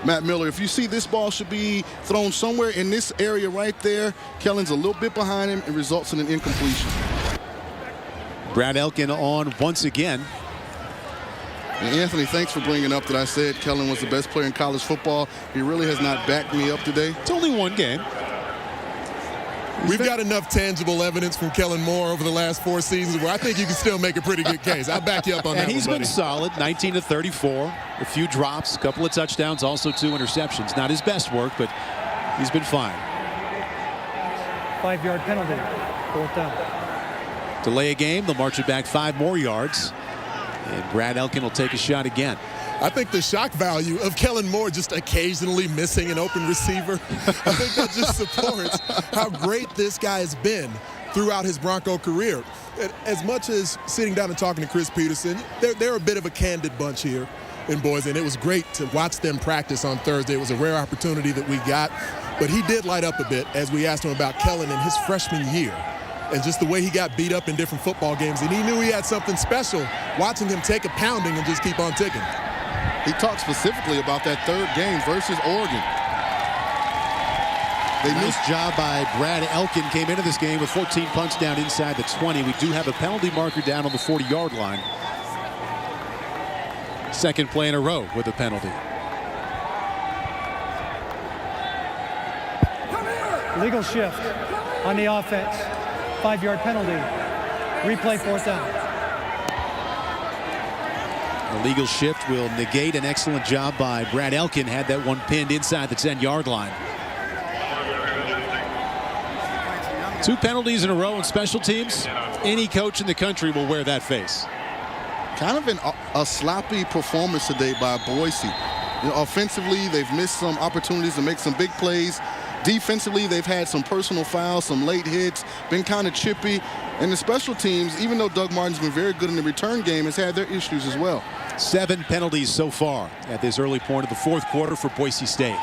Matt Miller. If you see this ball should be thrown somewhere in this area right there, Kellen's a little bit behind him. It results in an incompletion. Brad Elkin on once again. And Anthony, thanks for bringing up that I said Kellen was the best player in college football. He really has not backed me up today. It's only one game. We've got enough tangible evidence from Kellen Moore over the last 4 seasons where I think you can still make a pretty good case. I'll back you up on that. And he's one, been buddy. solid, 19 to 34, a few drops, a couple of touchdowns, also 2 interceptions. Not his best work, but he's been fine. 5-yard penalty, 4th down. Delay a game, they'll march it back 5 more yards. And Brad Elkin will take a shot again. I think the shock value of Kellen Moore just occasionally missing an open receiver, I think that just supports how great this guy has been throughout his Bronco career. As much as sitting down and talking to Chris Peterson, they're a bit of a candid bunch here in Boise, and it was great to watch them practice on Thursday. It was a rare opportunity that we got, but he did light up a bit as we asked him about Kellen in his freshman year and just the way he got beat up in different football games, and he knew he had something special watching him take a pounding and just keep on ticking. He talked specifically about that 3rd game versus Oregon. Nice job by Brad Elkin. Came into this game with 14 punts down inside the 20. We do have a penalty marker down on the 40-yard line. Second play in a row with a penalty. Legal shift on the offense. 5-yard penalty. Replay, 4th down. A legal shift will negate an excellent job by Brad Elkin. Had that one pinned inside the 10-yard line. 2 penalties in a row in special teams. Any coach in the country will wear that face. Kind of a sloppy performance today by Boise. You know, offensively, they've missed some opportunities to make some big plays. Defensively, they've had some personal fouls, some late hits, been kind of chippy. And the special teams, even though Doug Martin's been very good in the return game, has had their issues as well. 7 penalties so far at this early point of the 4th quarter for Boise State.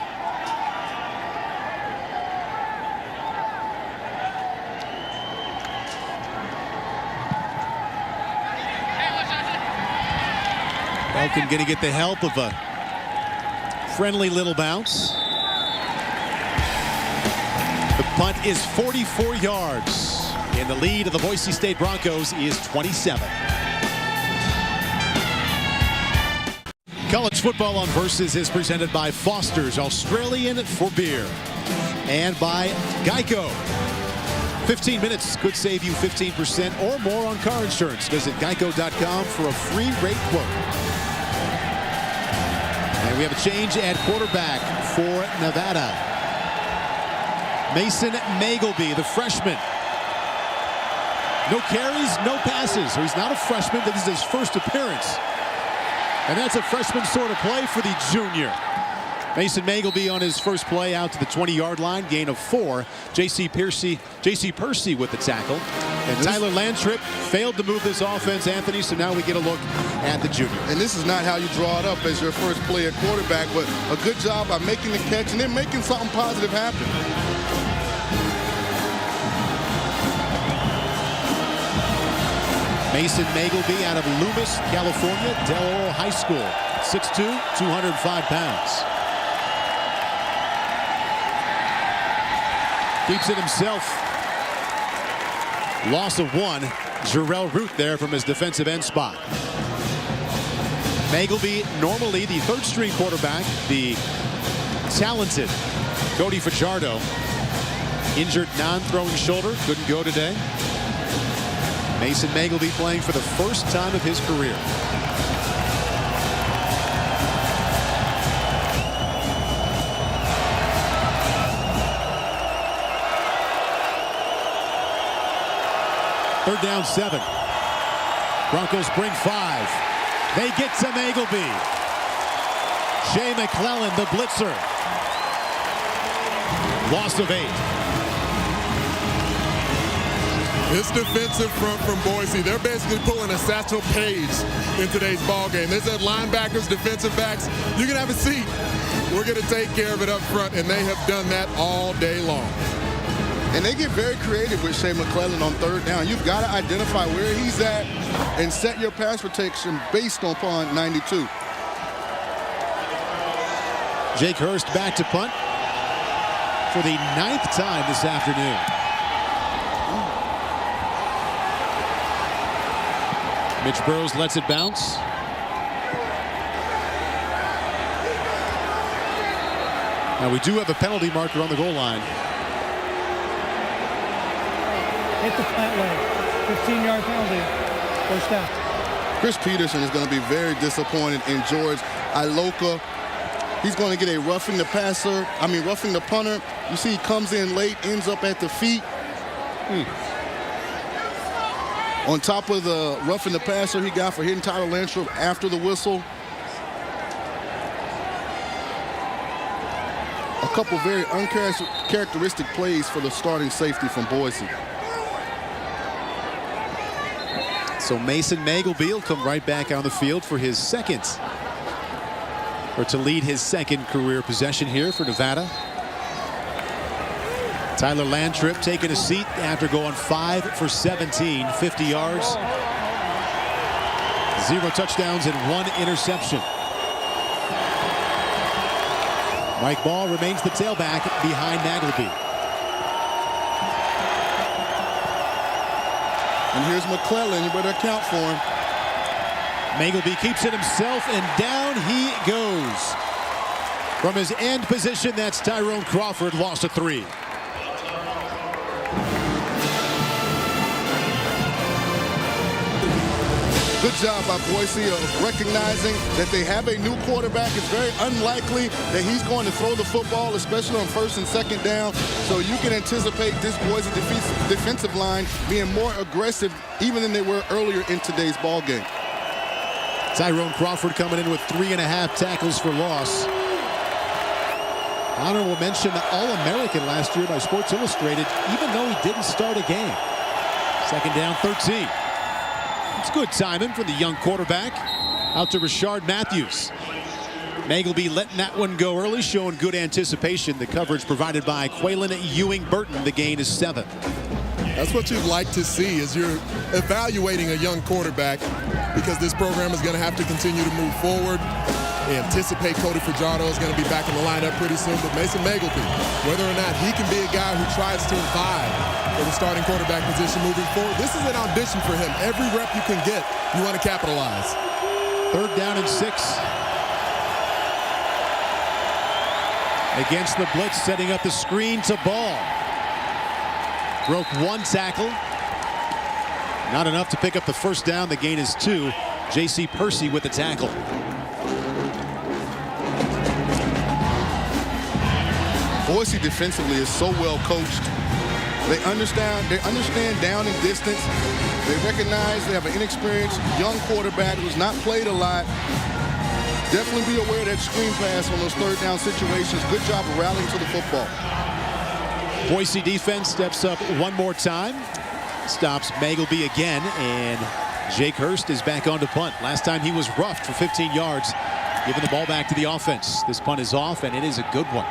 Elkin going to get the help of a friendly little bounce. The punt is 44 yards. And the lead of the Boise State Broncos is 27. College football on Versus is presented by Foster's Australian for Beer and by Geico. 15 minutes could save you 15% or more on car insurance. Visit geico.com for a free rate quote. And we have a change at quarterback for Nevada. Mason Magleby, the freshman. No carries, no passes. So he's not a freshman. This is his first appearance. And that's a freshman sort of play for the junior. Mason Magleby on his first play out to the 20-yard line, gain of 4. J.C. Percy with the tackle. And Tyler Landtrip failed to move this offense, Anthony, so now we get a look at the junior. And this is not how you draw it up as your first play at quarterback, but a good job by making the catch and then making something positive happen. Mason Magleby out of Loomis, California, Del Oro High School. 6'2", 205 pounds. Keeps it himself. Loss of 1. Jarrell Root there from his defensive end spot. Magleby, normally the third-string quarterback, the talented Cody Fajardo. Injured non-throwing shoulder, couldn't go today. Mason Magleby playing for the first time of his career. Third down 7. Broncos bring 5. They get to Magleby. Jay McClellan, the blitzer. Loss of 8. This defensive front from Boise, they're basically pulling a Satchel Paige in today's ball game. They said linebackers, defensive backs, you can have a seat. We're going to take care of it up front, and they have done that all day long. And they get very creative with Shea McClellan on third down. You've got to identify where he's at and set your pass protection based upon 92. Jake Hurst back to punt for the 9th time this afternoon. Mitch Burrows lets it bounce. Now we do have a penalty marker on the goal line. Hit the plant leg. 15-yard penalty. First down. Chris Peterson is going to be very disappointed in George Iloka. He's going to get a roughing the punter. You see he comes in late, ends up at the feet. On top of the roughing the passer he got for hitting Tyler Landrum after the whistle. A couple very uncharacteristic plays for the starting safety from Boise. So Mason Magleby will come right back on the field for his second, or to lead his second career possession here for Nevada. Tyler Landrum taking a seat after going 5 for 17, 50 yards, 0 touchdowns and 1 interception. Mike Ball remains the tailback behind Magleby. And here's McClellan. You better account for him. Magleby keeps it himself, and down he goes. From his end position, that's Tyrone Crawford, lost to 3. Good job by Boise of recognizing that they have a new quarterback. It's very unlikely that he's going to throw the football, especially on first and second down. So you can anticipate this Boise defensive line being more aggressive even than they were earlier in today's ball game. Tyrone Crawford coming in with 3.5 tackles for loss. Honorable mention, All-American last year by Sports Illustrated, even though he didn't start a game. Second down, 13. It's good timing for the young quarterback. Out to Rashard Matthews. Magleby letting that one go early, showing good anticipation. The coverage provided by Quaylen Ewing-Burton. The gain is 7. That's what you'd like to see as you're evaluating a young quarterback, because this program is going to have to continue to move forward. They anticipate Cody Fajardo is going to be back in the lineup pretty soon, but Mason Magleby, whether or not he can be a guy who tries to vie for the starting quarterback position moving forward, this is an audition for him. Every rep you can get, you want to capitalize. Third down and 6. Against the blitz, setting up the screen to Ball. Broke 1 tackle. Not enough to pick up the first down. The gain is 2. J.C. Percy with the tackle. Boise defensively is so well coached. They understand down and distance. They recognize they have an inexperienced young quarterback who's not played a lot. Definitely be aware of that screen pass on those third down situations. Good job of rallying to the football. Boise defense steps up one more time. Stops Magleby again, and Jake Hurst is back on to punt. Last time he was roughed for 15 yards, giving the ball back to the offense. This punt is off, and it is a good one.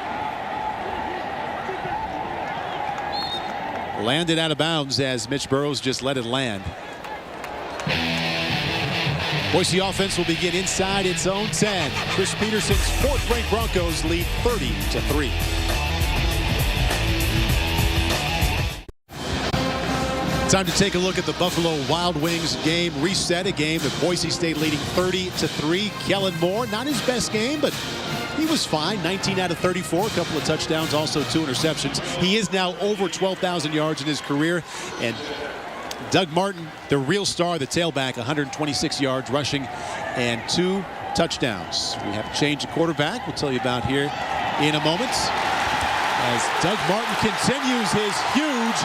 Landed out of bounds as Mitch Burrows just let it land. Boise offense will begin inside its own 10. Chris Peterson's 4th-ranked Broncos lead 30-3. Time to take a look at the Buffalo Wild Wings game reset, a game that Boise State leading 30-3. Kellen Moore, not his best game, but he was fine. 19 out of 34, a couple of touchdowns, also 2 interceptions. He is now over 12,000 yards in his career, and Doug Martin, the real star, the tailback, 126 yards rushing and 2 touchdowns. We have to change the quarterback. We'll tell you about here in a moment as Doug Martin continues his huge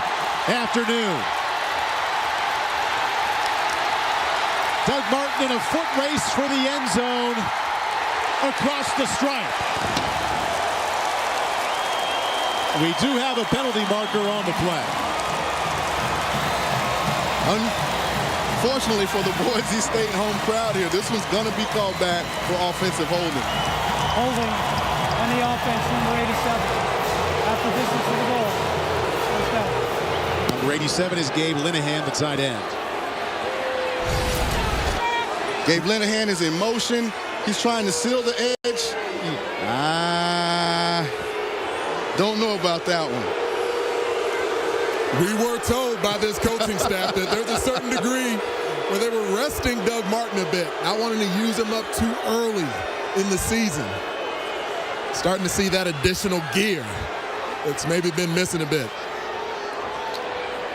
afternoon. Doug Martin in a foot race for the end zone across the stripe. We do have a penalty marker on the play. Unfortunately for the Boise State home crowd here, this one's going to be called back for offensive holding. Holding on the offense, number 87. After distance to the goal. First down. Number 87 is Gabe Linehan, the tight end. Gabe Linehan is in motion. He's trying to seal the edge. Don't know about that one. We were told by this coaching staff that there's a certain degree where they were resting Doug Martin a bit, not wanting to use him up too early in the season. Starting to see that additional gear that's maybe been missing a bit.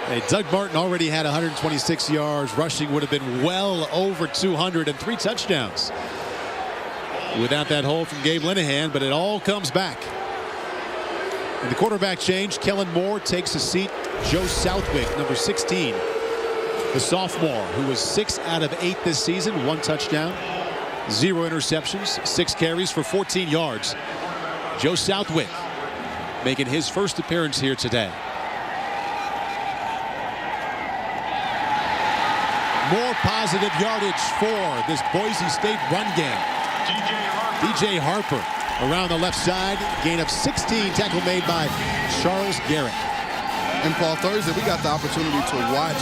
Hey, Doug Martin already had 126 yards. Rushing would have been well over 200 and 3 touchdowns without that hold from Gabe Linehan, but it all comes back. And the quarterback change, Kellen Moore takes a seat. Joe Southwick, number 16, the sophomore, who was 6 out of 8 this season, 1 touchdown, 0 interceptions, 6 carries for 14 yards. Joe Southwick making his first appearance here today. More positive yardage for this Boise State run game. DJ Harper around the left side, gain of 16, tackle made by Charles Garrett. And Paul, Thursday we got the opportunity to watch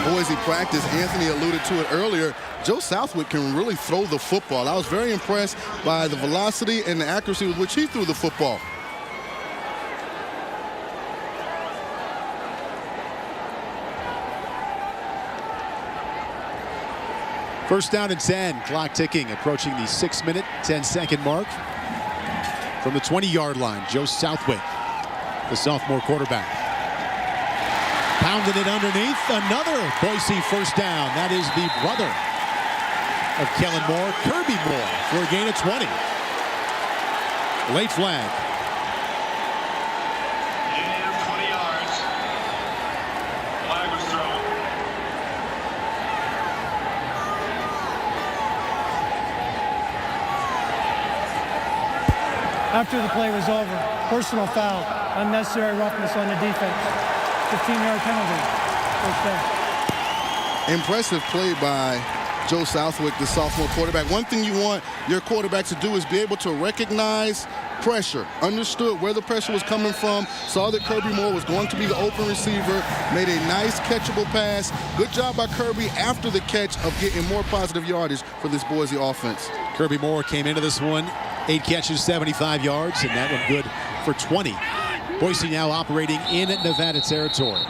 Boise practice. Anthony alluded to it earlier. Joe Southwick can really throw the football. I was very impressed by the velocity and the accuracy with which he threw the football. First down and 10, clock ticking, approaching the 6-minute, 10-second mark. From the 20-yard line, Joe Southwick, the sophomore quarterback. Pounding it underneath, another Boise first down. That is the brother of Kellen Moore, Kirby Moore, for a gain of 20. Late flag. Gain of 20 yards. Flag was thrown. After the play was over, personal foul, unnecessary roughness on the defense. 15-yard penalty. First down. Impressive play by Joe Southwick, the sophomore quarterback. One thing you want your quarterback to do is be able to recognize pressure. Understood where the pressure was coming from, saw that Kirby Moore was going to be the open receiver, made a nice catchable pass. Good job by Kirby after the catch of getting more positive yardage for this Boise offense. Kirby Moore came into this one, 8 catches, 75 yards, and that one good for 20. Boise now operating in Nevada territory.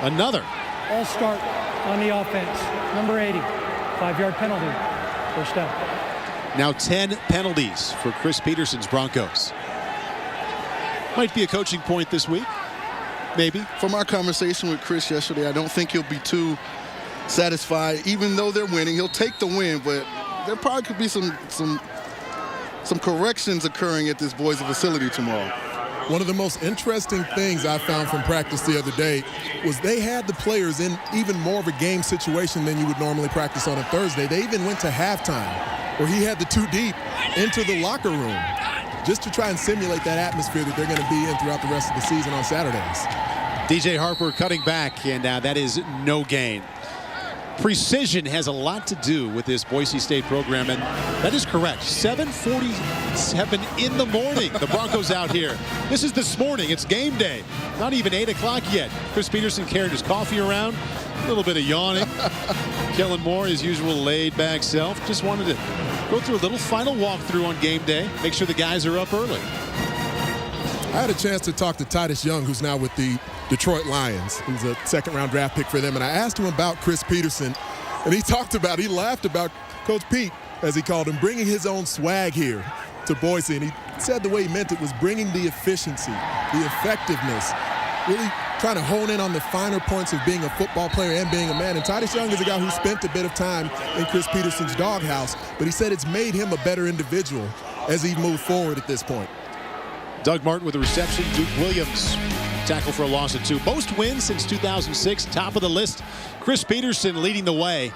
Another. All start on the offense. Number 80, 5-yard penalty. First down. Now 10 penalties for Chris Peterson's Broncos. Might be a coaching point this week. Maybe. From our conversation with Chris yesterday, I don't think he'll be too satisfied. Even though they're winning, he'll take the win, but there probably could be some corrections occurring at this Boise facility tomorrow. One of the most interesting things I found from practice the other day was they had the players in even more of a game situation than you would normally practice on a Thursday. They even went to halftime where he had the 2 deep into the locker room just to try and simulate that atmosphere that they're going to be in throughout the rest of the season on Saturdays. DJ Harper cutting back, and that is no gain. Precision has a lot to do with this Boise State program, and that is correct. 7:47 in the morning, the Broncos out here. This is this morning. It's game day. Not even 8 o'clock yet. Chris Peterson carried his coffee around. A little bit of yawning. Kellen Moore, his usual laid-back self, just wanted to go through a little final walkthrough on game day. Make sure the guys are up early. I had a chance to talk to Titus Young, who's now with the Detroit Lions. He's a second-round draft pick for them. And I asked him about Chris Peterson, and he laughed about Coach Pete, as he called him, bringing his own swag here to Boise. And he said the way he meant it was bringing the efficiency, the effectiveness, really trying to hone in on the finer points of being a football player and being a man. And Titus Young is a guy who spent a bit of time in Chris Peterson's doghouse, but he said it's made him a better individual as he moved forward at this point. Doug Martin with the reception. Duke Williams tackle for a loss of 2. Most wins since 2006. Top of the list. Chris Peterson leading the way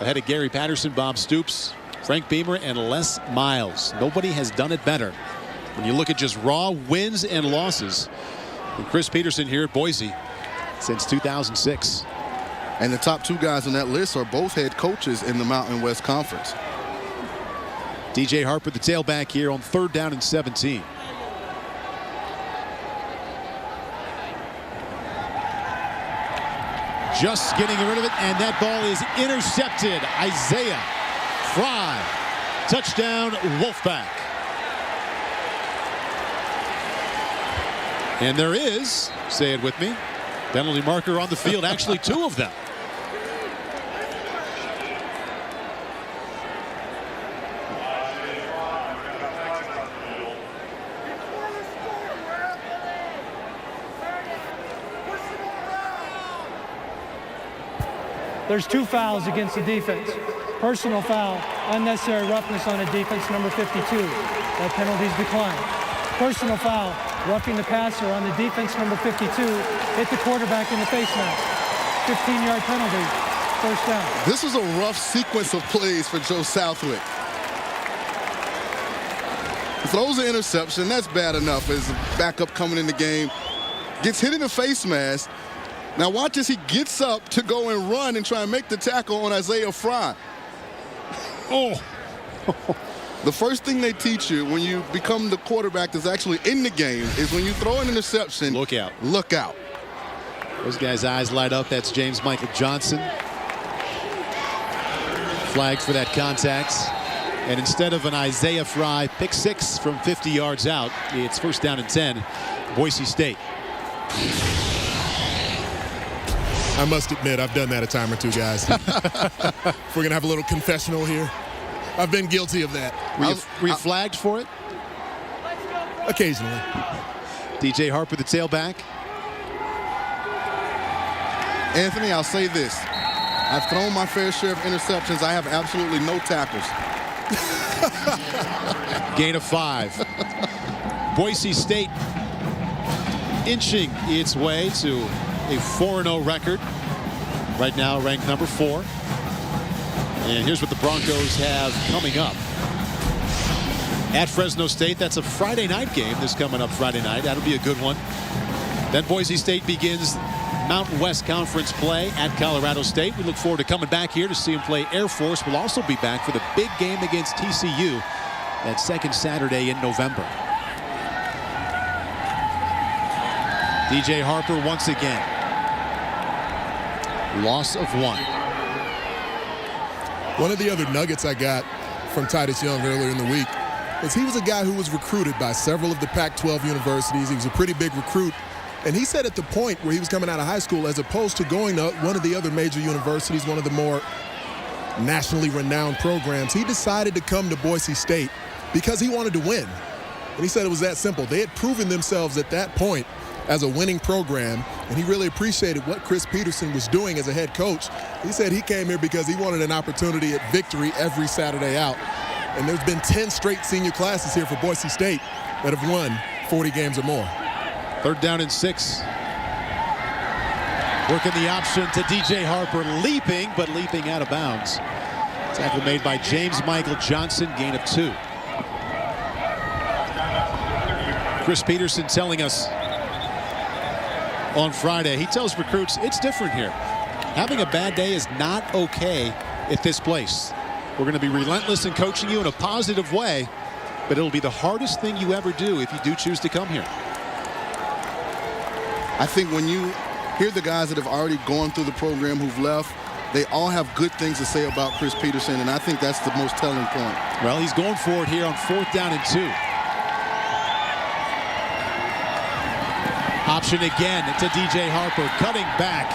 ahead of Gary Patterson, Bob Stoops, Frank Beamer, and Les Miles. Nobody has done it better. When you look at just raw wins and losses, and Chris Peterson here at Boise since 2006. And the top 2 guys on that list are both head coaches in the Mountain West Conference. DJ Harper, the tailback here on 3rd down and 17. Just getting rid of it, and that ball is intercepted. Isaiah Fry, touchdown Wolfpack. And there is, say it with me, penalty marker on the field, actually 2 of them. There's 2 fouls against the defense. Personal foul, unnecessary roughness on a defense, number 52. That penalty is declined. Personal foul, roughing the passer on the defense, number 52. Hit the quarterback in the face mask. 15-yard penalty, 1st down. This was a rough sequence of plays for Joe Southwick. Throws an interception. That's bad enough as a backup coming in the game. Gets hit in the face mask. Now watch as he gets up to go and run and try and make the tackle on Isaiah Fry. Oh. The first thing they teach you when you become the quarterback that's actually in the game is when you throw an interception, look out. Look out. Those guys' eyes light up. That's James Michael Johnson. Flagged for that contact. And instead of an Isaiah Fry pick 6 from 50 yards out, it's 1st down and 10, Boise State. I must admit, I've done that a time or 2, guys. If we're going to have a little confessional here, I've been guilty of that. Were you flagged for it? Occasionally. DJ Harper, the tailback. Anthony, I'll say this. I've thrown my fair share of interceptions. I have absolutely no tackles. Gain of 5. Boise State inching its way to a 4-0 record. Right now ranked number 4. And here's what the Broncos have coming up. At Fresno State, that's a Friday night game. This coming up Friday night. That'll be a good one. Then Boise State begins Mountain West Conference play at Colorado State. We look forward to coming back here to see them play Air Force. We'll also be back for the big game against TCU that 2nd Saturday in November. DJ Harper once again. Loss of 1. One of the other nuggets I got from Titus Young earlier in the week is he was a guy who was recruited by several of the Pac-12 universities. He was a pretty big recruit. And he said at the point where he was coming out of high school, as opposed to going to one of the other major universities, one of the more nationally renowned programs, he decided to come to Boise State because he wanted to win. And he said it was that simple. They had proven themselves at that point as a winning program, and he really appreciated what Chris Peterson was doing as a head coach. He said he came here because he wanted an opportunity at victory every Saturday out. And there's been 10 straight senior classes here for Boise State that have won 40 games or more. 3rd down and 6. Working the option to DJ Harper, leaping, but leaping out of bounds. Tackle made by James Michael Johnson, gain of 2. Chris Peterson telling us on Friday, he tells recruits it's different here. Having a bad day is not okay at this place. We're going to be relentless in coaching you in a positive way, but it'll be the hardest thing you ever do if you do choose to come here. I think when you hear the guys that have already gone through the program who've left, they all have good things to say about Chris Peterson, and I think that's the most telling point. Well, he's going for it here on 4th down and 2. Option again to DJ Harper, cutting back.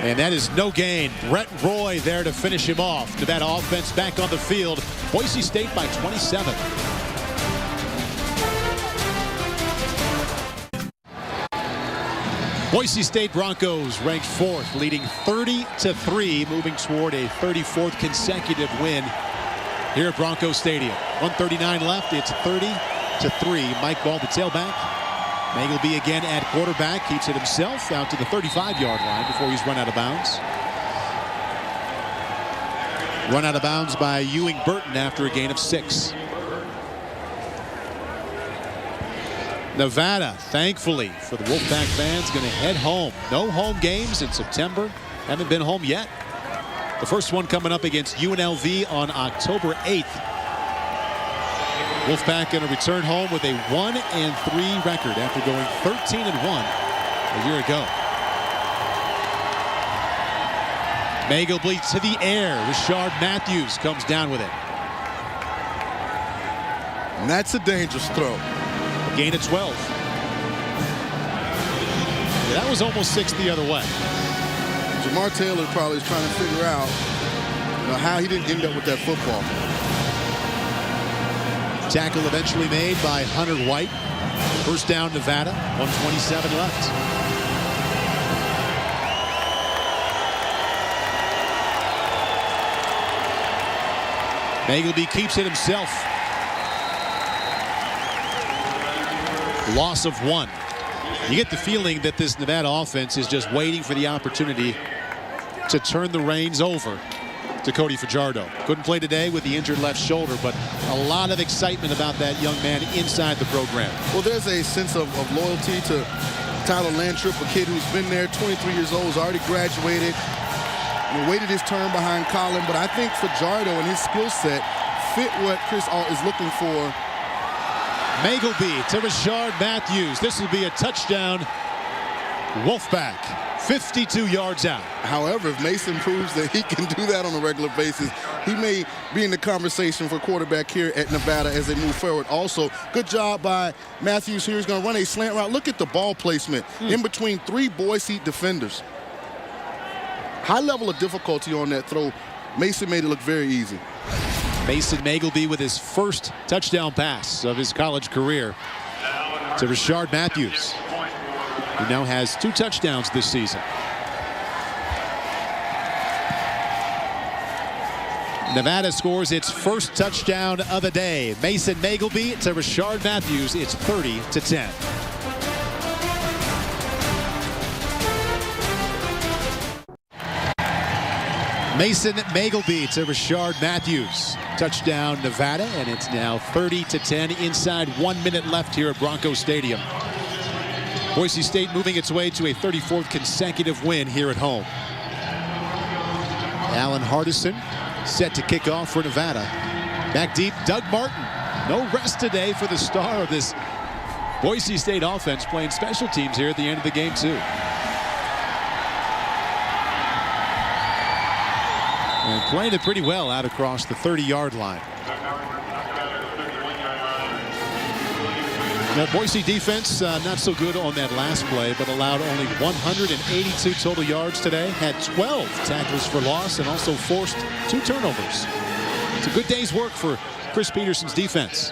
And that is no gain. Brett Roy there to finish him off. Nevada offense back on the field. Boise State by 27. Boise State Broncos ranked 4th, leading 30-3, moving toward a 34th consecutive win here at Bronco Stadium. 1:39 left. It's 30-3. Mike Ball, the tailback. Magleby again at quarterback. Keeps it himself out to the 35-yard line before he's run out of bounds. Run out of bounds by Ewing Burton after a gain of 6. Nevada, thankfully for the Wolfpack fans, going to head home. No home games in September. Haven't been home yet. The first one coming up against UNLV on October 8th. Wolfpack going to return home with a 1-3 record after going 13-1 a year ago. Magleby to the air. Rashard Matthews comes down with it. And that's a dangerous throw. Gain of 12. Yeah, that was almost 6 the other way. Jamar Taylor probably is trying to figure out how he didn't end up with that football. Tackle eventually made by Hunter White. First down, Nevada. 1:27 left. Magleby keeps it himself. Loss of 1. You get the feeling that this Nevada offense is just waiting for the opportunity to turn the reins over to Cody Fajardo. Couldn't play today with the injured left shoulder, but a lot of excitement about that young man inside the program. Well, there's a sense of loyalty to Tyler Lantrip, a kid who's been there, 23 years old, has already graduated, waited his turn behind Colin, but I think Fajardo and his skill set fit what Chris Ault is looking for. Magleby to Rashard Matthews. This will be a touchdown. Wolfpack, 52 yards out. However, if Mason proves that he can do that on a regular basis, he may be in the conversation for quarterback here at Nevada as they move forward. Also, good job by Matthews here. He's going to run a slant route. Look at the ball placement in between 3 Boise defenders. High level of difficulty on that throw. Mason made it look very easy. Mason Magleby with his first touchdown pass of his college career to Rashard Matthews, who now has 2 touchdowns this season. Nevada scores its first touchdown of the day. Mason Magleby to Rashard Matthews. It's 30-10. Mason Magleby to Rashard Matthews. Touchdown Nevada, and it's now 30-10 inside 1 minute left here at Bronco Stadium. Boise State moving its way to a 34th consecutive win here at home. Allen Hardison set to kick off for Nevada. Back deep, Doug Martin. No rest today for the star of this Boise State offense, playing special teams here at the end of the game too. And playing it pretty well out across the 30-yard line. Now, Boise defense not so good on that last play, but allowed only 182 total yards today. Had 12 tackles for loss and also forced 2 turnovers. It's a good day's work for Chris Peterson's defense.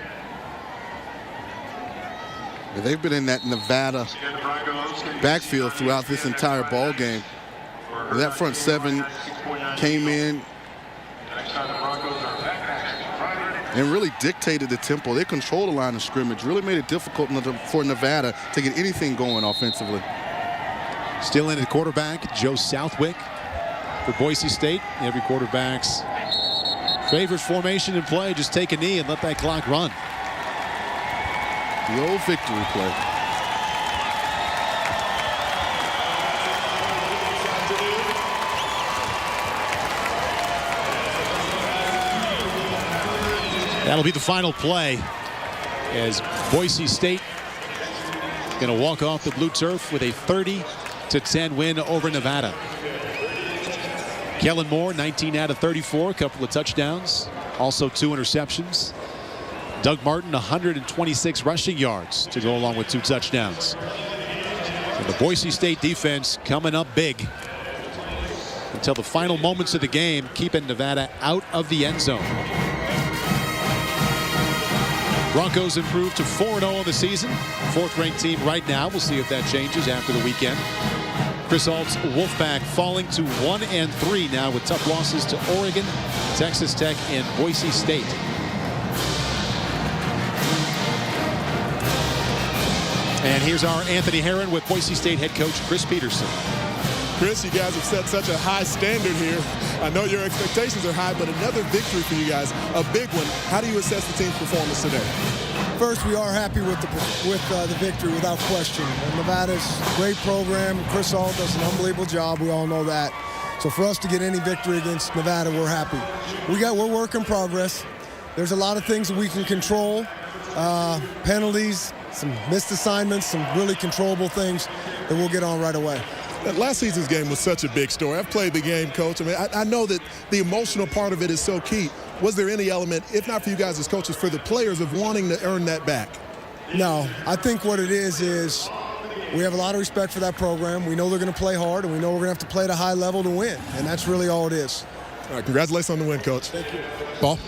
They've been in that Nevada backfield throughout this entire ball game. That front 7 came in and really dictated the tempo. They controlled the line of scrimmage, really made it difficult for Nevada to get anything going offensively. Still in at quarterback, Joe Southwick for Boise State. Every quarterback's favorite formation in play, just take a knee and let that clock run. The old victory play. That'll be the final play as Boise State going to walk off the blue turf with a 30-10 win over Nevada. Kellen Moore, 19 out of 34, a couple of touchdowns, also 2 interceptions. Doug Martin, 126 rushing yards to go along with 2 touchdowns. And the Boise State defense coming up big until the final moments of the game, keeping Nevada out of the end zone. Broncos improved to 4-0 in the season. Fourth-ranked team right now. We'll see if that changes after the weekend. Chris Ault's Wolfpack falling to 1-3 now with tough losses to Oregon, Texas Tech, and Boise State. And here's our Anthony Herron with Boise State head coach Chris Peterson. Chris, you guys have set such a high standard here. I know your expectations are high, but another victory for you guys, a big one. How do you assess the team's performance today? First, we are happy with the victory without question. And Nevada's a great program. Chris Ault does an unbelievable job. We all know that. So for us to get any victory against Nevada, we're happy. We're work in progress. There's a lot of things that we can control. Penalties, some missed assignments, some really controllable things that we'll get on right away. That last season's game was such a big story. I've played the game, Coach. I mean, I know that the emotional part of it is so key. Was there any element, if not for you guys as coaches, for the players of wanting to earn that back? No. I think what it is we have a lot of respect for that program. We know they're going to play hard, and we know we're going to have to play at a high level to win, and that's really all it is. All right, congratulations on the win, Coach. Thank you. Paul?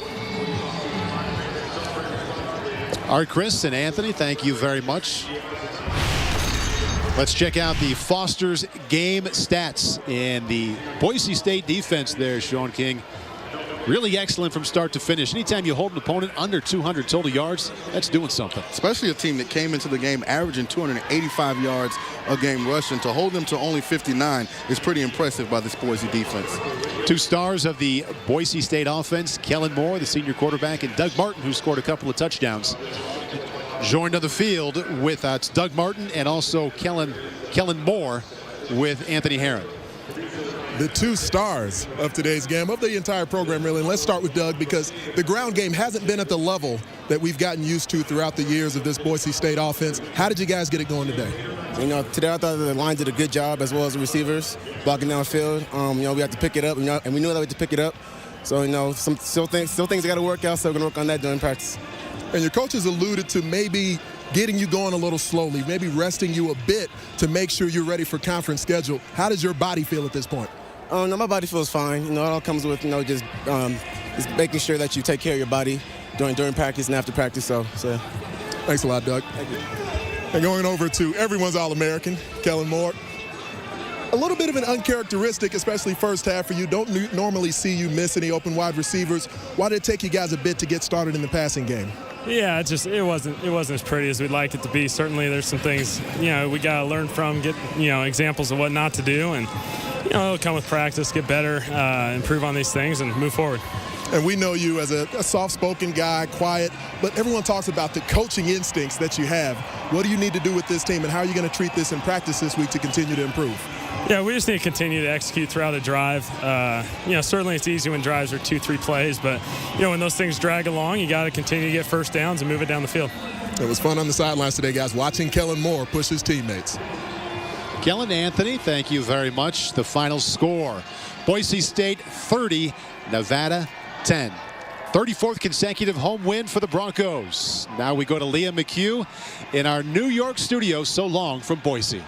All right, Chris and Anthony, thank you very much. Let's check out the Foster's game stats. And the Boise State defense there, Sean King, really excellent from start to finish. Anytime you hold an opponent under 200 total yards, that's doing something. Especially a team that came into the game averaging 285 yards a game rushing. To hold them to only 59 is pretty impressive by this Boise defense. Two stars of the Boise State offense, Kellen Moore, the senior quarterback, and Doug Martin, who scored a couple of touchdowns. Joined on the field with Doug Martin and also Kellen Moore with Anthony Herron. The two stars of today's game, of the entire program, really. And let's start with Doug, because the ground game hasn't been at the level that we've gotten used to throughout the years of this Boise State offense. How did you guys get it going today? You know, today I thought the line did a good job, as well as the receivers, blocking downfield. You know, we have to pick it up, and we knew that we had to pick it up. So, you know, still things got to work out, so we're going to work on that during practice. And your coaches alluded to maybe getting you going a little slowly, maybe resting you a bit to make sure you're ready for conference schedule. How does your body feel at this point? No, my body feels fine. You know, it all comes with, you know, just making sure that you take care of your body during practice and after practice. So. Thanks a lot, Doug. Thank you. And going over to everyone's All-American, Kellen Moore. A little bit of an uncharacteristic, especially first half for you. Don't normally see you miss any open wide receivers. Why did it take you guys a bit to get started in the passing game? Yeah, it wasn't as pretty as we'd like it to be. Certainly there's some things, you know, we got to learn from, get, you know, examples of what not to do, and, you know, it'll come with practice, get better, improve on these things, and move forward. And we know you as a soft-spoken guy, quiet, but everyone talks about the coaching instincts that you have. What do you need to do with this team, and how are you going to treat this in practice this week to continue to improve? Yeah, we just need to continue to execute throughout the drive. You know, certainly it's easy when drives are 2-3 plays, but, you know, when those things drag along, you got to continue to get first downs and move it down the field. It was fun on the sidelines today, guys, watching Kellen Moore push his teammates. Kellen, Anthony, thank you very much. The final score, Boise State 30, Nevada 10. 34th consecutive home win for the Broncos. Now we go to Liam McHugh in our New York studio. So long from Boise.